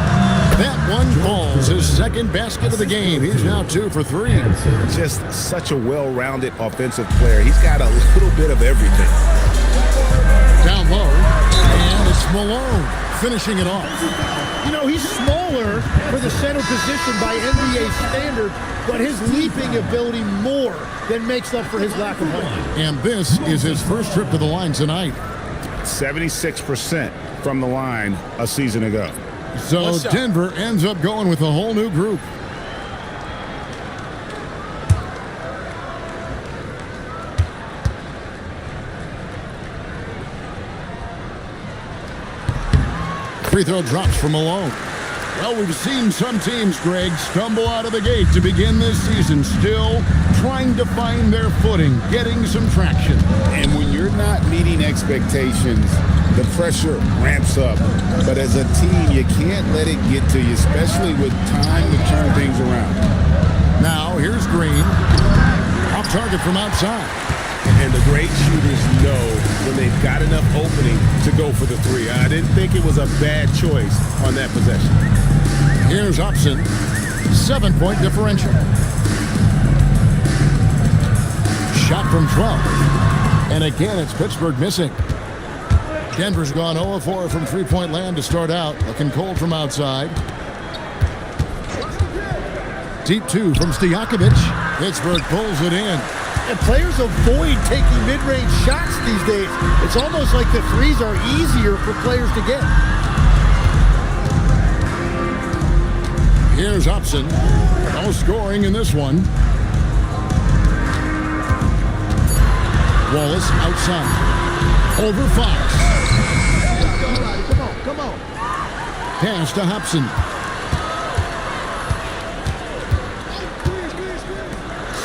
That one falls. His second basket of the game. He's now 2 for 3.
Just such a well-rounded offensive player. He's got a little bit of everything.
Down low. And it's Malone finishing it off.
You know, he's smaller for the center position by NBA standard, but his leaping ability more than makes up for his lack of height.
And this is his first trip to the line tonight.
76% from the line a season ago.
So Denver ends up going with a whole new group. Free throw drops from Malone. Well, we've seen some teams, Greg, stumble out of the gate to begin this season, still trying to find their footing, getting some traction.
And when you're not meeting expectations, the pressure ramps up. But as a team, you can't let it get to you, especially with time to turn things around.
Now, here's Green. Off target from outside.
And the great shooters know when they've got enough opening to go for the three. I didn't think it was a bad choice on that possession.
Here's Upson. 7-point differential. Shot from 12. And again, it's Pittsburgh missing. Denver's gone 0-4 from three-point land to start out. Looking cold from outside. Deep 2 from Stojakovic. Pittsburgh pulls it in.
And players avoid taking mid-range shots these days. It's almost like the threes are easier for players to get.
Here's Upson. No scoring in this one. Wallace outside. Over Fox.
Come on.
Pass to Hobson.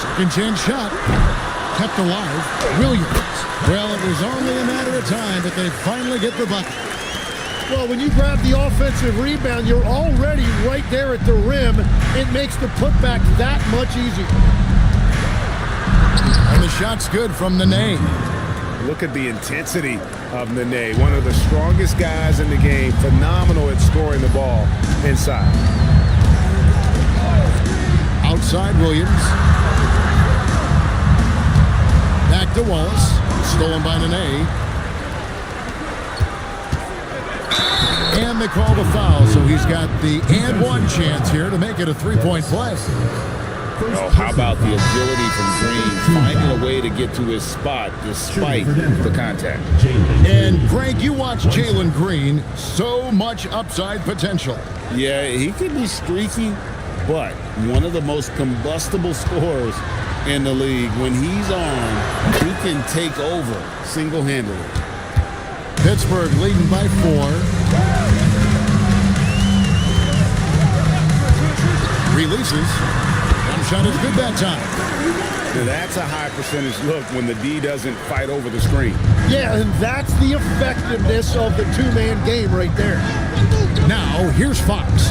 Second chance shot. Kept alive. Williams. Well, it was only a matter of time, but they finally get the bucket.
Well, when you grab the offensive rebound, you're already right there at the rim. It makes the putback that much easier.
And the shot's good from Nene.
Look at the intensity of Nene, one of the strongest guys in the game, phenomenal at scoring the ball inside.
Outside Williams. Back to Wallace. Stolen by Nene. And they call the foul, so he's got the and one chance here to make it a three-point play.
Oh, how about the agility from Green, finding a way to get to his spot despite the contact.
And Greg, you watch Jalen Green, so much upside potential.
Yeah, he could be streaky, but one of the most combustible scorers in the league. When he's on, he can take over single-handedly.
Pittsburgh leading by 4. Releases. One shot is good that time.
Now that's a high percentage look when the D doesn't fight over the screen.
Yeah, and that's the effectiveness of the two-man game right there.
Now, here's Fox.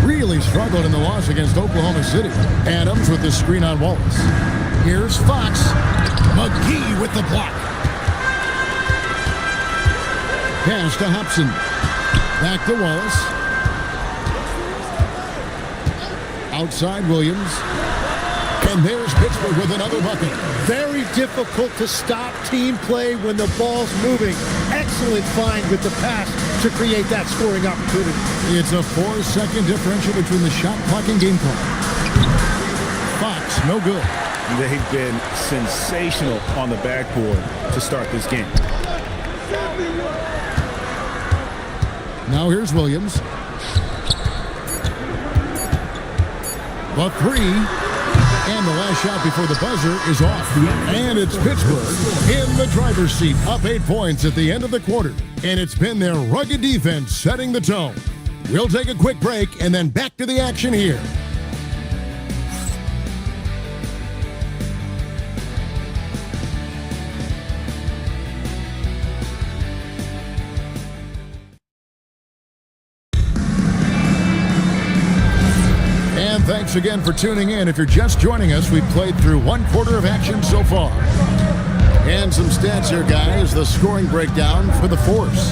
Really struggled in the loss against Oklahoma City. Adams with the screen on Wallace. Here's Fox. McGee with the block. Pass to Hobson. Back to Wallace. Outside Williams. And there's Pittsburgh with another bucket.
Very difficult to stop team play when the ball's moving. Excellent find with the pass to create that scoring opportunity.
It's a 4-second differential between the shot clock and game clock. Fox, no good.
They've been sensational on the backboard to start this game.
Now here's Williams. The three. And the last shot before the buzzer is off. And it's Pittsburgh in the driver's seat, up 8 points at the end of the quarter. And it's been their rugged defense setting the tone. We'll take a quick break and then back to the action here. thanks again for tuning in. If you're just joining us, we've played through 1/4 of action so far. And some stats here, guys. The scoring breakdown for the Force.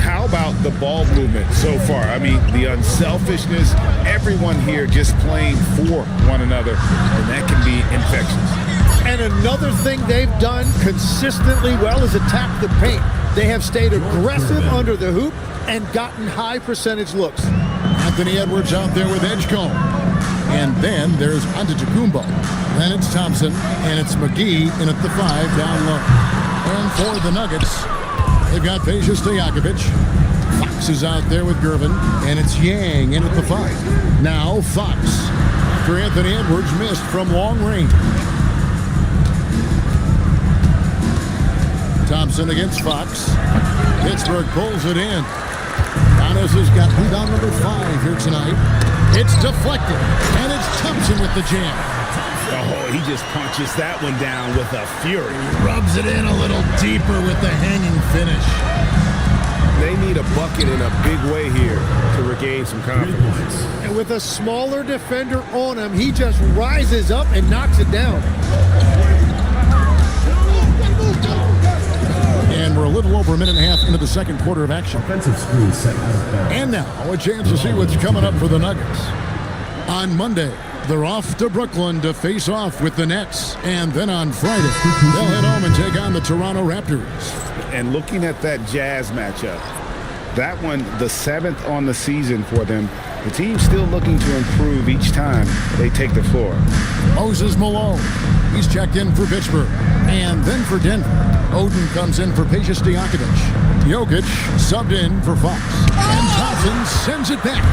How about the ball movement so far? I mean, the unselfishness, everyone here just playing for one another, and that can be infectious.
And another thing they've done consistently well is attack the paint. They have stayed aggressive under the hoop and gotten high percentage looks.
Anthony Edwards out there with Edgecombe. And then there's Antetokounmpo. Then it's Thompson, and it's McGee in at the 5 down low. And for the Nuggets, they've got SeaVsSas. Fox is out there with Gervin, and it's Yang in at the 5. Now Fox, after Anthony Edwards missed from long range. Thompson against Fox. Pittsburgh pulls it in. Giannis has got rebound number 5 here tonight. It's deflected, and it's Thompson with the jam.
Oh, he just punches that one down with a fury.
Rubs it in a little deeper with the hanging finish.
They need a bucket in a big way here to regain some confidence.
And with a smaller defender on him, he just rises up and knocks it down.
And we're a little over a minute and a half into the second quarter of action.
Offensive screen set out of bounds.
And now a chance to see what's coming up for the Nuggets. On Monday, they're off to Brooklyn to face off with the Nets. And then on Friday, they'll head home and take on the Toronto Raptors.
And looking at that Jazz matchup, that one, the 7th on the season for them, the team's still looking to improve each time they take the floor.
Moses Malone, he's checked in for Pittsburgh. And then for Denver, Oden comes in for SeaVsSas. Jokic subbed in for Fox. And Thompson sends it back.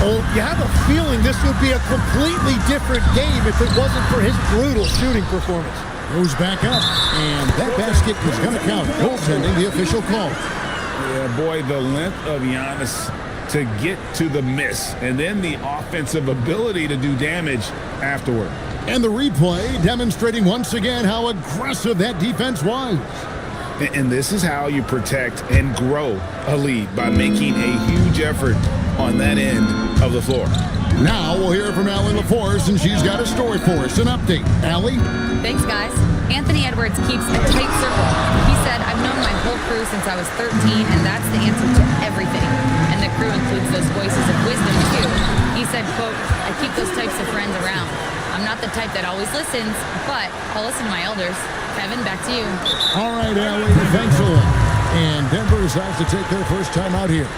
Oh, you have a feeling this would be a completely different game if it wasn't for his brutal shooting performance.
Goes back up, and that basket is going to count. Goaltending, the official call.
Yeah, boy, the length of Giannis to get to the miss, and then the offensive ability to do damage afterward.
And the replay demonstrating once again how aggressive that defense was.
And this is how you protect and grow a lead, by making a huge effort on that end of the floor.
Now we'll hear from Allie LaForce, and she's got a story for us. An update. Allie?
Thanks, guys. Anthony Edwards keeps a tight circle. He said, I've known my whole crew since I was 13, and that's the answer to everything. And the crew includes those voices of wisdom, too. He said, quote, I keep those types of friends around. I'm not the type that always listens, but I'll listen to my elders. Kevin, back to you.
All right, Allie, thanks a lot. And Denver is asked to take their first time out here.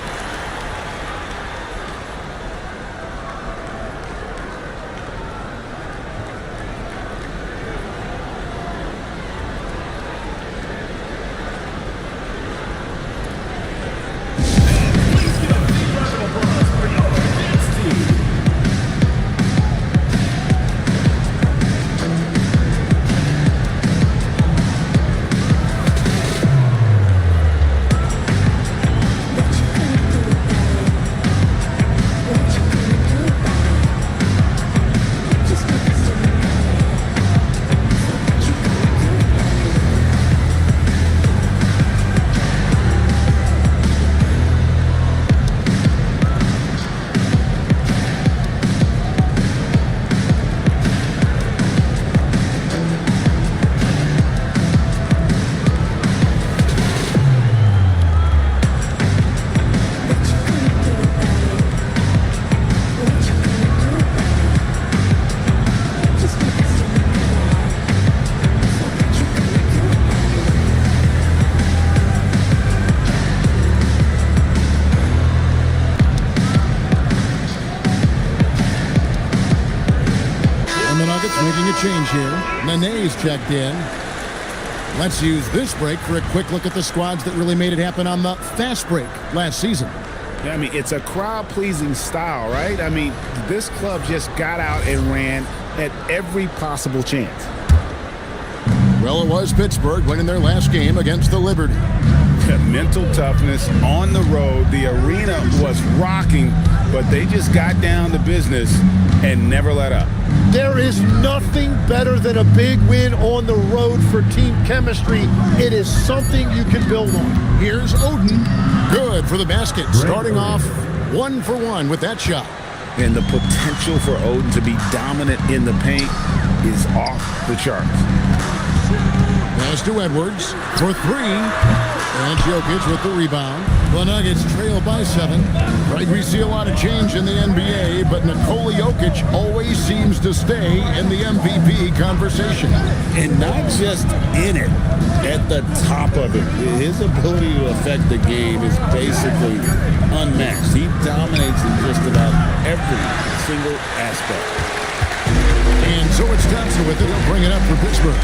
Making a change here. Nene's checked in. Let's use this break for a quick look at the squads that really made it happen on the fast break last season.
I mean, it's a crowd-pleasing style, right? I mean, this club just got out and ran at every possible chance.
Well, it was Pittsburgh winning their last game against the Liberty.
Mental toughness on the road. The arena was rocking, but they just got down to business and never let up.
There is nothing better than a big win on the road for team chemistry. It is something you can build on.
Here's Oden. Good for the basket. Starting off 1 for 1 with that shot.
And the potential for Odin to be dominant in the paint is off the charts.
Pass to Edwards for three. And Jokic with the rebound. The Nuggets trail by 7. Right, we see a lot of change in the NBA, but Nikola Jokic always seems to stay in the MVP conversation.
And not just in it, at the top of it. His ability to affect the game is basically unmatched. He dominates in just about every single aspect.
And so it's Thompson with it. He'll bring it up for Pittsburgh.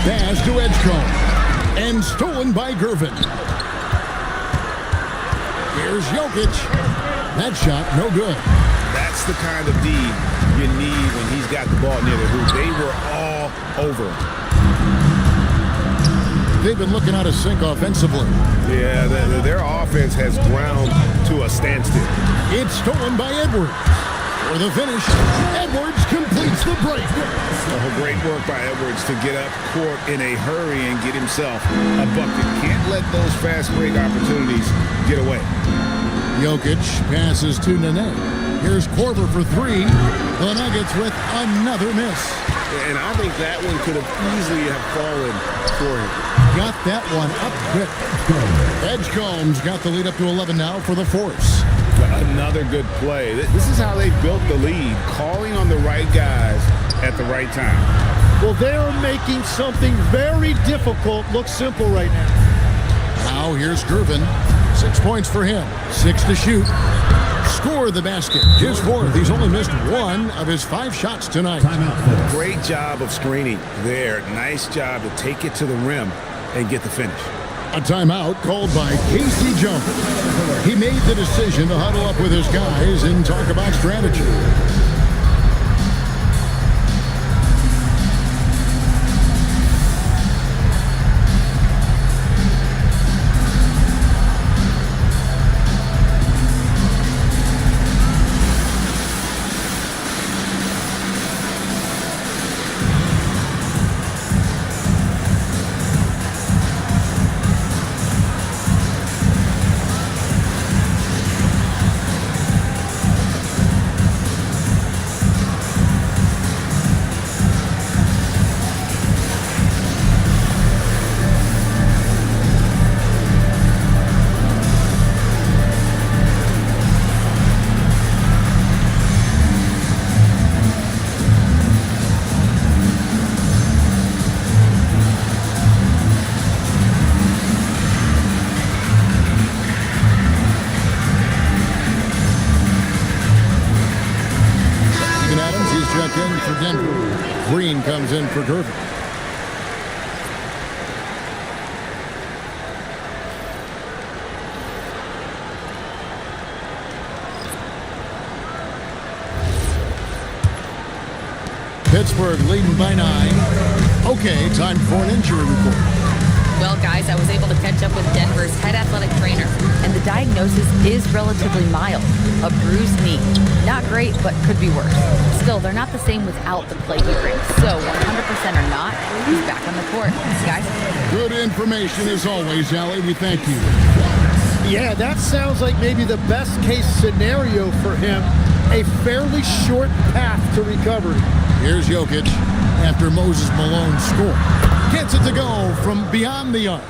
Pass to Edgecombe. And stolen by Gervin. Here's Jokic. That shot, no good.
That's the kind of D you need when he's got the ball near the hoop. They were all over him.
They've been looking out of sync offensively.
Yeah, their offense has ground to a standstill.
It's stolen by Edwards. For the finish, Edwards completes the break.
Oh, great work by Edwards to get up court in a hurry and get himself a bucket. Can't let those fast break opportunities get away.
Jokic passes to Nene. Here's Korver for three. The Nuggets with another miss.
And I think that one could have easily have fallen for him.
Got that one up quick. Edgecombe's got the lead up to 11 now for the Force.
Another good play. This is how they built the lead, calling on the right guys at the right time.
Well, they're making something very difficult look simple right now.
Now here's Gervin. 6 points for him. 6 to shoot. Score the basket. His fourth. He's only missed 1 of his 5 shots tonight.
Great job of screening there. Nice job to take it to the rim and get the finish.
A timeout called by Casey Jones. He made the decision to huddle up with his guys and talk about strategy. For Denver. Green comes in for Gervin. Pittsburgh leading by 9. Okay, time for an injury report.
Well, guys, I was able to catch up with Denver's head athletic trainer, and the diagnosis is relatively mild. A bruised knee. Not great, but could be worse. Still, they're not the same without the play he brings. So, 100% or not, he's back on the court. Guys?
Good information as always, Allie. We thank you.
Yeah, that sounds like maybe the best case scenario for him. A fairly short path to recovery.
Here's Jokic after Moses Malone scored. Gets it to go from beyond the arc.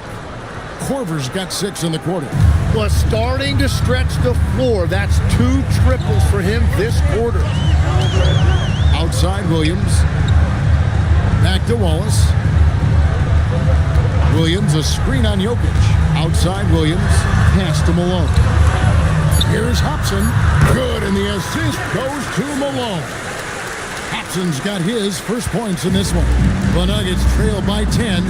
Korver's got 6 in the quarter.
Well, starting to stretch the floor. That's 2 triples for him this quarter.
Outside Williams. Back to Wallace. Williams, a screen on Jokic. Outside Williams. Pass to Malone. Here's Hobson. Good, and the assist goes to Malone. Hobson's got his first points in this one. The Nuggets trail by 10.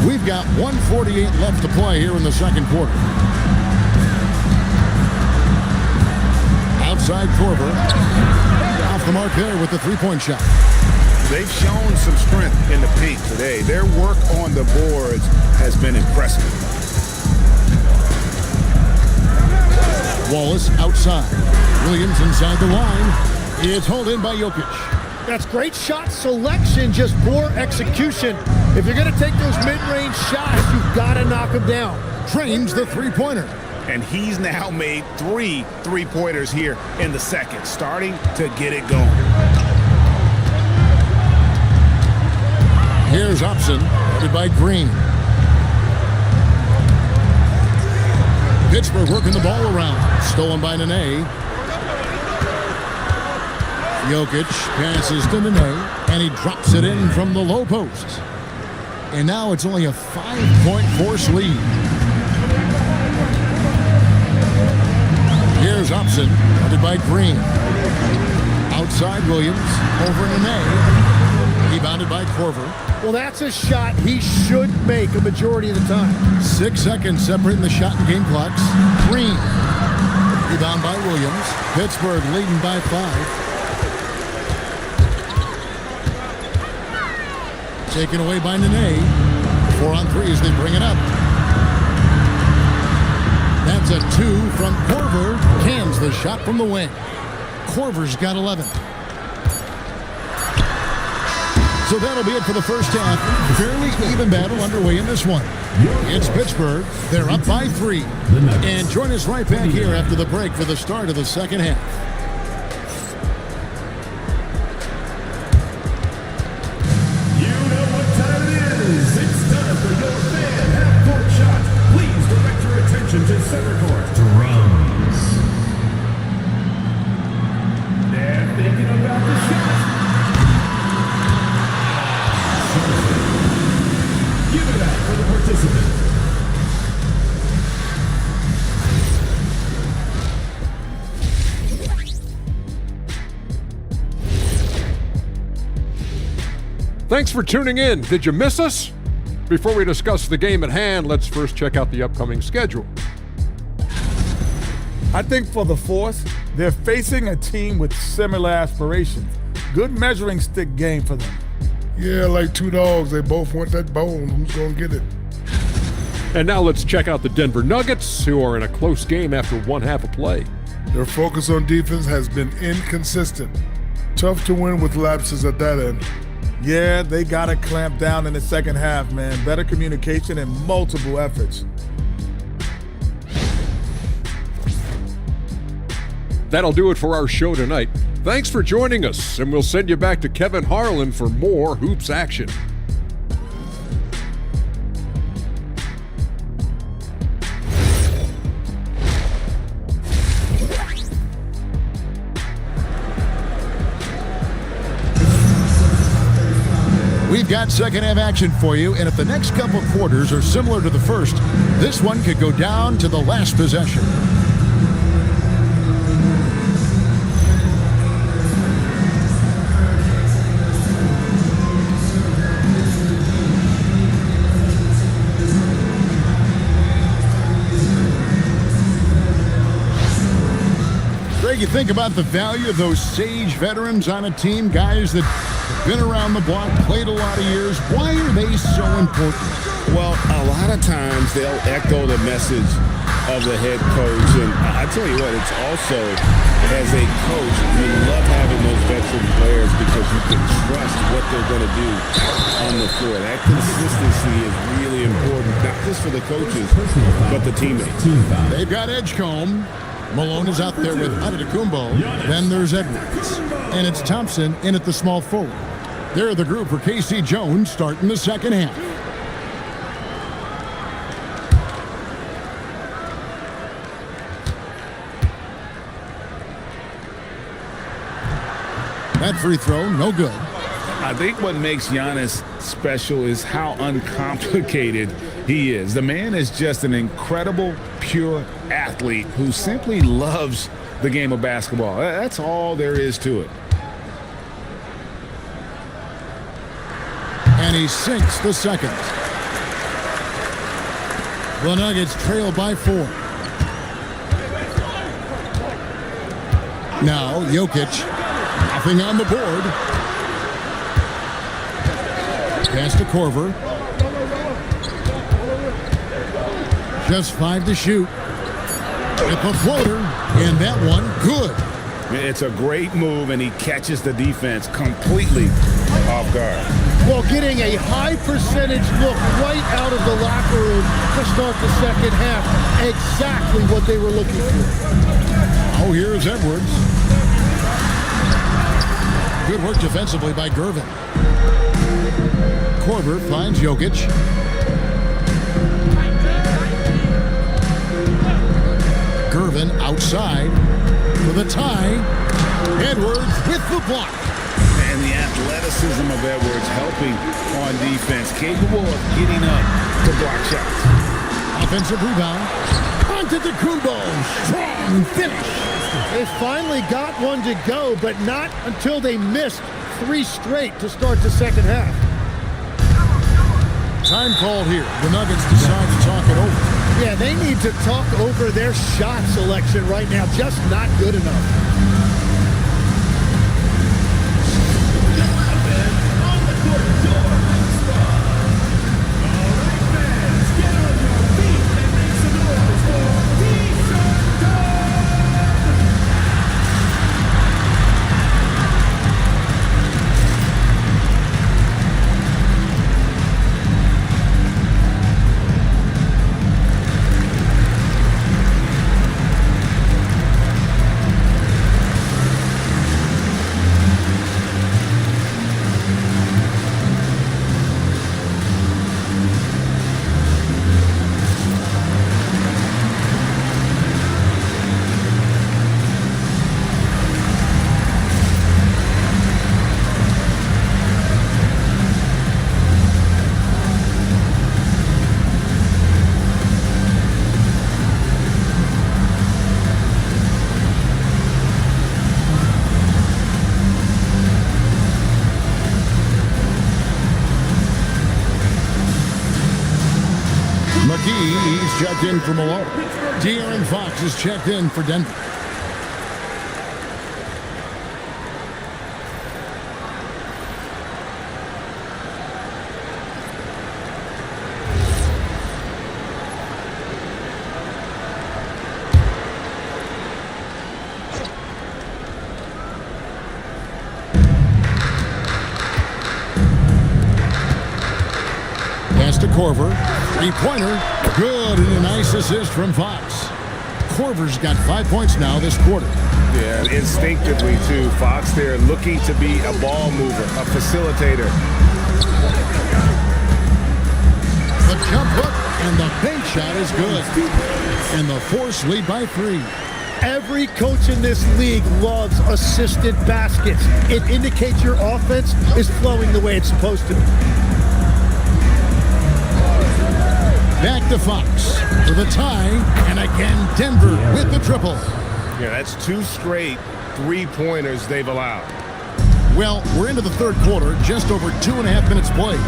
We've got 1:48 left to play here in the second quarter. Outside Korver. Off the mark there with the three-point shot.
They've shown some strength in the paint today. Their work on the boards has been impressive.
Wallace outside. Williams inside the line. It's hauled in by Jokic.
That's great shot selection, just poor execution. If you're going to take those mid-range shots, you've got to knock them down.
drains the three-pointer.
And he's now made 3 three-pointers here in the second, starting to get it going.
Here's Upson, headed by Green. Pittsburgh working the ball around. Stolen by Nene. Jokic passes to Nene, and he drops it in from the low post. And now it's only a 5-point force lead. Here's Upson, headed by Green. Outside Williams, over Nene. Rebounded by Korver.
Well, that's a shot he should make a majority of the time.
6 seconds separating the shot and game clocks. Green. Rebound by Williams. Pittsburgh leading by 5. Taken away by Nene. 4 on 3 as they bring it up. That's a 2 from Korver. Cans the shot from the wing. Korver's got 11. So that'll be it for the first half. Fairly even battle underway in this one. It's Pittsburgh. They're up by 3. And join us right back here after the break for the start of the second half.
You know what time it is. It's time for your fan half-court shot. Please direct your attention to center court. Drums. They're thinking about the shot. Give it up for the participant.
Thanks for tuning in. Did you miss us? Before we discuss the game at hand, let's first check out the upcoming schedule.
I think for the Force, they're facing a team with similar aspirations. Good measuring stick game for them.
Yeah, like 2 dogs. They both want that bone. Who's going to get it?
And now let's check out the Denver Nuggets, who are in a close game after one half of play.
Their focus on defense has been inconsistent. Tough to win with lapses at that end.
Yeah, they got to clamp down in the second half, man. Better communication and multiple efforts.
That'll do it for our show tonight. Thanks for joining us, and we'll send you back to Kevin Harlan for more hoops action.
We've got second half action for you, and if the next couple quarters are similar to the first, this one could go down to the last possession. Greg, you think about the value of those sage veterans on a team, guys that have been around the block, played a lot of years. Why are they so important?
Well, a lot of times they'll echo the message of the head coach. And I tell you what, it's also, as a coach, you love having those veteran players because you can trust what they're going to do on the floor. That consistency is really important, not just for the coaches, but the teammates.
They've got Edgecombe. Malone is out there with Antetokounmpo. Then there's Edwards. And it's Thompson in at the small forward. They're the group for K.C. Jones starting the second half. That free throw, no good.
I think what makes Giannis special is how uncomplicated he is. The man is just an incredible, pure athlete who simply loves the game of basketball. That's all there is to it.
And he sinks the second. The Nuggets trail by 4. Now, Jokic, nothing on the board. Pass to Korver. Just 5 to shoot. With the floater, and that one good.
It's a great move, and he catches the defense completely off guard.
Well, getting a high percentage look right out of the locker room to start the second half. Exactly what they were looking for.
Oh, here's Edwards. Good work defensively by Gervin. Korver finds Jokic. Gervin outside for the tie. Edwards with the block.
And the athleticism of Edwards helping on defense, capable of getting up to block shots.
Offensive rebound. Antetokounmpo. Strong finish.
They finally got one to go, but not until they missed 3 straight to start the second half.
Time called here. The Nuggets decide to talk it over.
Yeah, they need to talk over their shot selection right now. Just not good enough.
He's checked in for Malone. De'Aaron Fox is checked in for Denver. Pass to Korver. Three-pointer. Good, and a nice assist from Fox. Korver's got 5 points now this quarter.
Yeah, instinctively, too. Fox there looking to be a ball mover, a facilitator.
The jump hook and the bank shot is good. And the Force lead by 3.
Every coach in this league loves assisted baskets. It indicates your offense is flowing the way it's supposed to.
Back to Fox for the tie, and again Denver with the triple.
Yeah, that's 2 straight three-pointers they've allowed.
Well, we're into the third quarter, just over 2.5 minutes played.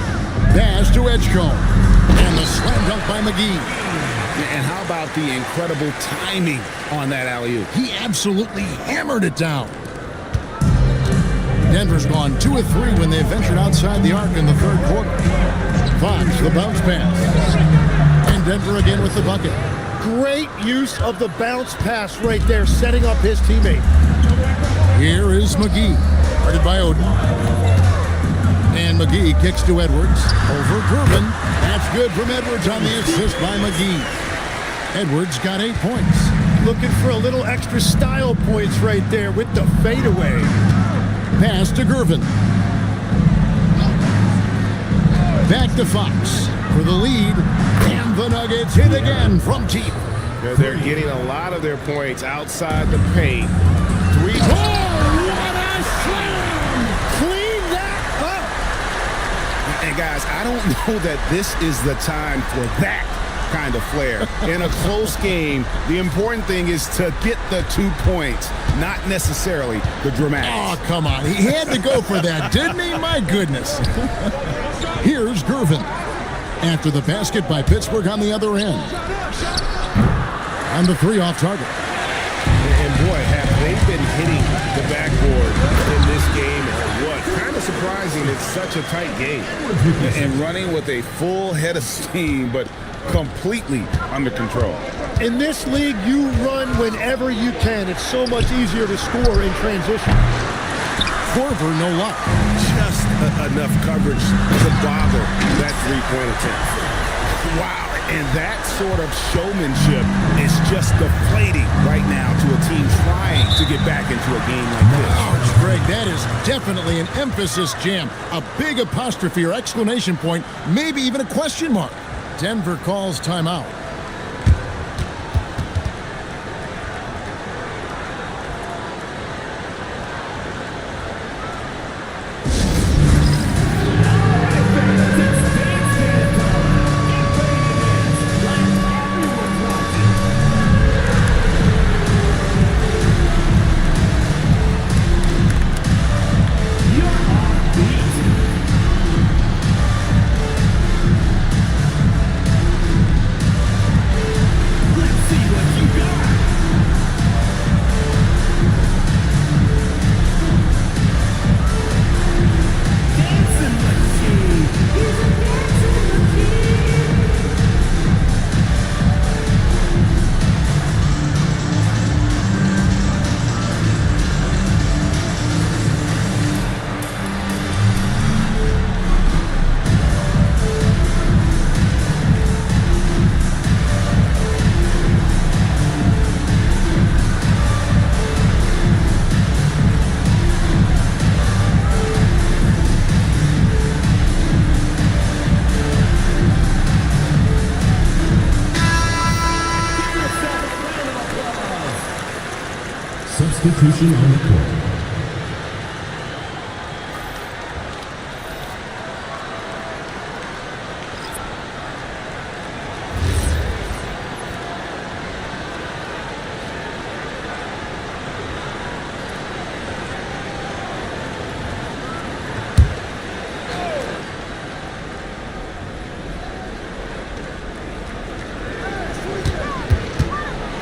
Pass to Edgecombe, and the slam dunk by McGee.
And how about the incredible timing on that alley-oop?
He absolutely hammered it down. Denver's gone 2 of 3 when they ventured outside the arc in the third quarter. Fox, the bounce pass. And Denver again with the bucket.
Great use of the bounce pass right there, setting up his teammate.
Here is McGee, guarded by Oden. And McGee kicks to Edwards. Over Gervin. That's good from Edwards on the assist by McGee. Edwards got 8 points.
Looking for a little extra style points right there with the fadeaway.
Pass to Gervin. Back to Fox for the lead. And the Nuggets hit again from deep.
They're getting a lot of their points outside the paint. 3.
Oh, what a slam!
Clean that up!
And guys, I don't know that this is the time for that kind of flair. In a close game, the important thing is to get the 2 points, not necessarily the dramatics.
Oh, come on. He had to go for that, didn't he? My goodness. Here's Gervin. After the basket by Pittsburgh on the other end. On the 3 off target.
And boy, have they been hitting the backboard in this game or what? Kind of surprising it's such a tight game. And running with a full head of steam, but completely under control.
In this league, you run whenever you can. It's so much easier to score in transition.
Korver, no luck.
Just enough coverage to bother that three-point attempt. Wow, and that sort of showmanship is just deflating right now to a team trying to get back into a game like this.
Ouch, Greg, that is definitely an emphasis jam. A big apostrophe or exclamation point, maybe even a question mark. Denver calls timeout.
Substitution on the court.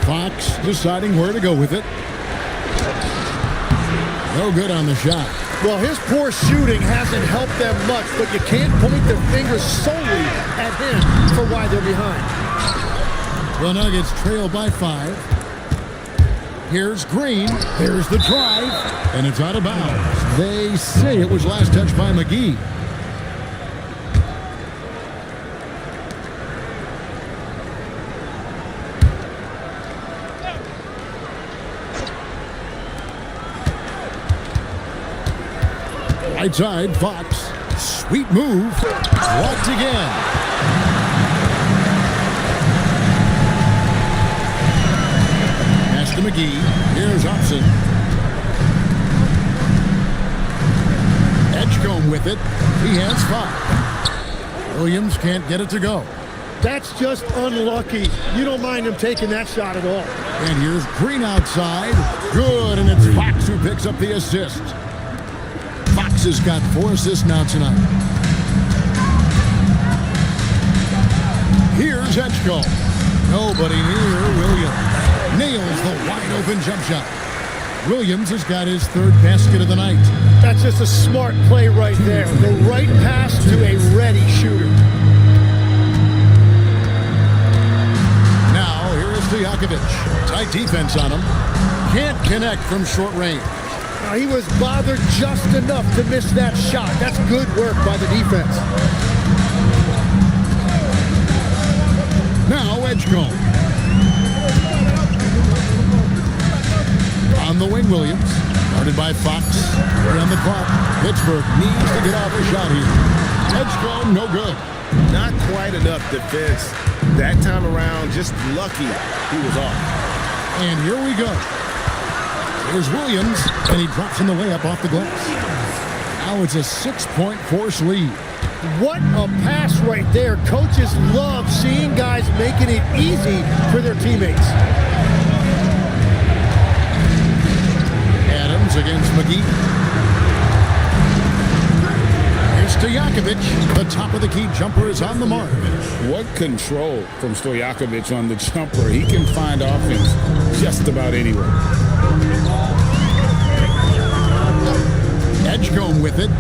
Fox deciding where to go with it. No good on the shot.
Well, his poor shooting hasn't helped them much, but you can't point the fingers solely at him for why they're behind.
The Nuggets trail by 5. Here's Green. Here's the drive. And it's out of bounds. They say it was last touched by McGee. Right side, Fox. Sweet move. Blocked again. Pass to McGee. Here's Hobson. Edgecombe with it. He has 5. Williams can't get it to go.
That's just unlucky. You don't mind him taking that shot at all.
And here's Green outside. Good, and it's Fox who picks up the assist. Fox has got 4 assists now tonight. Here's Edgecombe. Nobody near Williams. Nails the wide-open jump shot. Williams has got his 3rd basket of the night.
That's just a smart play right there. The right pass to a ready shooter.
Now, here is Stojakovic. Tight defense on him. Can't connect from short range.
Now, he was bothered just enough to miss that shot. That's good work by the defense.
Now Edgecombe. On the wing, Williams. Guarded by Fox. On the clock. Pittsburgh needs to get off a shot here. Edgecombe, no good.
Not quite enough defense. That time around, just lucky he was off.
And here we go. Here's Williams, and he drops in the layup off the glass. Now it's a 6-point force lead.
What a pass right there. Coaches love seeing guys making it easy for their teammates.
Adams against McGee. Here's Stojakovic. The top of the key jumper is on the mark.
What control from Stojakovic on the jumper. He can find offense just about anywhere.
Edgecombe with it.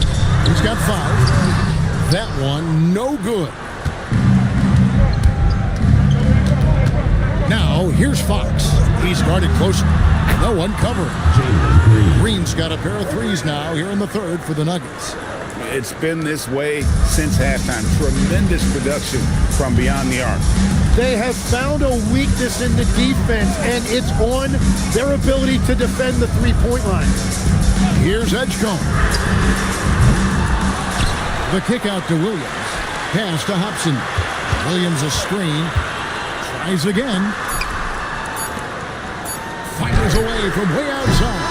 He's got 5. That one, no good. Now, here's Fox. He's guarded close. No one covering. Green's got a pair of threes now here in the third for the Nuggets.
It's been this way since halftime. Tremendous production from beyond the arc.
They have found a weakness in the defense, and it's on their ability to defend the three-point line.
Here's Edgecombe. The kick out to Williams. Pass to Hobson. Williams a screen. Tries again. Fires away from way outside.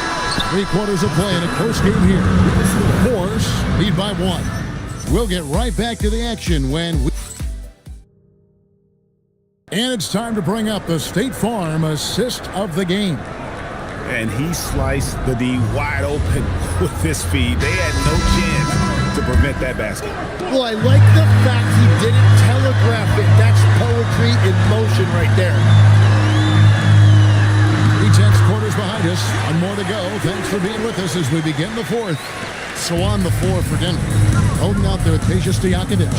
3 quarters of play in a close game here. Force lead by 1. We'll get right back to the action when we... And it's time to bring up the State Farm assist of the game.
And he sliced the D wide open with this feed. They had no chance to prevent that basket.
Well, I like the fact he didn't telegraph it. That's poetry in motion right there.
3/10 quarters behind us. One more to go. Thanks for being with us as we begin the fourth. So on the floor for Denver. Holding out there with Peja Stojakovic.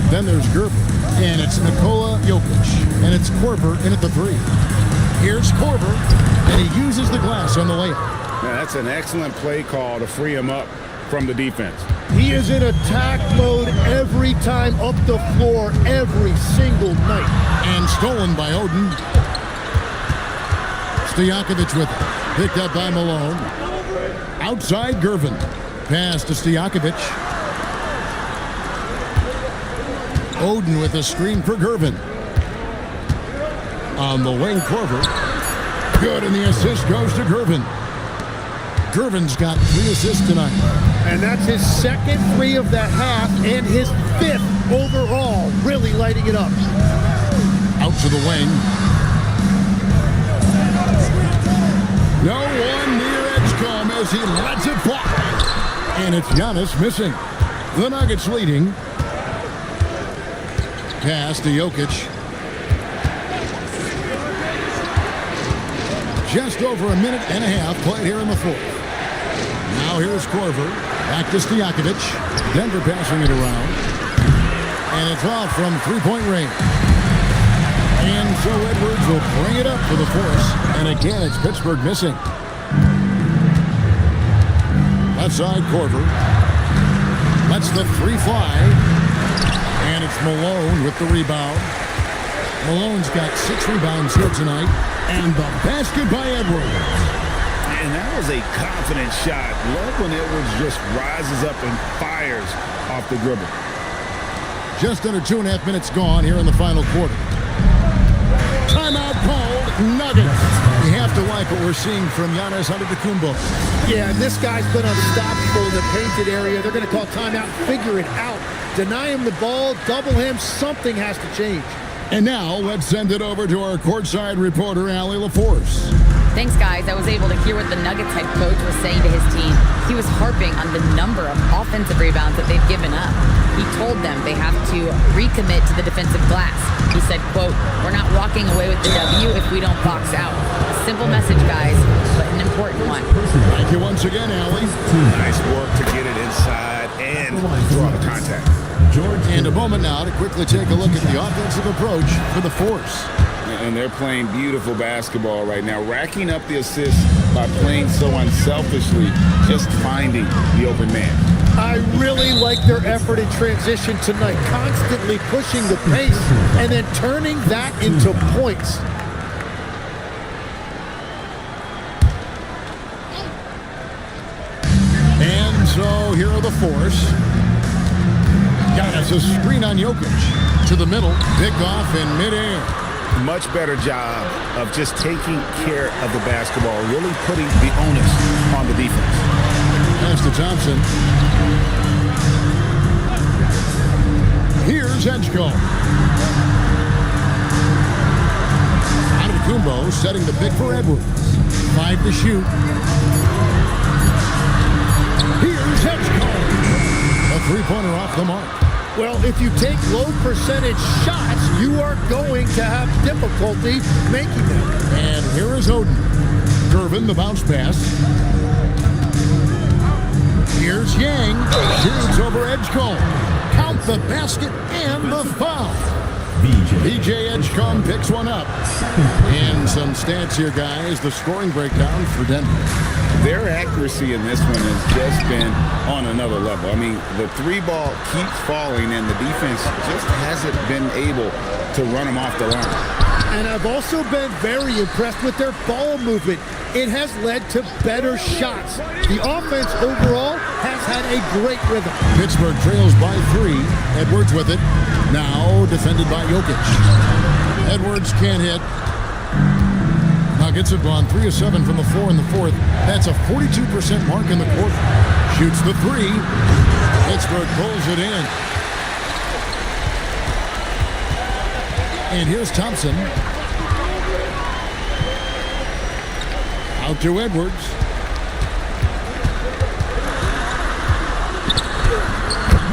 Then there's Gerber. And it's Nikola Jokic. And it's Korver in at the 3. Here's Korver. And he uses the glass on the layup.
Now, that's an excellent play call to free him up from the defense.
He is in attack mode every time up the floor, every single night.
And stolen by Oden. Stojakovic with it. Picked up by Malone. Outside Gervin. Pass to Stojakovic. Oden with a screen for Gervin. On the wing, Korver. Good, and the assist goes to Gervin. Gervin's got 3 assists tonight.
And that's his second 3 of the half and his 5th overall, really lighting it up.
Out to the wing. No one near Edgecombe as he lets it fly. And it's Giannis missing. The Nuggets leading. Pass to Jokic. Just over a minute and a half played here in the fourth. Now here's Korver. Back to Stojakovic. Denver passing it around. And it's off from three-point range. And so Edwards will bring it up for the force. And again, it's Pittsburgh missing. Left side, Korver. Lets the 3 fly. And it's Malone with the rebound. Malone's got 6 rebounds here tonight. And the basket by Edwards.
And that was a confident shot. Love when Edwards just rises up and fires off the dribble.
Just under 2.5 minutes gone here in the final quarter. Timeout called. Nuggets. We have to like what we're seeing from Giannis Antetokounmpo.
Yeah, and this guy's been unstoppable in the painted area. They're going to call timeout, figure it out. Deny him the ball, double him, something has to change.
And now, let's send it over to our courtside reporter, Allie LaForce.
Thanks, guys. I was able to hear what the Nuggets head coach was saying to his team. He was harping on the number of offensive rebounds that they've given up. He told them they have to recommit to the defensive glass. He said, quote, "We're not walking away with the W if we don't box out." A simple message, guys, but an important one.
Thank you once again, Allie.
Nice work to get it inside and draw the contact.
And a moment now to quickly take a look at the offensive approach for the Force.
And they're playing beautiful basketball right now, racking up the assists by playing so unselfishly, just finding the open man.
I really like their effort in transition tonight, constantly pushing the pace and then turning that into points.
And so here are the Force. Giannis, a screen on Jokic. To the middle, picked off in midair.
Much better job of just taking care of the basketball, really putting the onus on the defense.
Pass to Thompson. Here's Edgecombe. Antetokounmpo setting the pick for Edwards. 5 to shoot. Here's Edgecombe. A three-pointer off the mark.
Well, if you take low percentage shots, you are going to have difficulty making them.
And here is Oden. Gervin, the bounce pass. Here's Yang. Shoots over Edgecombe. Count the basket and the foul. VJ Edgecombe picks one up. And some stats here, guys. The scoring breakdown for Denver.
Their accuracy in this one has just been on another level. I mean, the three ball keeps falling, and the defense just hasn't been able to run them off the line.
And I've also been very impressed with their ball movement. It has led to better shots. The offense overall has had a great rhythm.
Pittsburgh trails by 3. Edwards with it. Now defended by Jokic. Edwards can't hit. Now gets it on 3 of 7 from the floor in the fourth. That's a 42% mark in the quarter. Shoots the 3. Pittsburgh pulls it in. And here's Thompson. Out to Edwards.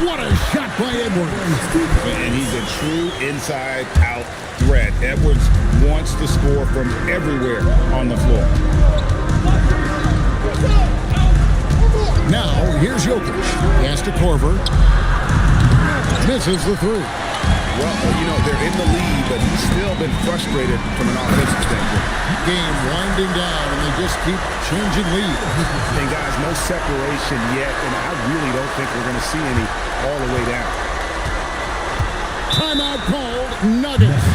What a shot by Edwards.
And he's a true inside-out threat. Edwards wants to score from everywhere on the floor.
Now, here's Jokic. Pass to Korver. Misses the 3.
Well, you know, they're in the lead, but he's still been frustrated from an offensive standpoint.
Game winding down, and they just keep changing lead.
And guys, no separation yet, and I really don't think we're going to see any all the way down.
Timeout called. Nuggets.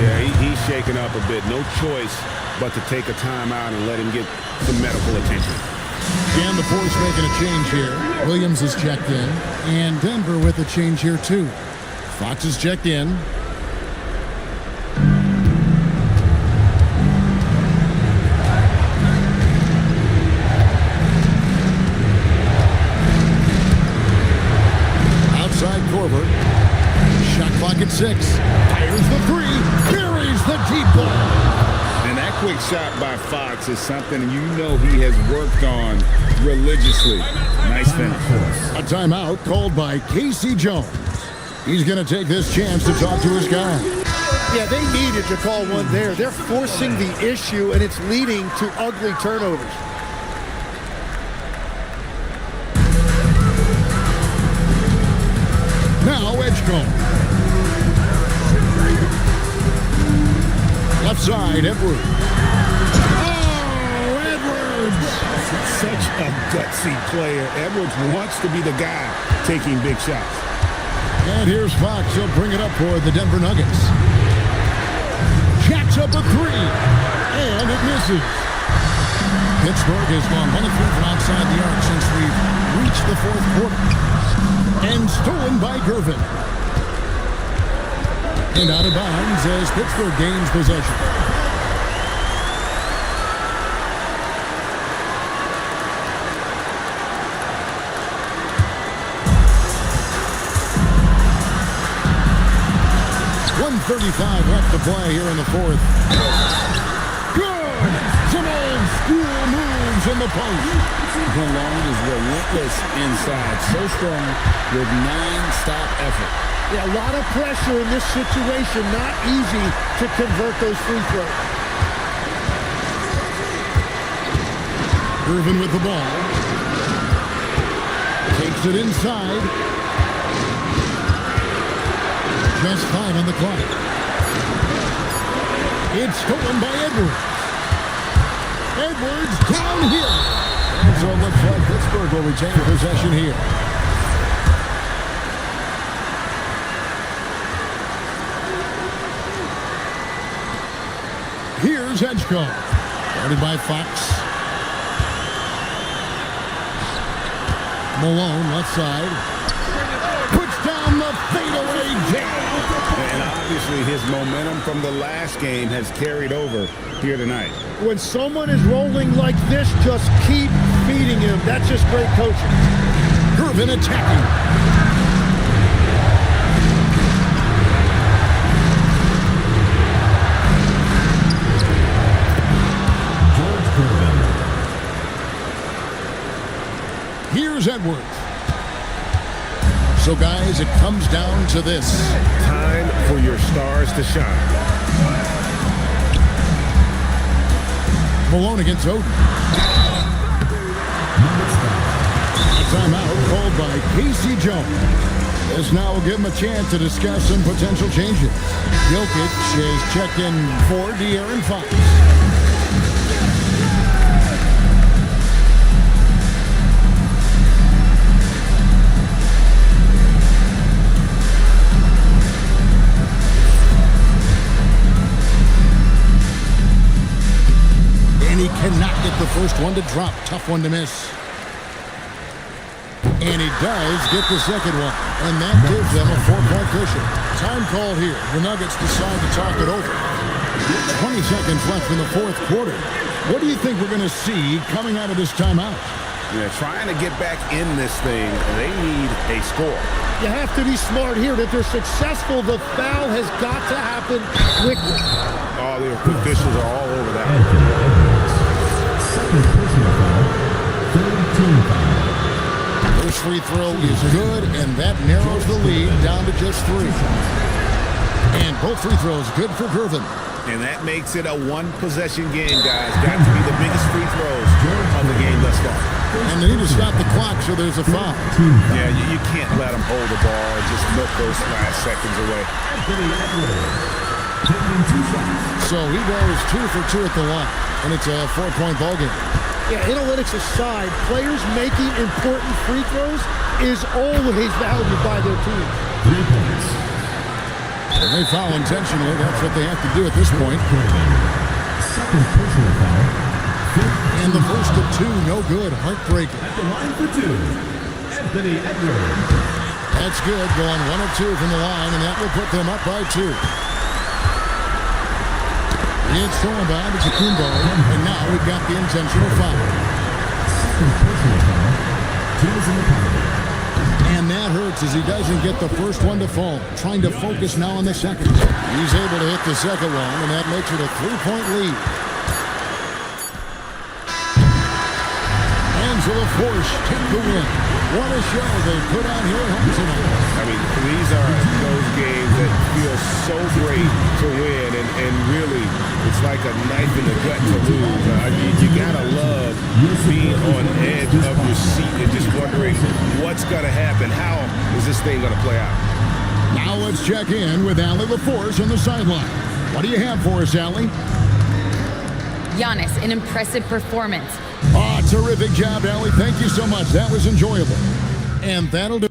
Yeah, he's shaking up a bit. No choice but to take a timeout and let him get some medical attention.
And the Force making a change here. Williams is checked in, and Denver with a change here too. Fox is checked in. Outside Korver. Shot clock at 6. Fires the 3. Buries the deep ball.
And that quick shot by Fox is something you know he has worked on religiously. Nice finish.
A timeout called by Casey Jones. He's going to take this chance to talk to his guy.
Yeah, they needed to call one there. They're forcing the issue, and it's leading to ugly turnovers.
Now Edgecombe. Left side, Edwards. Oh, Edwards!
Such a gutsy player. Edwards wants to be the guy taking big shots.
And here's Fox. He'll bring it up for the Denver Nuggets. Jacks up a 3. And it misses. Pittsburgh has gone 1 of 3 from outside the arc since we've reached the fourth quarter. And stolen by Gervin. And out of bounds as Pittsburgh gains possession. .35 left to play here in the fourth. Good! Some old school moves in the post.
Malone is relentless inside. So strong with non-stop effort.
Yeah, a lot of pressure in this situation. Not easy to convert those free throws.
Irvin with the ball. Takes it inside. Just 5 on the clock. It's stolen by Edwards. Edwards downhill. And so it looks like Pittsburgh will retain possession here. Here's Edgecombe. Guarded by Fox. Malone, left side. Puts down the fadeaway jam.
And obviously his momentum from the last game has carried over here tonight.
When someone is rolling like this, just keep feeding him. That's just great coaching.
Irvin attacking. Here's Edwards. So, guys, it comes down to this.
Time for your stars to shine.
Malone against Oden. A timeout called by Casey Jones. This now will give him a chance to discuss some potential changes. Jokic is checked in for De'Aaron Fox. And he cannot get the first one to drop. Tough one to miss. And he does get the second one. And that gives them a 4-point cushion. Time called here. The Nuggets decide to talk it over. 20 seconds left in the fourth quarter. What do you think we're going to see coming out of this timeout?
Yeah, trying to get back in this thing, they need a score.
You have to be smart here. If they're successful, the foul has got to happen quickly.
All the officials are all over that.
Second personal foul. Third team foul.
First free throw is good, and that narrows the lead down to just 3. And both free throws good for Gervin.
And that makes it a one-possession game, guys. Got to be the biggest free throws of the game thus far.
And they need to stop the clock, so there's a foul.
Yeah, you can't let them hold the ball and just milk those last seconds away.
So he goes 2 for 2 at the line, and it's a 4-point ball game.
Yeah, analytics aside, players making important free throws is always valued by their team.
3 points.
If they foul intentionally, that's what they have to do at this point.
Second personal foul.
And the first of 2, no good. Heartbreaker.
At the line for 2, Anthony Edwards.
That's good, going 1 of 2 from the line, and that will put them up by 2. It's thrown by to Kumbo, and now we've got the intentional foul.
Second personal foul. Teams in the penalty.
And that hurts as he doesn't get the first one to fall. Trying to focus now on the second. He's able to hit the second one, and that makes it a 3-point lead. Angela Force take the win. What a show they put on here at home tonight.
I mean, these are those games that feel so great to win, and really, it's like a knife in the gut to lose. You gotta love being on edge of your seat and just wondering what's gonna happen. How is this thing gonna play out?
Now let's check in with Allie LaForce on the sideline. What do you have for us, Allie?
Giannis, an impressive performance.
Terrific job, Allie. Thank you so much. That was enjoyable. And that'll do.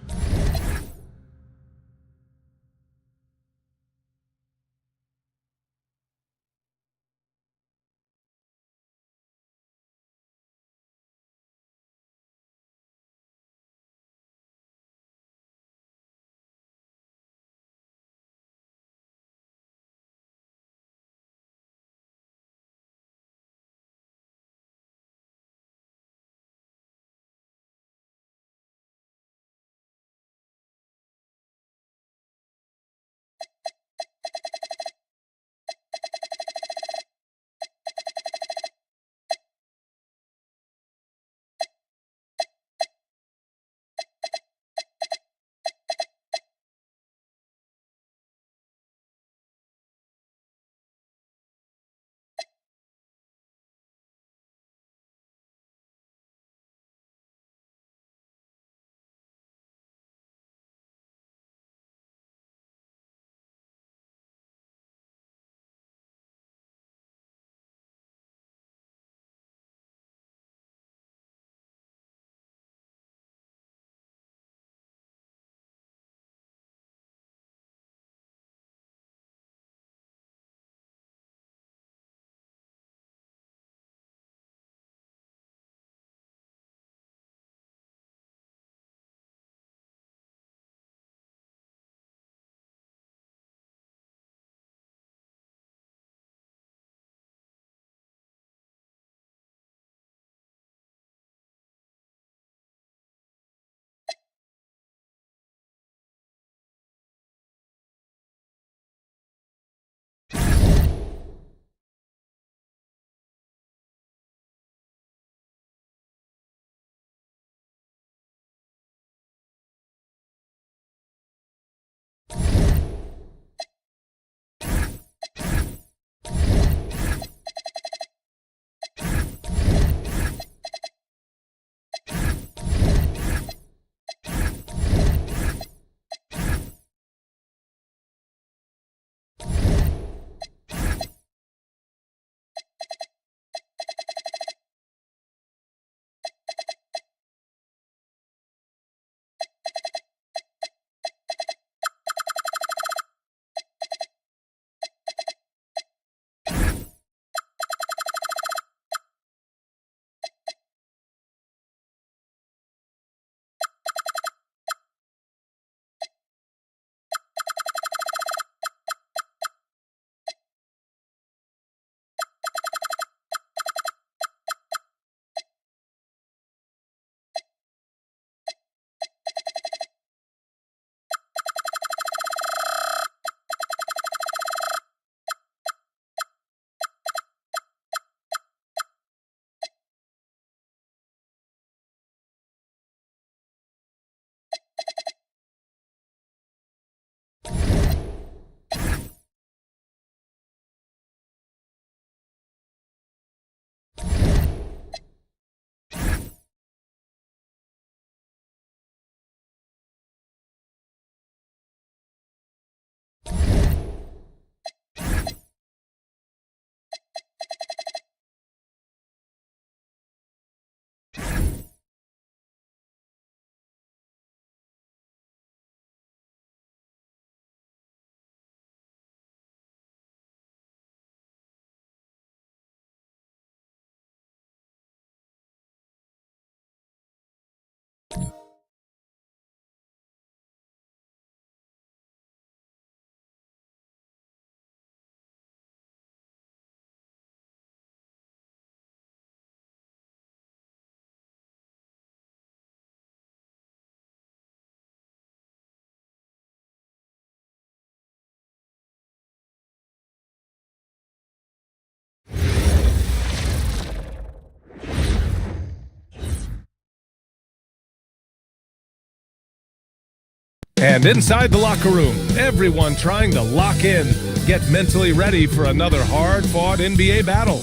And inside the locker room, everyone trying to lock in, get mentally ready for another hard-fought NBA battle.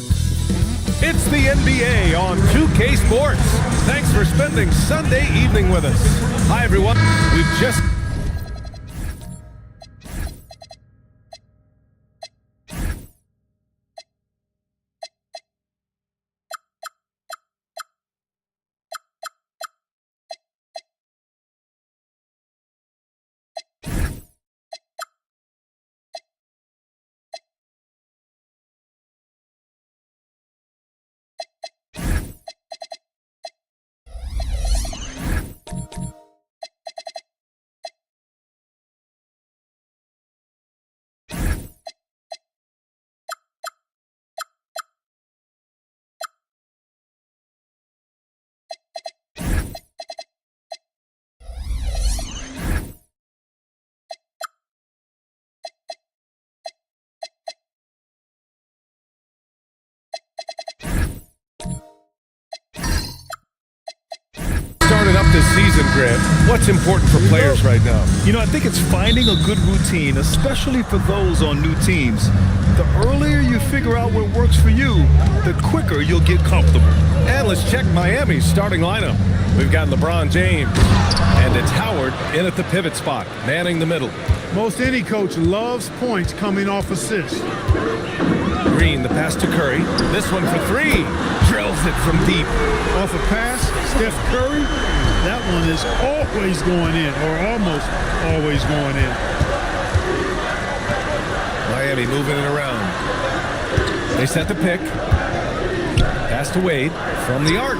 It's the NBA on 2K Sports. Thanks for spending Sunday evening with us. Hi, everyone. We've just... started up this season, Grant. What's important for players right now?
You know, I think it's finding a good routine, especially for those on new teams. The earlier you figure out what works for you, the quicker you'll get comfortable.
And let's check Miami's starting lineup. We've got LeBron James, and it's Howard in at the pivot spot, manning the middle.
Most any coach loves points coming off assists.
Green, the pass to Curry. This one for three. Drills it from deep.
Off a pass, Steph Curry, that one is always going in, or almost always going in.
Miami moving it around. They set the pick. Pass to Wade from the arc.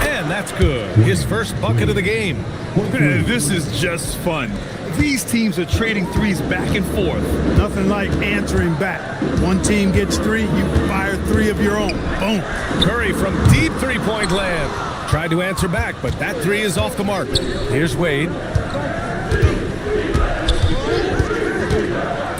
And that's good. His first bucket of the game.
This is just fun. These teams are trading threes back and forth.
Nothing like answering back. One team gets three, you fire three of your own. Boom.
Curry from deep three-point land. Tried to answer back, but that three is off the mark. Here's Wade.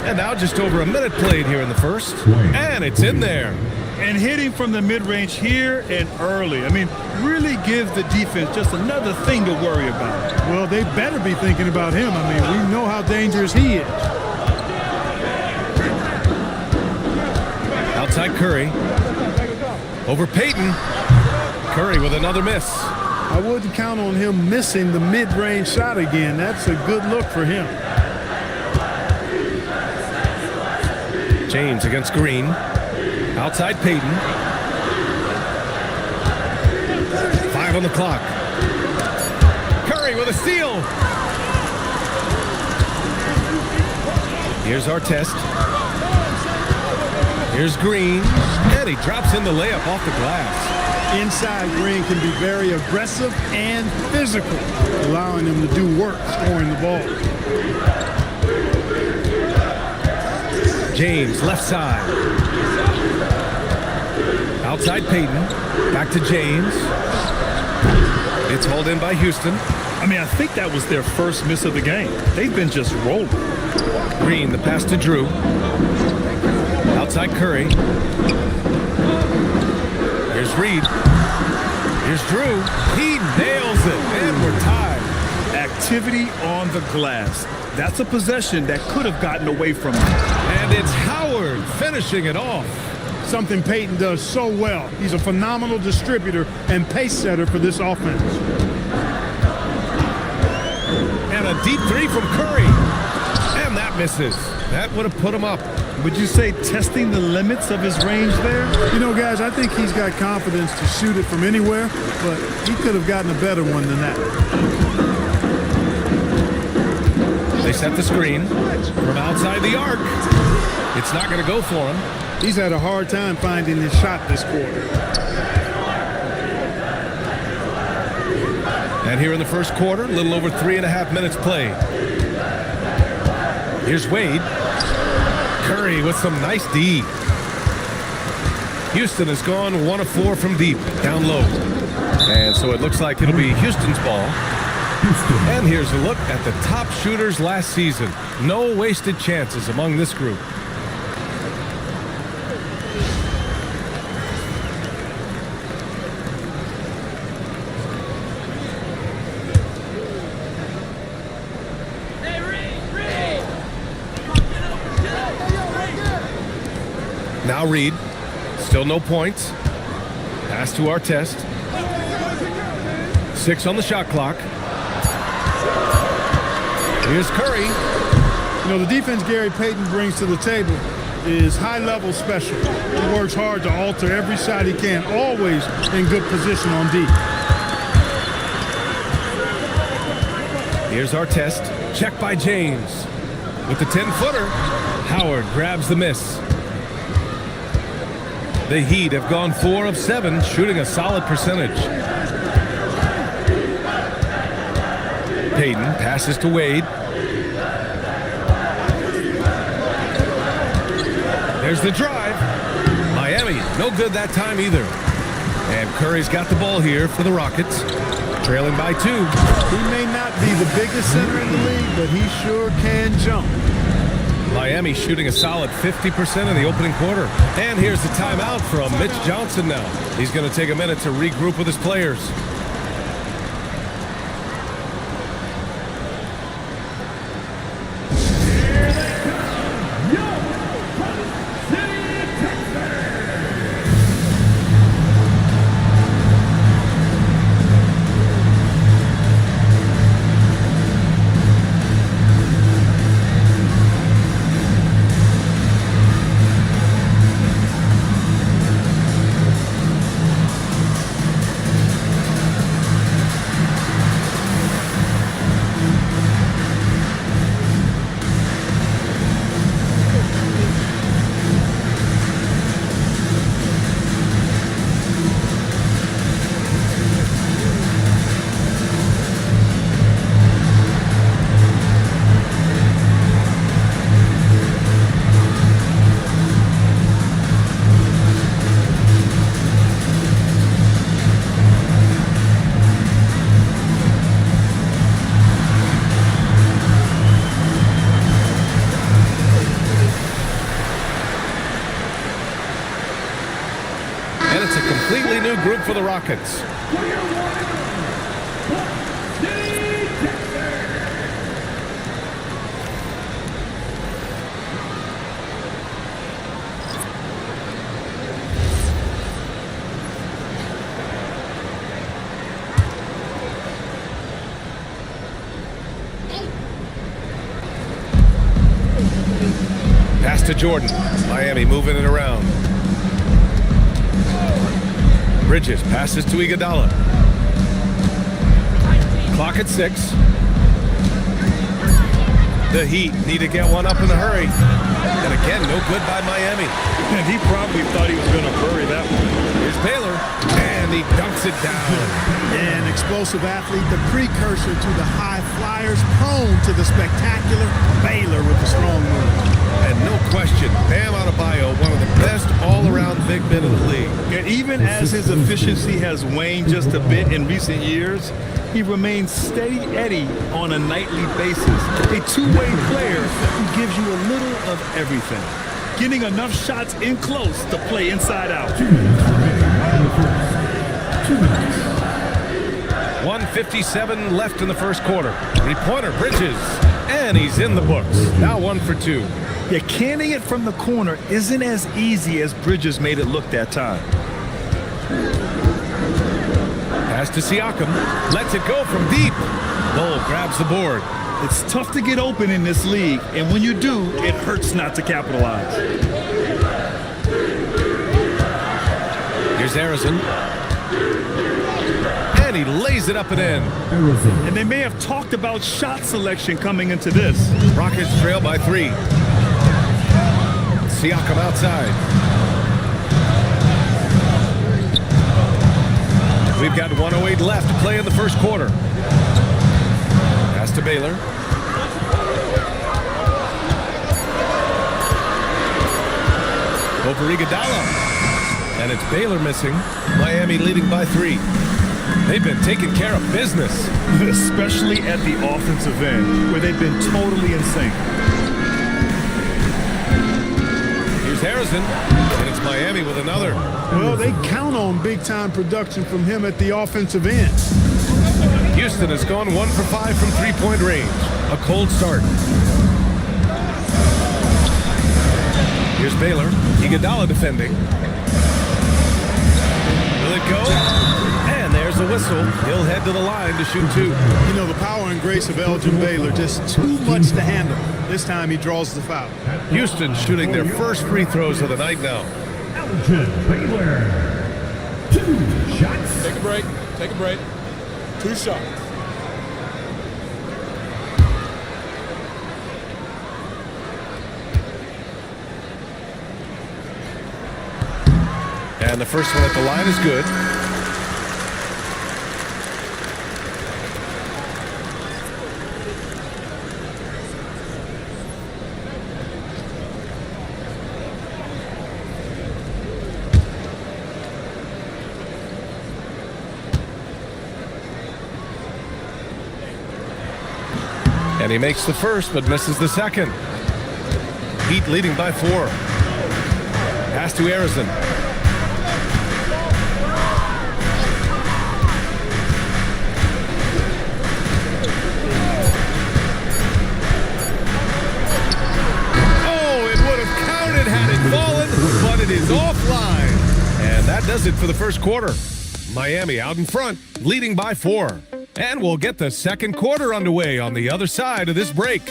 And now just over a minute played here in the first. And it's in there.
And hitting from the mid-range here and early. I mean, really gives the defense just another thing to worry about.
Well, they better be thinking about him. I mean, we know how dangerous he is.
Outside Curry. Over Payton. Curry with another miss.
I wouldn't count on him missing the mid-range shot again. That's a good look for him.
James against Green. Outside Payton. 5 on the clock. Curry with a steal. Here's Artest. Here's Green. And he drops in the layup off the glass.
Inside, Green can be very aggressive and physical, allowing him to do work scoring the ball.
James, left side. Outside Payton. Back to James. It's hauled in by Houston.
I mean, I think that was their first miss of the game. They've been just rolling.
Green, the pass to Drew. Outside Curry. Here's Reed. Here's Drew. He nails it, and we're tied.
Activity on the glass. That's a possession that could have gotten away from him.
And it's Howard finishing it off.
Something Payton does so well. He's a phenomenal distributor and pace setter for this offense.
And a deep three from Curry. And that misses. That would have put him up.
Would you say testing the limits of his range there?
You know, guys, I think he's got confidence to shoot it from anywhere, but he could have gotten a better one than that.
They set the screen from outside the arc. It's not going to go for him.
He's had a hard time finding his shot this quarter.
And here in the first quarter, a little over 3.5 minutes played. Here's Wade. Curry with some nice D. Houston has gone 1 of 4 from deep, down low. And so it looks like it'll be Houston's ball. And here's a look at the top shooters last season. No wasted chances among this group. Now Reed. Still no points. Pass to Artest. 6 on the shot clock. Here's Curry.
You know, the defense Gary Payton brings to the table is high-level special. He works hard to alter every shot he can, always in good position on D.
Here's Artest. Check by James. With the 10-footer, Howard grabs the miss. The Heat have gone 4 of 7, shooting a solid percentage. Payton passes to Wade. There's the drive. Miami, no good that time either. And Curry's got the ball here for the Rockets. Trailing by 2.
He may not be the biggest center in the league, but he sure can jump.
Miami shooting a solid 50% in the opening quarter. And here's the timeout from Mitch Johnson now. He's going to take a minute to regroup with his players. Group for the Rockets. Pass to Jordan. Miami moving it around. Bridges passes to Iguodala. Clock at 6. The Heat need to get one up in a hurry. And again, no good by Miami.
And he probably thought he was going to bury that one.
Here's Baylor, and he dunks it down.
An explosive athlete, the precursor to the high flyers, prone to the spectacular. Baylor with the strong move.
And no question, Bam Adebayo, one of the best all-around big men in the league.
And even as his efficiency has waned just a bit in recent years, he remains steady Eddie on a nightly basis. A two-way player who gives you a little of everything. Getting enough shots in close to play inside out.
1:57 left in the first quarter. Three-pointer, Bridges, and he's in the books. Now 1 for 2.
Yeah, canning it from the corner isn't as easy as Bridges made it look that time.
Pass to Siakam. Lets it go from deep. Bull grabs the board.
It's tough to get open in this league, and when you do, it hurts not to capitalize.
Here's Harrison. And he lays it up and in.
And they may have talked about shot selection coming into this.
Rockets trail by 3. Siakam outside. We've got 1:08 left to play in the first quarter. Pass to Baylor. Over Iguodala. And it's Baylor missing. Miami leading by 3. They've been taking care of business.
Especially at the offensive end, where they've been totally in sync.
Here's Harrison, and it's Miami with another.
Well, they count on big-time production from him at the offensive end.
Houston has gone 1 for 5 from three-point range. A cold start. Here's Baylor. He Iguodala defending. Will it go? And there's the whistle. He'll head to the line to shoot 2.
You know, the power and grace of Elgin Baylor, just too much to handle. This time he draws the foul.
Houston shooting their first free throws of the night now.
Elgin Baylor. 2 shots.
Take a break. Take a break. 2 shots.
And the first one at the line is good. And he makes the first, but misses the second. Heat leading by 4. Pass to Arizon. But it is offline. And that does it for the first quarter. Miami out in front, leading by 4. And we'll get the second quarter underway on the other side of this break.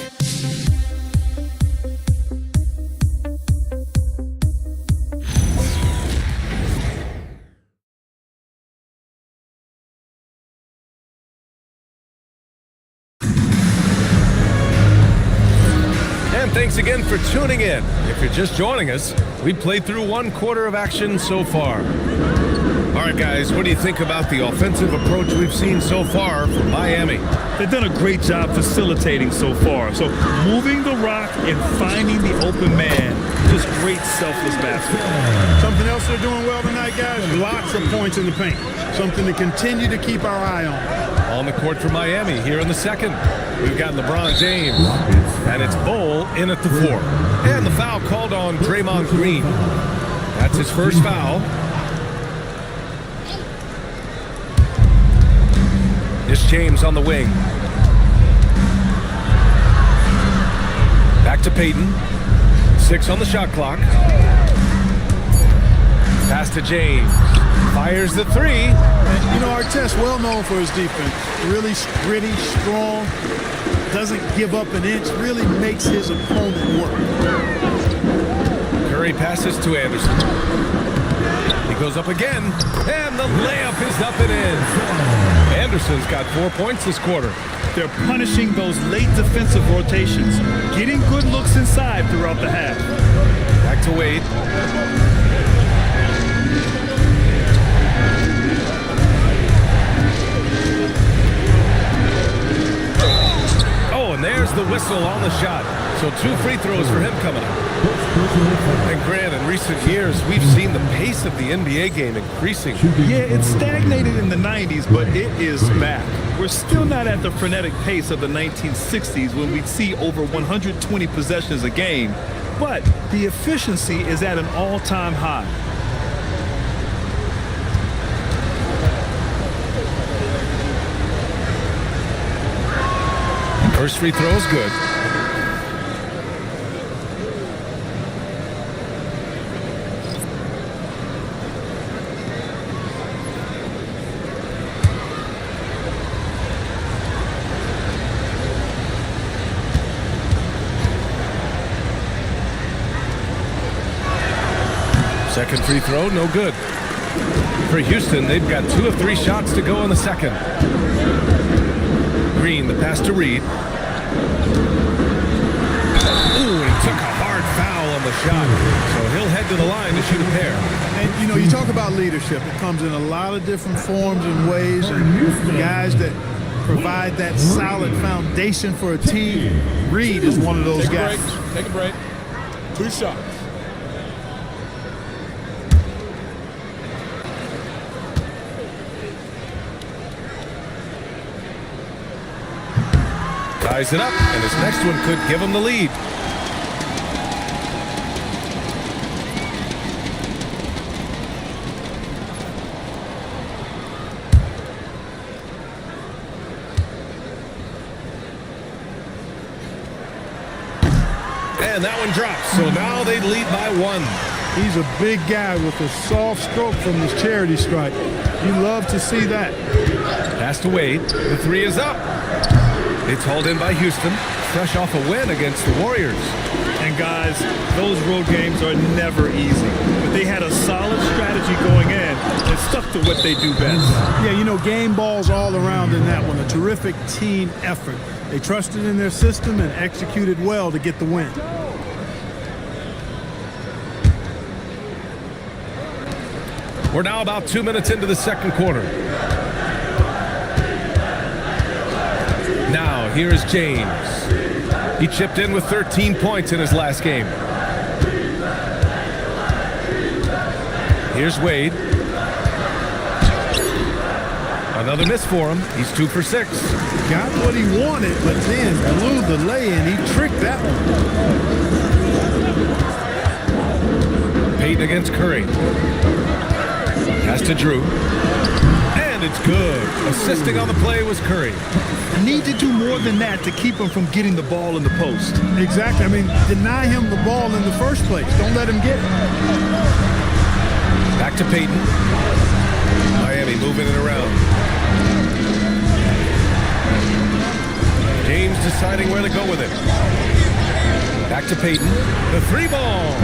Thanks again for tuning in. If you're just joining us, we played through 1 quarter of action so far. All right, guys, what do you think about the offensive approach we've seen so far from Miami?
They've done a great job facilitating so far. So moving the rock and finding the open man, just great selfless basketball.
Something else they're doing well tonight, guys, lots of points in the paint. Something to continue to keep our eye on.
On the court for Miami here in the second. We've got LeBron James, and it's Bol in at the 4. And the foul called on Draymond Green. That's his first foul. It's James on the wing. Back to Payton. 6 on the shot clock. Pass to James. Fires the 3.
And, you know, Artest, well known for his defense. Really gritty, strong, doesn't give up an inch, really makes his opponent work.
Curry passes to Anderson. He goes up again, and the layup is up and in. Anderson's got 4 points this quarter.
They're punishing those late defensive rotations, getting good looks inside throughout the half.
Back to Wade. And there's the whistle on the shot. So 2 free throws for him coming up. And Grant, in recent years, we've seen the pace of the NBA game increasing.
Yeah, it stagnated in the 90s, but it is back. We're still not at the frenetic pace of the 1960s when we'd see over 120 possessions a game, but the efficiency is at an all-time high.
First free throw is good. Second free throw, no good. For Houston, they've got 2 of 3 shots to go in the second. Green, the pass to Reed. Ooh, he took a hard foul on the shot. So he'll head to the line to shoot a pair.
And, you know, you talk about leadership. It comes in a lot of different forms and ways. And guys that provide that solid foundation for a team. Reed is one of those guys.
Take a break. 2 shots.
Ties it up, and his next one could give him the lead. And that one drops, so now they lead by 1.
He's a big guy with a soft stroke from his charity stripe. You love to see that.
Pass to Wade. The three is up. It's hauled in by Houston, fresh off a win against the Warriors.
And guys, those road games are never easy. But they had a solid strategy going in and stuck to what they do best.
Yeah, you know, game balls all around in that one. A terrific team effort. They trusted in their system and executed well to get the win.
We're now about 2 minutes into the second quarter. Now, here is James. He chipped in with 13 points in his last game. Here's Wade. Another miss for him. He's 2 for 6.
Got what he wanted, but then blew the lay-in. He tricked that one.
Payton against Curry. Pass to Drew. And it's good. Assisting on the play was Curry.
Need to do more than that to keep him from getting the ball in the post.
Exactly. I mean, deny him the ball in the first place. Don't let him get it.
Back to Payton. Miami moving it around. James deciding where to go with it. Back to Payton. The three ball.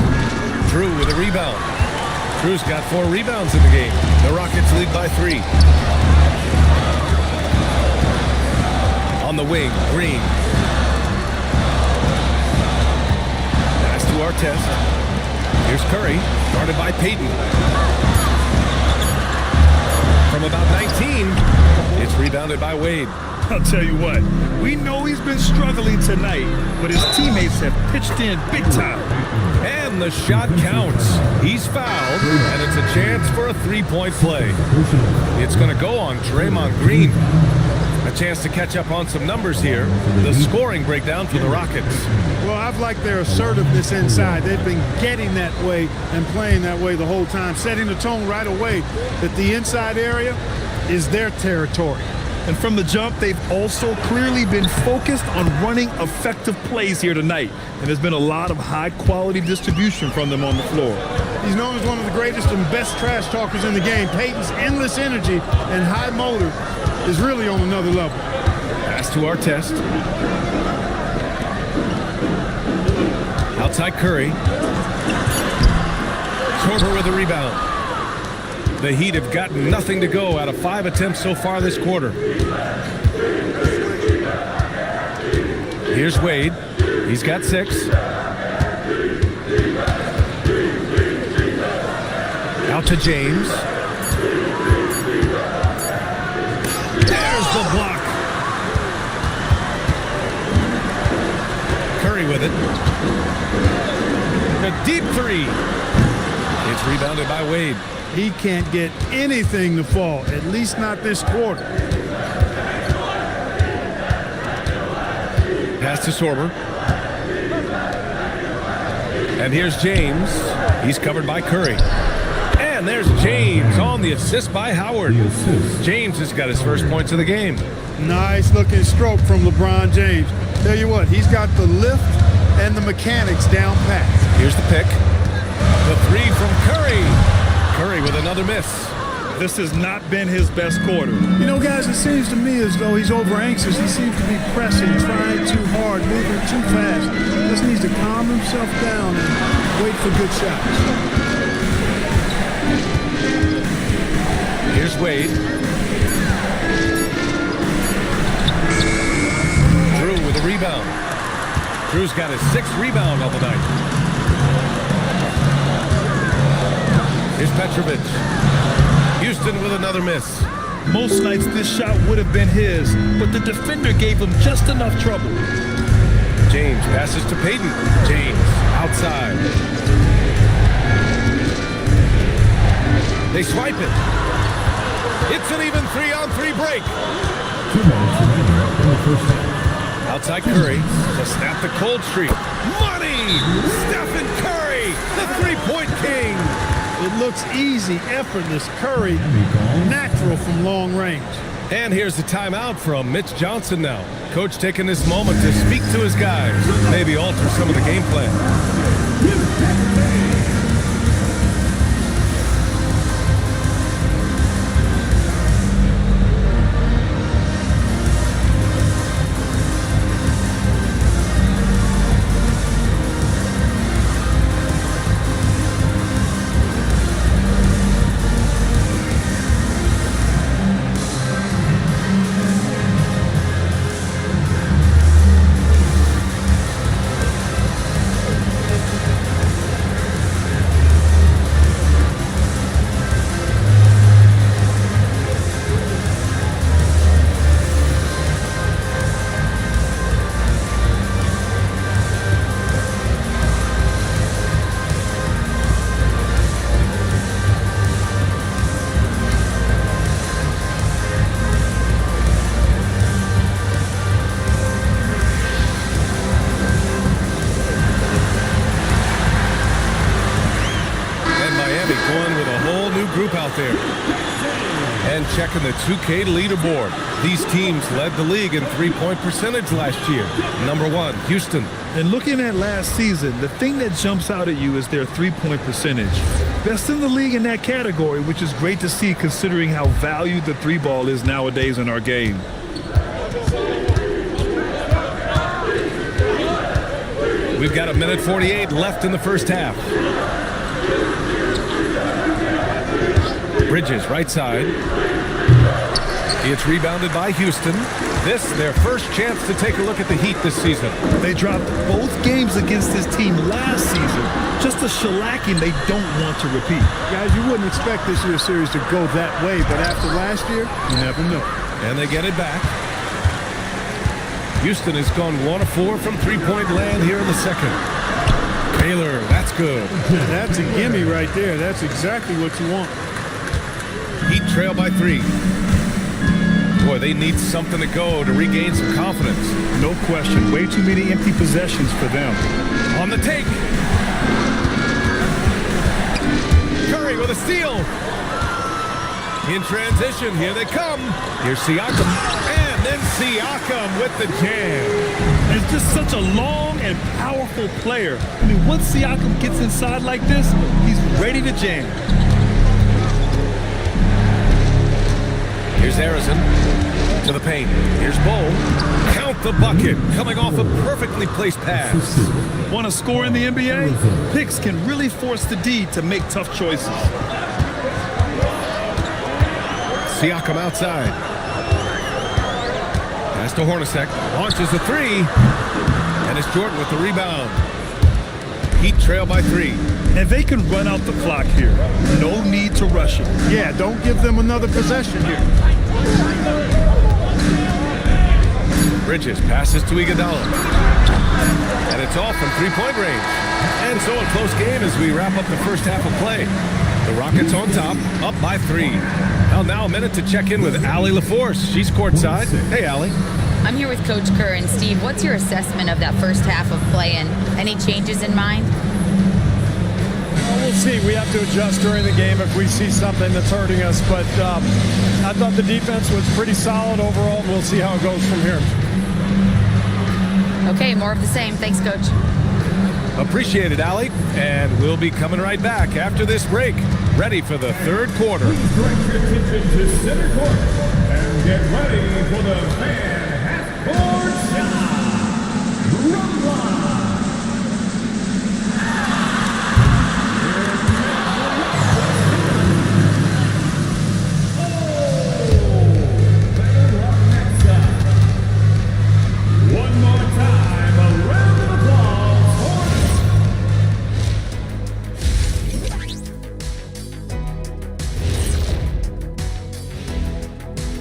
Drew with a rebound. Drew's got 4 rebounds in the game. The Rockets lead by 3. On the wing, Green. Pass to Artest. Here's Curry, guarded by Payton. From about 19, it's rebounded by Wade.
I'll tell you what, we know he's been struggling tonight, but his teammates have pitched in big time.
And the shot counts. He's fouled, and it's a chance for a three-point play. It's going to go on Draymond Green. A chance to catch up on some numbers here. The scoring breakdown for the Rockets.
Well, I've liked their assertiveness inside. They've been getting that way and playing that way the whole time, setting the tone right away that the inside area is their territory.
And from the jump, they've also clearly been focused on running effective plays here tonight. And there's been a lot of high-quality distribution from them on the floor.
He's known as one of the greatest and best trash talkers in the game. Payton's endless energy and high motor is really on another level.
Pass to Artest. Outside Curry. Korver with a rebound. The Heat have gotten nothing to go out of 5 attempts so far this quarter. Here's Wade. He's got 6. Out to James. There's the block. Curry with it. A deep 3. It's rebounded by Wade.
He can't get anything to fall, at least not this quarter.
Pass to Sorber. And here's James. He's covered by Curry. And there's James on the assist by Howard. James has got his first points of the game.
Nice looking stroke from LeBron James. Tell you what, he's got the lift and the mechanics down pat.
Here's the pick. The 3 from Curry. Curry with another miss.
This has not been his best quarter.
You know, guys, it seems to me as though he's over anxious. He seems to be pressing, trying too hard, moving too fast. Just needs to calm himself down and wait for good shots.
Here's Wade. Drew with a rebound. Drew's got his 6th rebound of the night. Here's Petrovic. Houston with another miss.
Most nights this shot would have been his, but the defender gave him just enough trouble.
James passes to Payton. James outside. They swipe it. It's an even 3-on-3 break. Outside Curry to snap the cold streak. Money! Stephen Curry, the three-point king.
It looks easy, effortless. Curry, natural from long range.
And here's the timeout from Mitch Johnson now. Coach taking this moment to speak to his guys, maybe alter some of the game plan. group out there. And checking the 2K leaderboard. These teams led the league in three-point percentage last year. Number 1, Houston.
And looking at last season, the thing that jumps out at you is their three-point percentage. Best in the league in that category, which is great to see considering how valued the three ball is nowadays in our game.
We've got 1:48 left in the first half. Bridges, right side. It's rebounded by Houston. This, their first chance to take a look at the Heat this season.
They dropped both games against this team last season. Just a shellacking they don't want to repeat.
Guys, you wouldn't expect this year's series to go that way, but after last year, you never know.
And they get it back. Houston has gone 1 of 4 from three-point land here in the second. Taylor, that's good.
That's a gimme right there. That's exactly what you want.
Heat trail by 3. Boy, they need something to go to regain some confidence.
No question. Way too many empty possessions for them.
On the take. Curry with a steal. In transition, here they come. Here's Siakam. And then Siakam with the jam.
It's just such a long and powerful player. I mean, once Siakam gets inside like this, he's ready to jam.
Here's Harrison to the paint. Here's Bowl. Count the bucket. Coming off a perfectly placed pass.
Want to score in the NBA? Picks can really force the D to make tough choices.
Siakam outside. Pass to Hornacek. Launches a 3. And it's Jordan with the rebound. Heat trail by 3.
And they can run out the clock here. No need to rush it.
Yeah, don't give them another possession here.
Bridges passes to Iguodala. And it's off from three-point range. And so a close game as we wrap up the first half of play. The Rockets on top, up by 3. Now a minute to check in with Allie LaForce. She's courtside. Hey, Allie.
I'm here with Coach Kerr. And Steve, what's your assessment of that first half of play and any changes in mind?
Well, we'll see. We have to adjust during the game if we see something that's hurting us. But I thought the defense was pretty solid overall. We'll see how it goes from here.
Okay, more of the same. Thanks, Coach.
Appreciate it, Allie. And we'll be coming right back after this break. Ready for the third quarter.
Please direct your attention to center court and get ready for the fan half-court shot. Rumble! One more time, a round of applause.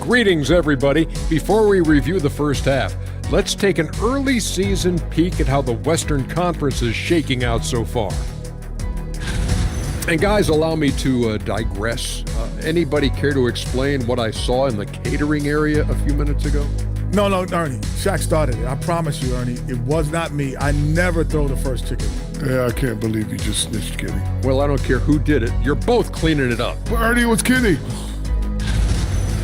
Greetings, everybody. Before we review the first half, let's take an early season peek at how the Western Conference is shaking out so far. And guys, allow me to digress. Anybody care to explain what I saw in the catering area a few minutes ago?
No, Ernie. Shaq started it. I promise you, Ernie. It was not me. I never throw the first chicken.
Yeah, I can't believe you just snitched, Kenny.
Well, I don't care who did it. You're both cleaning it up.
But Ernie was Kenny.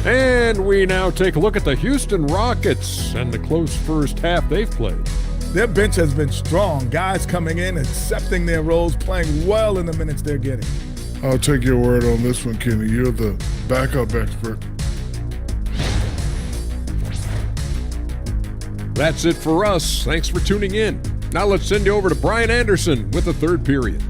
And we now take a look at the Houston Rockets and the close first half they've played.
Their bench has been strong. Guys coming in, accepting their roles, playing well in the minutes they're getting.
I'll take your word on this one, Kenny. You're the backup expert.
That's it for us. Thanks for tuning in. Now let's send you over to Brian Anderson with the third period.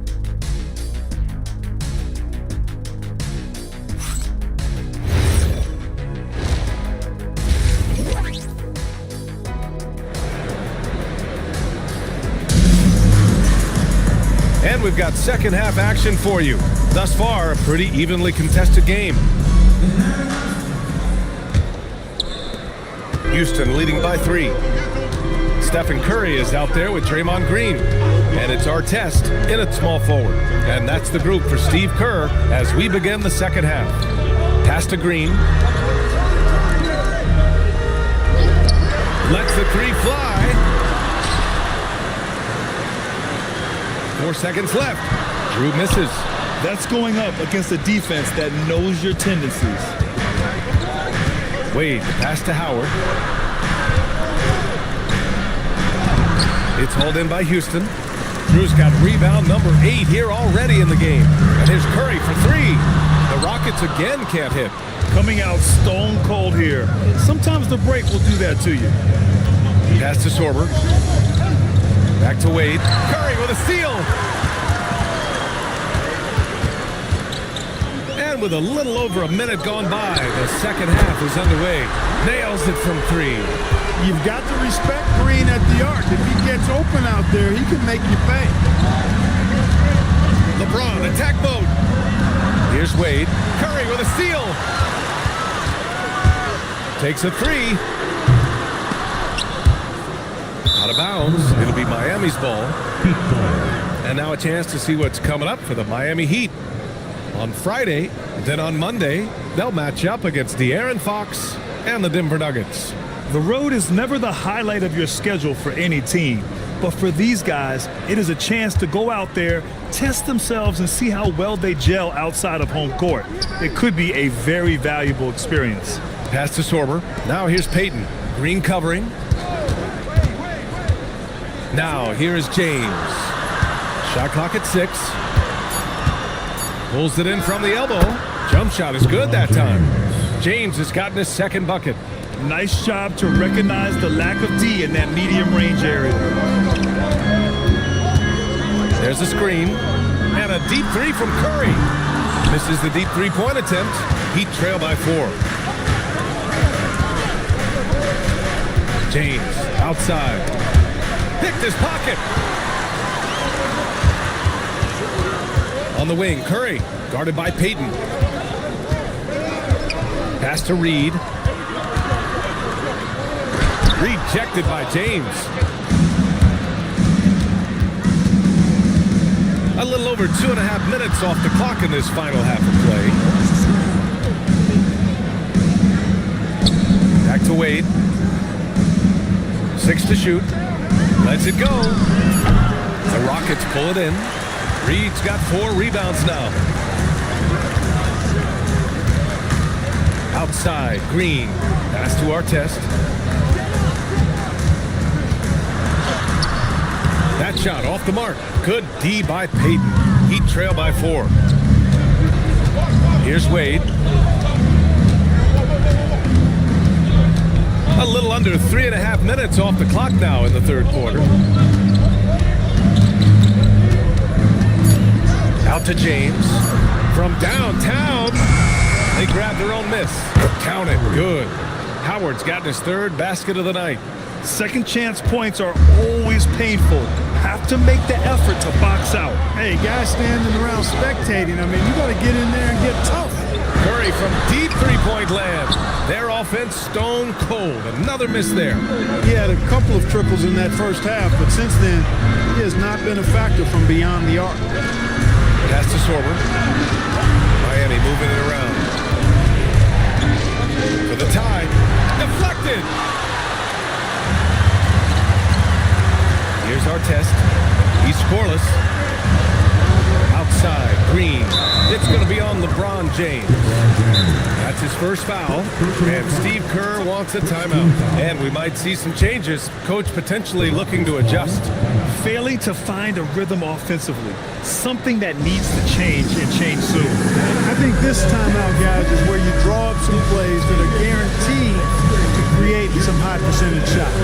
And we've got second half action for you. Thus far, a pretty evenly contested game. Houston leading by 3. Stephen Curry is out there with Draymond Green. And it's Artest in at small forward. And that's the group for Steve Kerr as we begin the second half. Pass to Green. Lets the 3 fly. 4 seconds left. Drew misses.
That's going up against a defense that knows your tendencies.
Wade, pass to Howard. It's hauled in by Houston. Drew's got rebound number 8 here already in the game. And here's Curry for 3. The Rockets again can't hit.
Coming out stone cold here. Sometimes the break will do that to you.
Pass to Sorber. Back to Wade. Curry with a steal. And with a little over a minute gone by, the second half is underway. Nails it from 3.
You've got to respect Green at the arc. If he gets open out there, he can make you pay.
LeBron, attack mode. Here's Wade. Curry with a steal. Takes a 3. Out of bounds. It'll be Miami's ball. And now a chance to see what's coming up for the Miami Heat. On Friday, then on Monday, they'll match up against De'Aaron Fox and the Denver Nuggets.
The road is never the highlight of your schedule for any team. But for these guys, it is a chance to go out there, test themselves, and see how well they gel outside of home court. It could be a very valuable experience.
Pass to Sorber. Now here's Payton. Green covering. Now here is James. Shot clock at 6. Pulls it in from the elbow. Jump shot is good that time. James has gotten his second bucket.
Nice job to recognize the lack of D in that medium range area.
There's a screen. And a deep 3 from Curry. Misses the deep 3-point attempt. Heat trail by 4. James outside. Picked his pocket. On the wing, Curry, guarded by Payton. Pass to Reed. Rejected by James. A little over 2.5 minutes off the clock in this final half of play. Back to Wade. 6 to shoot. Lets it go. The Rockets pull it in. Reed's got 4 rebounds now. Outside, Green. Pass to Artest. That shot off the mark. Good D by Payton. Heat trail by 4. Here's Wade. A little under 3.5 minutes off the clock now in the third quarter. Out to James. From downtown, they grab their own miss. Count it. Good. Howard's gotten his 3rd basket of the night.
Second chance points are always painful. Have to make the effort to box out.
Hey, guys standing around spectating, I mean, you got to get in there and get tough.
Curry from deep 3-point land. Their offense stone cold. Another miss there.
He had a couple of triples in that first half, but since then, he has not been a factor from beyond the arc.
Pass to Sorber. Miami moving it around. For the tie. Deflected. Here's Artest. He's scoreless. Outside, Green. It's going to be on LeBron James. That's his first foul. And Steve Kerr wants a timeout. And we might see some changes. Coach potentially looking to adjust.
Failing to find a rhythm offensively. Something that needs to change and change soon.
I think this timeout, guys, is where you draw up some plays that are guaranteed to create some high percentage shots.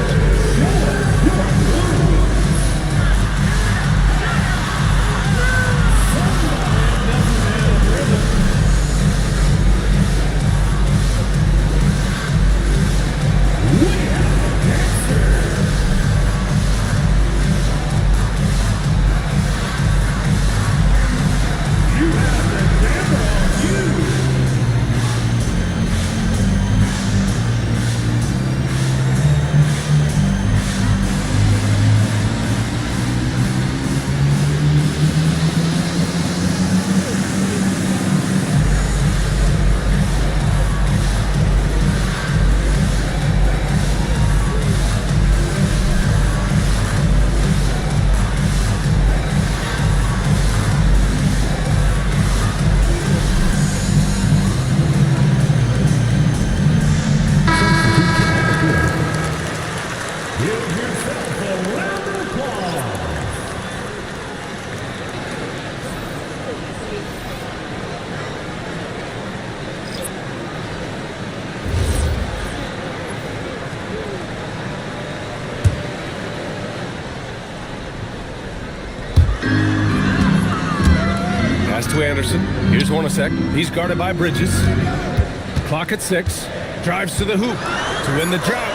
to Anderson. Here's Hornacek. He's guarded by Bridges. Clock at 6. Drives to the hoop to win the drought.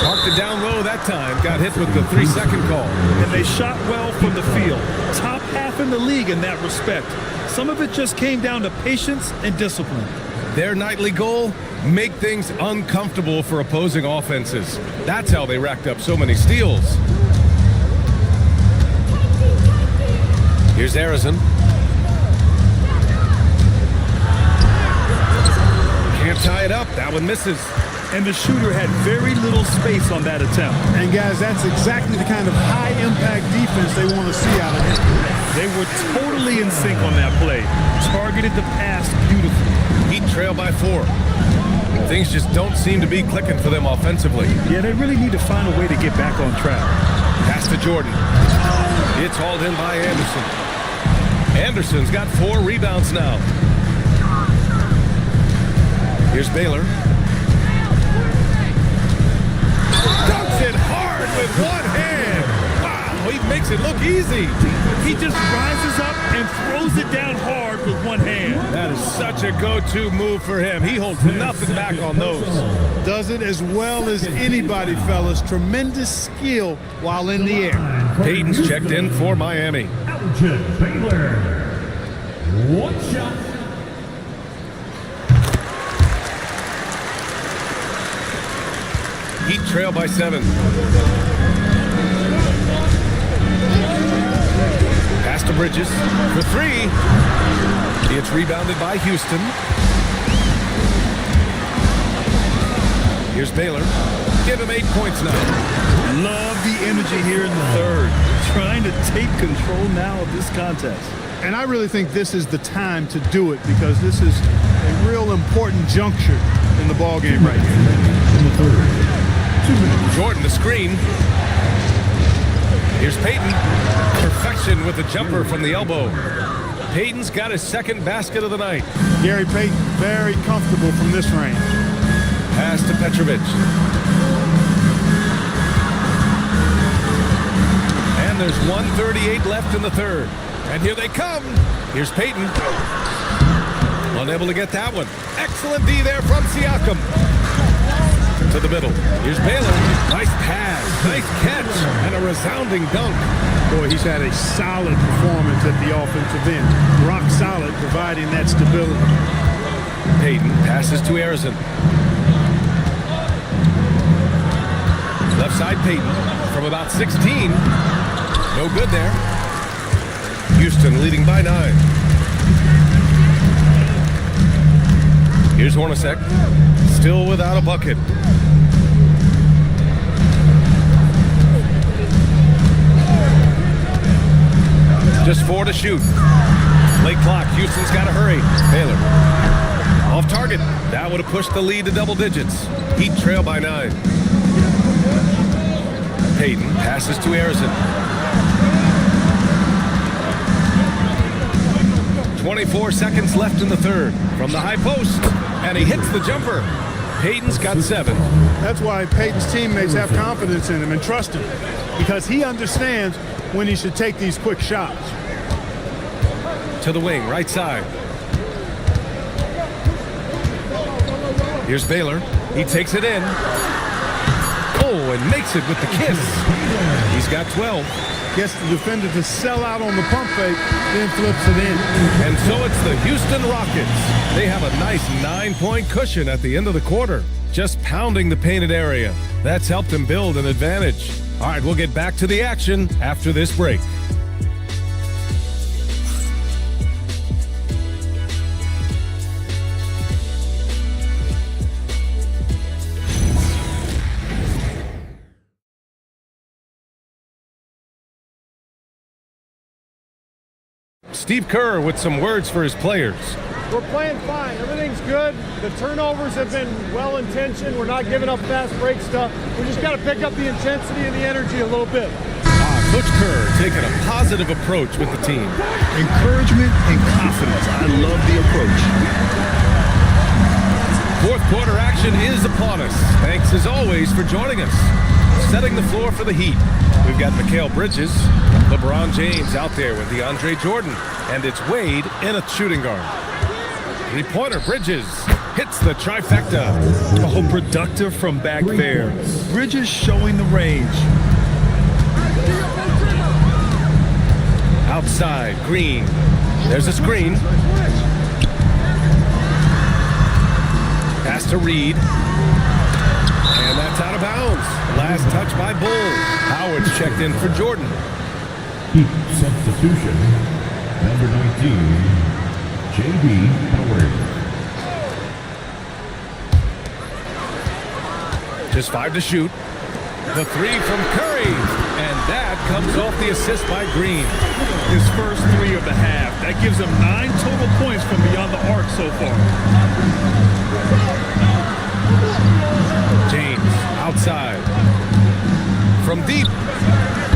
Marked it down low that time. Got hit with the 3-second call.
And they shot well from the field. Top half in the league in that respect. Some of it just came down to patience and discipline.
Their nightly goal, make things uncomfortable for opposing offenses. That's how they racked up so many steals. Here's Arizin. Can't tie it up. That one misses.
And the shooter had very little space on that attempt.
And guys, that's exactly the kind of high-impact defense they want to see out of him.
They were totally in sync on that play. Targeted the pass beautifully.
Heat trail by 4. Things just don't seem to be clicking for them offensively.
Yeah, they really need to find a way to get back on track.
Pass to Jordan. It's hauled in by Anderson. Anderson's got 4 rebounds now. Here's Baylor. Dunks it hard with one hand. Wow, he makes it look easy.
He just rises up and throws it down hard with one hand.
That is such a go-to move for him. He holds nothing back on those.
Does it as well as anybody, fellas. Tremendous skill while in the air.
Payton's checked in for Miami.
Baylor. One shot.
Heat trail by 7. Pass to Bridges for 3. It's rebounded by Houston. Here's Baylor. Give him 8 points now.
Love the energy here in the third. Trying to take control now of this contest.
And I really think this is the time to do it because this is a real important juncture in the ballgame right here.
In the third.
Jordan, the screen. Here's Payton. Perfection with the jumper from the elbow. Payton's got his second basket of the night.
Gary Payton, very comfortable from this range.
Pass to Petrovic. And there's 1:38 left in the third. And here they come. Here's Payton. Unable to get that one. Excellent D there from Siakam. To the middle. Here's Baylor. Nice pass. Nice catch. And a resounding dunk.
Boy, he's had a solid performance at the offensive end. Rock solid, providing that stability.
Payton passes to Arizin. Left side Payton from about 16. No good there. Houston leading by 9. Here's Hornacek. Still without a bucket. Just 4 to shoot. Late clock. Houston's got to hurry. Baylor. Off target. That would have pushed the lead to double digits. Heat trail by 9. Payton passes to Arizin. 24 seconds left in the third. From the high post. And he hits the jumper. Payton's got 7.
That's why Payton's teammates have confidence in him and trust him. Because he understands when he should take these quick shots.
To the wing, right side. Here's Baylor. He takes it in. Oh, and makes it with the kiss. He's got 12.
Gets the defender to sell out on the pump fake, then flips it in.
And so it's the Houston Rockets. They have a nice 9-point cushion at the end of the quarter. Just pounding the painted area. That's helped them build an advantage. All right, we'll get back to the action after this break. Steve Kerr with some words for his players.
We're playing fine. Everything's good. The turnovers have been well-intentioned. We're not giving up fast break stuff. We just got to pick up the intensity and the energy a little bit.
Coach Kerr taking a positive approach with the team.
Encouragement and confidence. I love the approach.
Fourth quarter action is upon us. Thanks as always for joining us. setting the floor for the Heat. We've got Mikal Bridges, LeBron James out there with DeAndre Jordan, and it's Wade in a shooting guard. Three-pointer, Bridges hits the trifecta.
Oh, productive from back there. Bridges showing the range.
Outside, Green. There's a screen. Pass to Reed. And that's out of bounds. Last touch by Bull. Howard's checked in for Jordan.
Heat substitution. Number 19, J.B. Howard.
Just 5 to shoot. The three from Curry. And that comes off the assist by Green.
His first 3 of the half. That gives him 9 total points from beyond the arc so far.
James outside. From deep.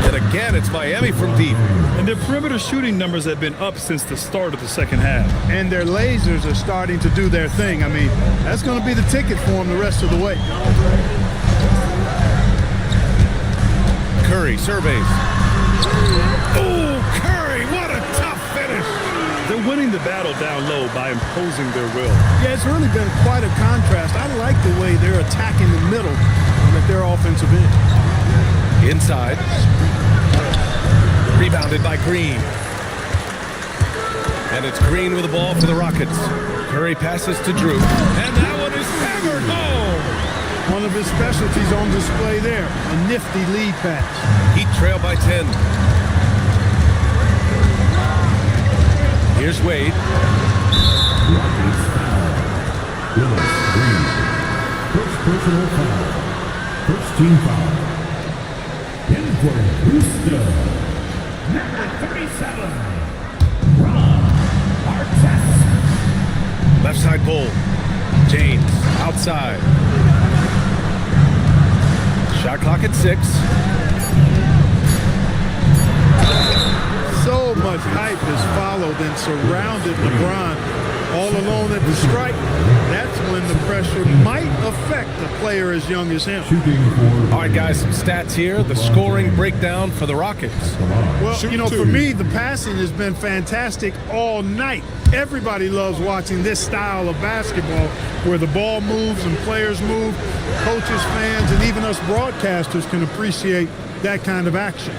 And again, it's Miami from deep.
And their perimeter shooting numbers have been up since the start of the second half.
And their lasers are starting to do their thing. I mean, that's going to be the ticket for them the rest of the way.
Curry surveys. Oh, Curry, what a tough finish.
They're winning the battle down low by imposing their will.
Yeah, it's really been quite a contrast. I like the way they're attacking the middle at their offensive end.
Inside. Rebounded by Green. And it's Green with the ball for the Rockets. Curry passes to Drew. And that one is hammered home.
One of his specialties on display there. A nifty lead pass.
Heat trail by 10. Here's Wade.
Rockets foul. Willis, Green. First personal foul. First team foul. In for Houston. Number 37. Ron Artest.
Left side Bull. James outside. Shot clock at 6.
So much hype has followed and surrounded LeBron all alone at the stripe. That's when the pressure might affect a player as young as him.
All right, guys, some stats here. The scoring breakdown for the Rockets.
Well, you know, for me, the passing has been fantastic all night. Everybody loves watching this style of basketball where the ball moves and players move. Coaches, fans, and even us broadcasters can appreciate that kind of action.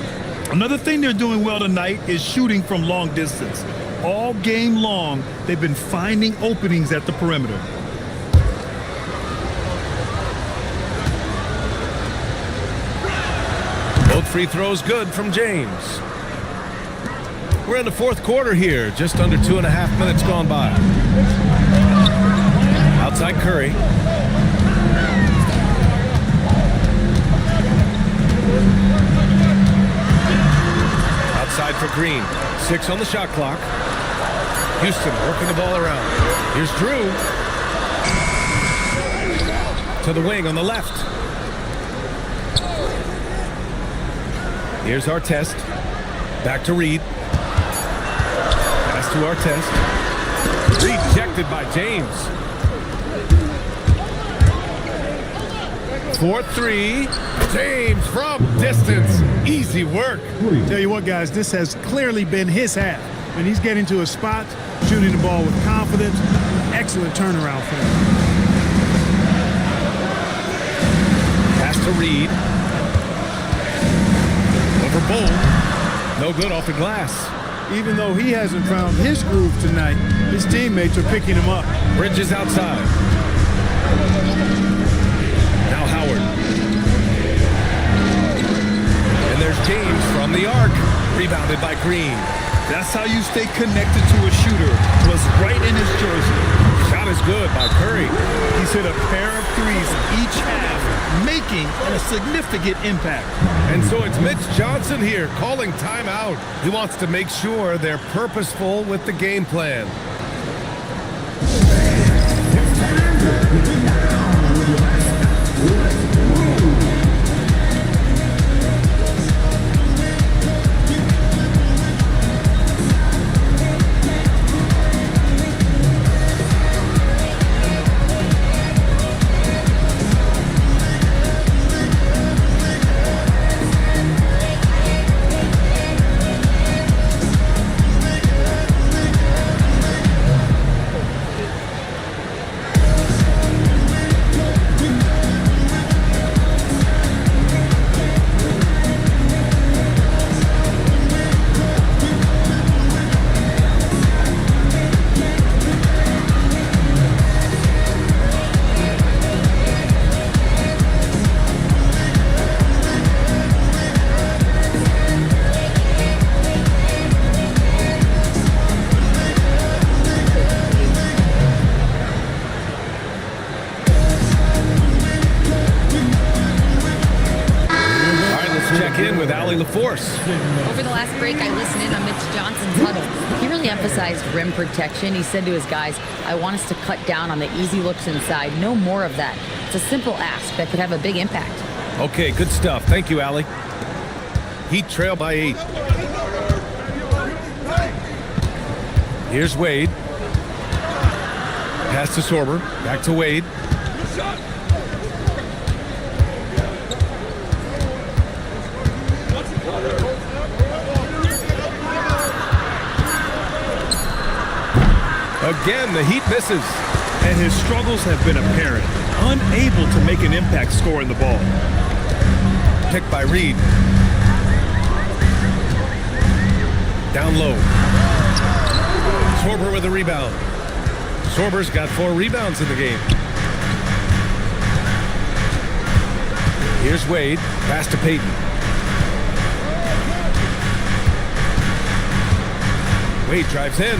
Another thing they're doing well tonight is shooting from long distance. All game long, they've been finding openings at the perimeter.
Both free throws good from James. We're in the fourth quarter here, just under 2.5 minutes gone by. Outside Curry. Outside for Green. 6 on the shot clock. Houston working the ball around. Here's Drew. To the wing on the left. Here's Artest. Back to Reed. Pass to Artest. Rejected by James. 4-3. James from distance. Easy work.
Tell you what, guys, this has clearly been his half. When he's getting to a spot, shooting the ball with confidence, excellent turnaround for him.
Pass to Reed. Over Bull. No good off the glass.
Even though he hasn't found his groove tonight, his teammates are picking him up.
Bridges outside. Now Howard. And there's James from the arc. Rebounded by Green.
That's how you stay connected to a shooter. Was right in his jersey.
Shot is good by Curry.
He's hit a pair of threes each half, making a significant impact.
And so it's Mitch Johnson here calling timeout. He wants to make sure they're purposeful with the game plan. controlling the force.
Over the last break, I listened in on Mitch Johnson's huddle. He really emphasized rim protection. He said to his guys, I want us to cut down on the easy looks inside. No more of that. It's a simple ask that could have a big impact.
Okay, good stuff. Thank you, Allie. Heat trail by 8. Here's Wade. Pass to Sorber. Back to Wade. Again, the Heat misses.
And his struggles have been apparent. Unable to make an impact scoring the ball.
Picked by Reed. Down low. Sorber with a rebound. Sorber's got 4 rebounds in the game. Here's Wade. Pass to Payton. Wade drives in.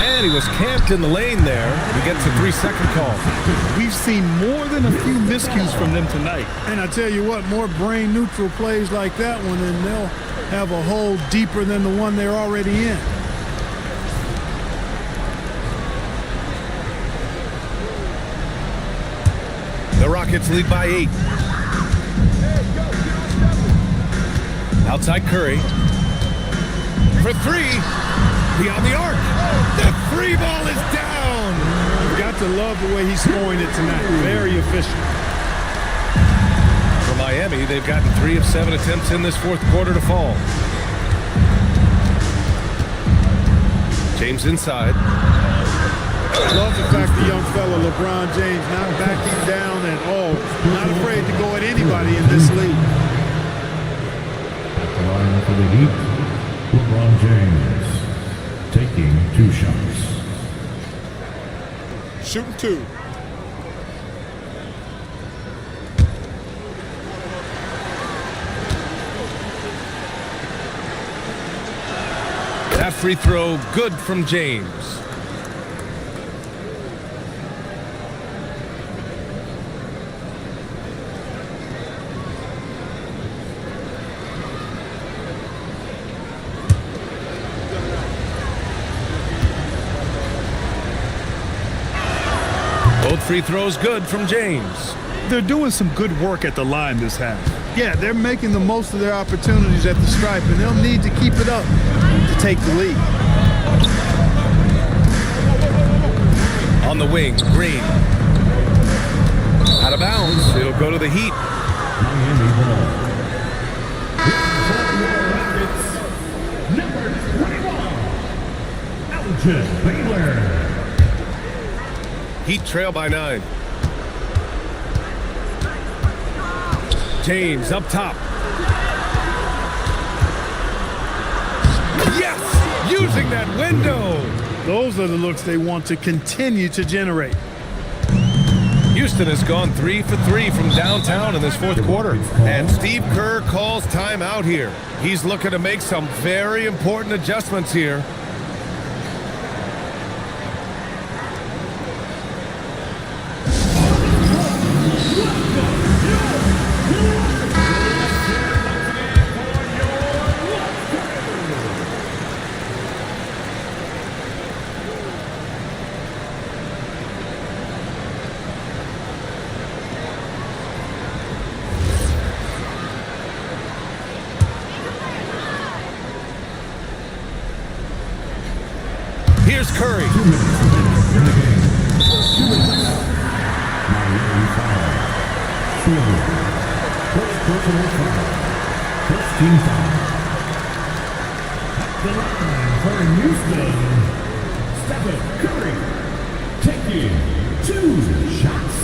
And he was camped in the lane there. He gets a 3-second call.
We've seen more than a few miscues from them tonight.
And I tell you what, more brain-neutral plays like that one, and they'll have a hole deeper than the one they're already in.
The Rockets lead by 8. Outside Curry. For 3. Beyond the arc. The 3 ball is down.
You've got to love the way he's scoring it tonight. Very efficient.
For Miami, they've gotten 3 of 7 attempts in this fourth quarter to fall. James inside.
I love the fact the young fella, LeBron James, not backing down at all. Not afraid to go at anybody in this league.
At the line for the Heat, LeBron James taking 2 shots.
Shooting 2.
That free throw good from James. Both free throws good from James.
They're doing some good work at the line this half.
Yeah, they're making the most of their opportunities at the stripe, and they'll need to keep it up to take the lead.
On the wing, Green. Out of bounds. It'll go to the Heat.
Miami ball. Number 21, Elgin Baylor.
Heat trail by 9. James up top. Yes! Using that window.
Those are the looks they want to continue to generate.
Houston has gone 3 for 3 from downtown in this fourth quarter. And Steve Kerr calls timeout here. He's looking to make some very important adjustments here. Here's Curry.
2 minutes in the game. 2 minutes. Miami foul. First personal foul. First team foul. At the line for Houston, Stephen Curry taking 2 shots.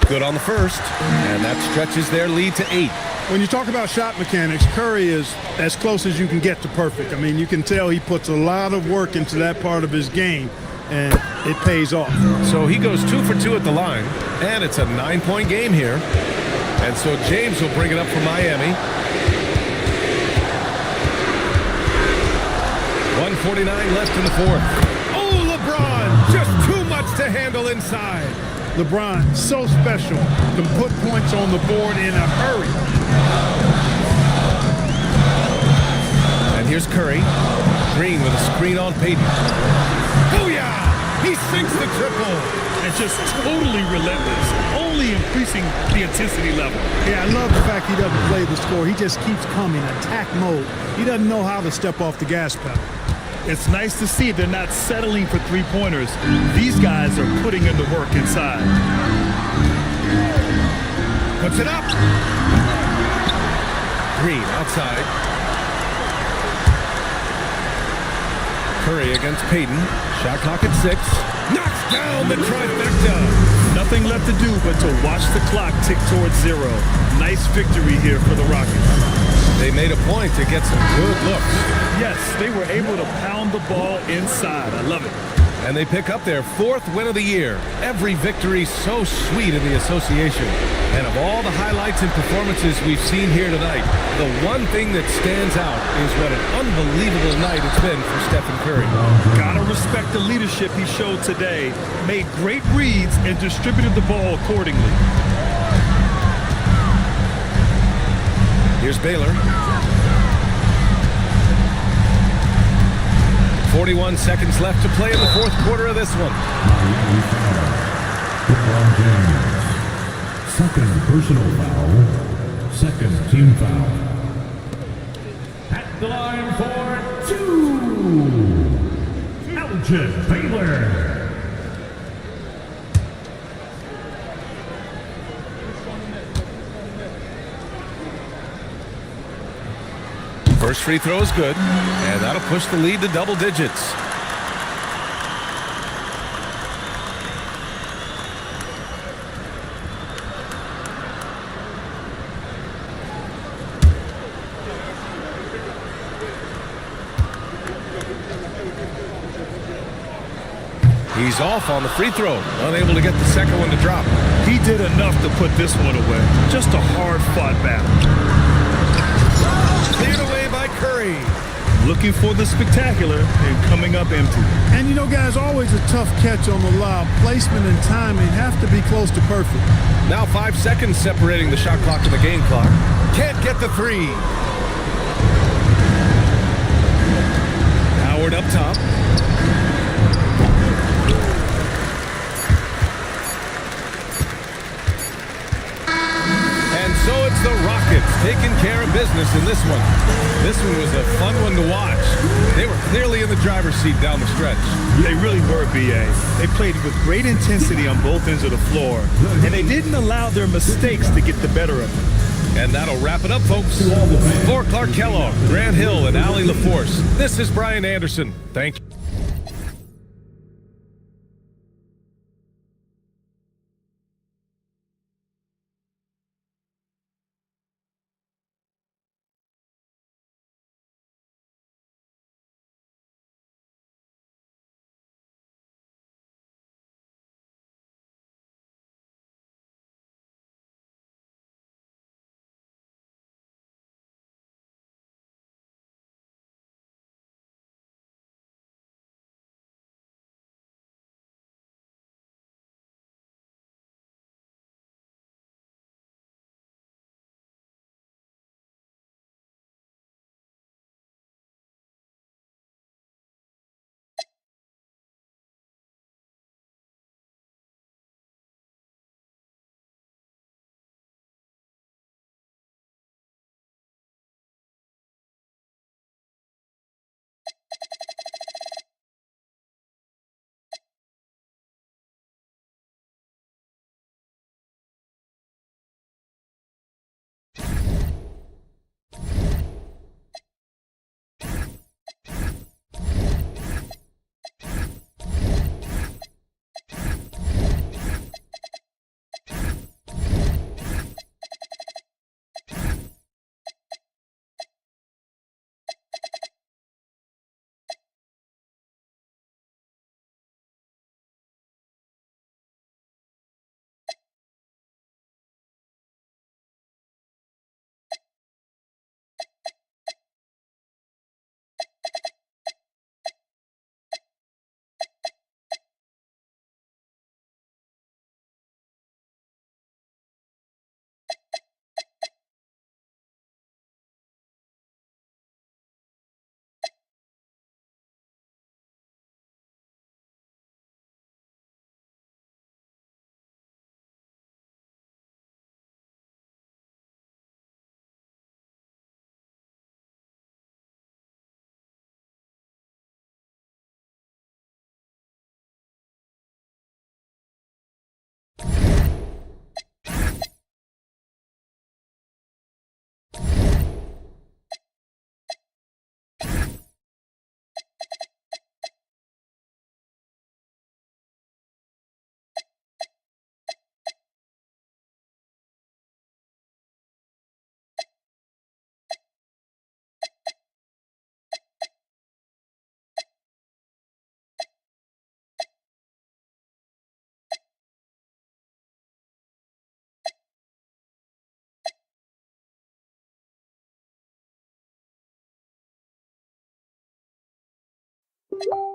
Good on the first, and that stretches their lead to 8.
When you talk about shot mechanics, Curry is as close as you can get to perfect. I mean, you can tell he puts a lot of work into that part of his game, and it pays off.
So he goes 2 for 2 at the line, and it's a 9-point game here. And so James will bring it up for Miami. 1:49 left in the fourth. Oh, LeBron, just too much to handle inside.
LeBron, so special. Can put points on the board in a hurry.
And here's Curry. Green with a screen on Payton. Booyah! He sinks the triple.
And just totally relentless, only increasing the intensity level.
Yeah, I love the fact he doesn't play the score. He just keeps coming, attack mode. He doesn't know how to step off the gas pedal.
It's nice to see they're not settling for three-pointers. These guys are putting in the work inside.
Puts it up. Green outside. Curry against Payton. Shot clock at 6. Knocks down the trifecta.
Nothing left to do but to watch the clock tick towards 0. Nice victory here for the Rockets.
They made a point to get some good looks.
Yes, they were able to pound the ball inside. I love it.
And they pick up their 4th win of the year. Every victory so sweet in the association. And of all the highlights and performances we've seen here tonight, the one thing that stands out is what an unbelievable night it's been for Stephen Curry.
Gotta respect the leadership he showed today. Made great reads and distributed the ball accordingly.
Here's Baylor. 41 seconds left to play in the 4th quarter of this one.
Second personal foul. Second team foul. At the line for 2. Elgin Baylor.
First free throw is good, and that'll push the lead to double digits. He's off on the free throw, unable to get the second one to drop.
He did enough to put this one away. Just a hard-fought battle.
Cleared away by Curry.
Looking for the spectacular and coming up empty.
And you know, guys, always a tough catch on the lob. Placement and timing have to be close to perfect.
Now 5 seconds separating the shot clock and the game clock. Can't get the 3. Howard up top. So it's the Rockets taking care of business in this one. This one was a fun one to watch. They were clearly in the driver's seat down the stretch.
They really were, B.A. They played with great intensity on both ends of the floor, and they didn't allow their mistakes to get the better of them.
And that'll wrap it up, folks. For Clark Kellogg, Grant Hill, and Allie LaForce, this is Brian Anderson. Thank you.
1.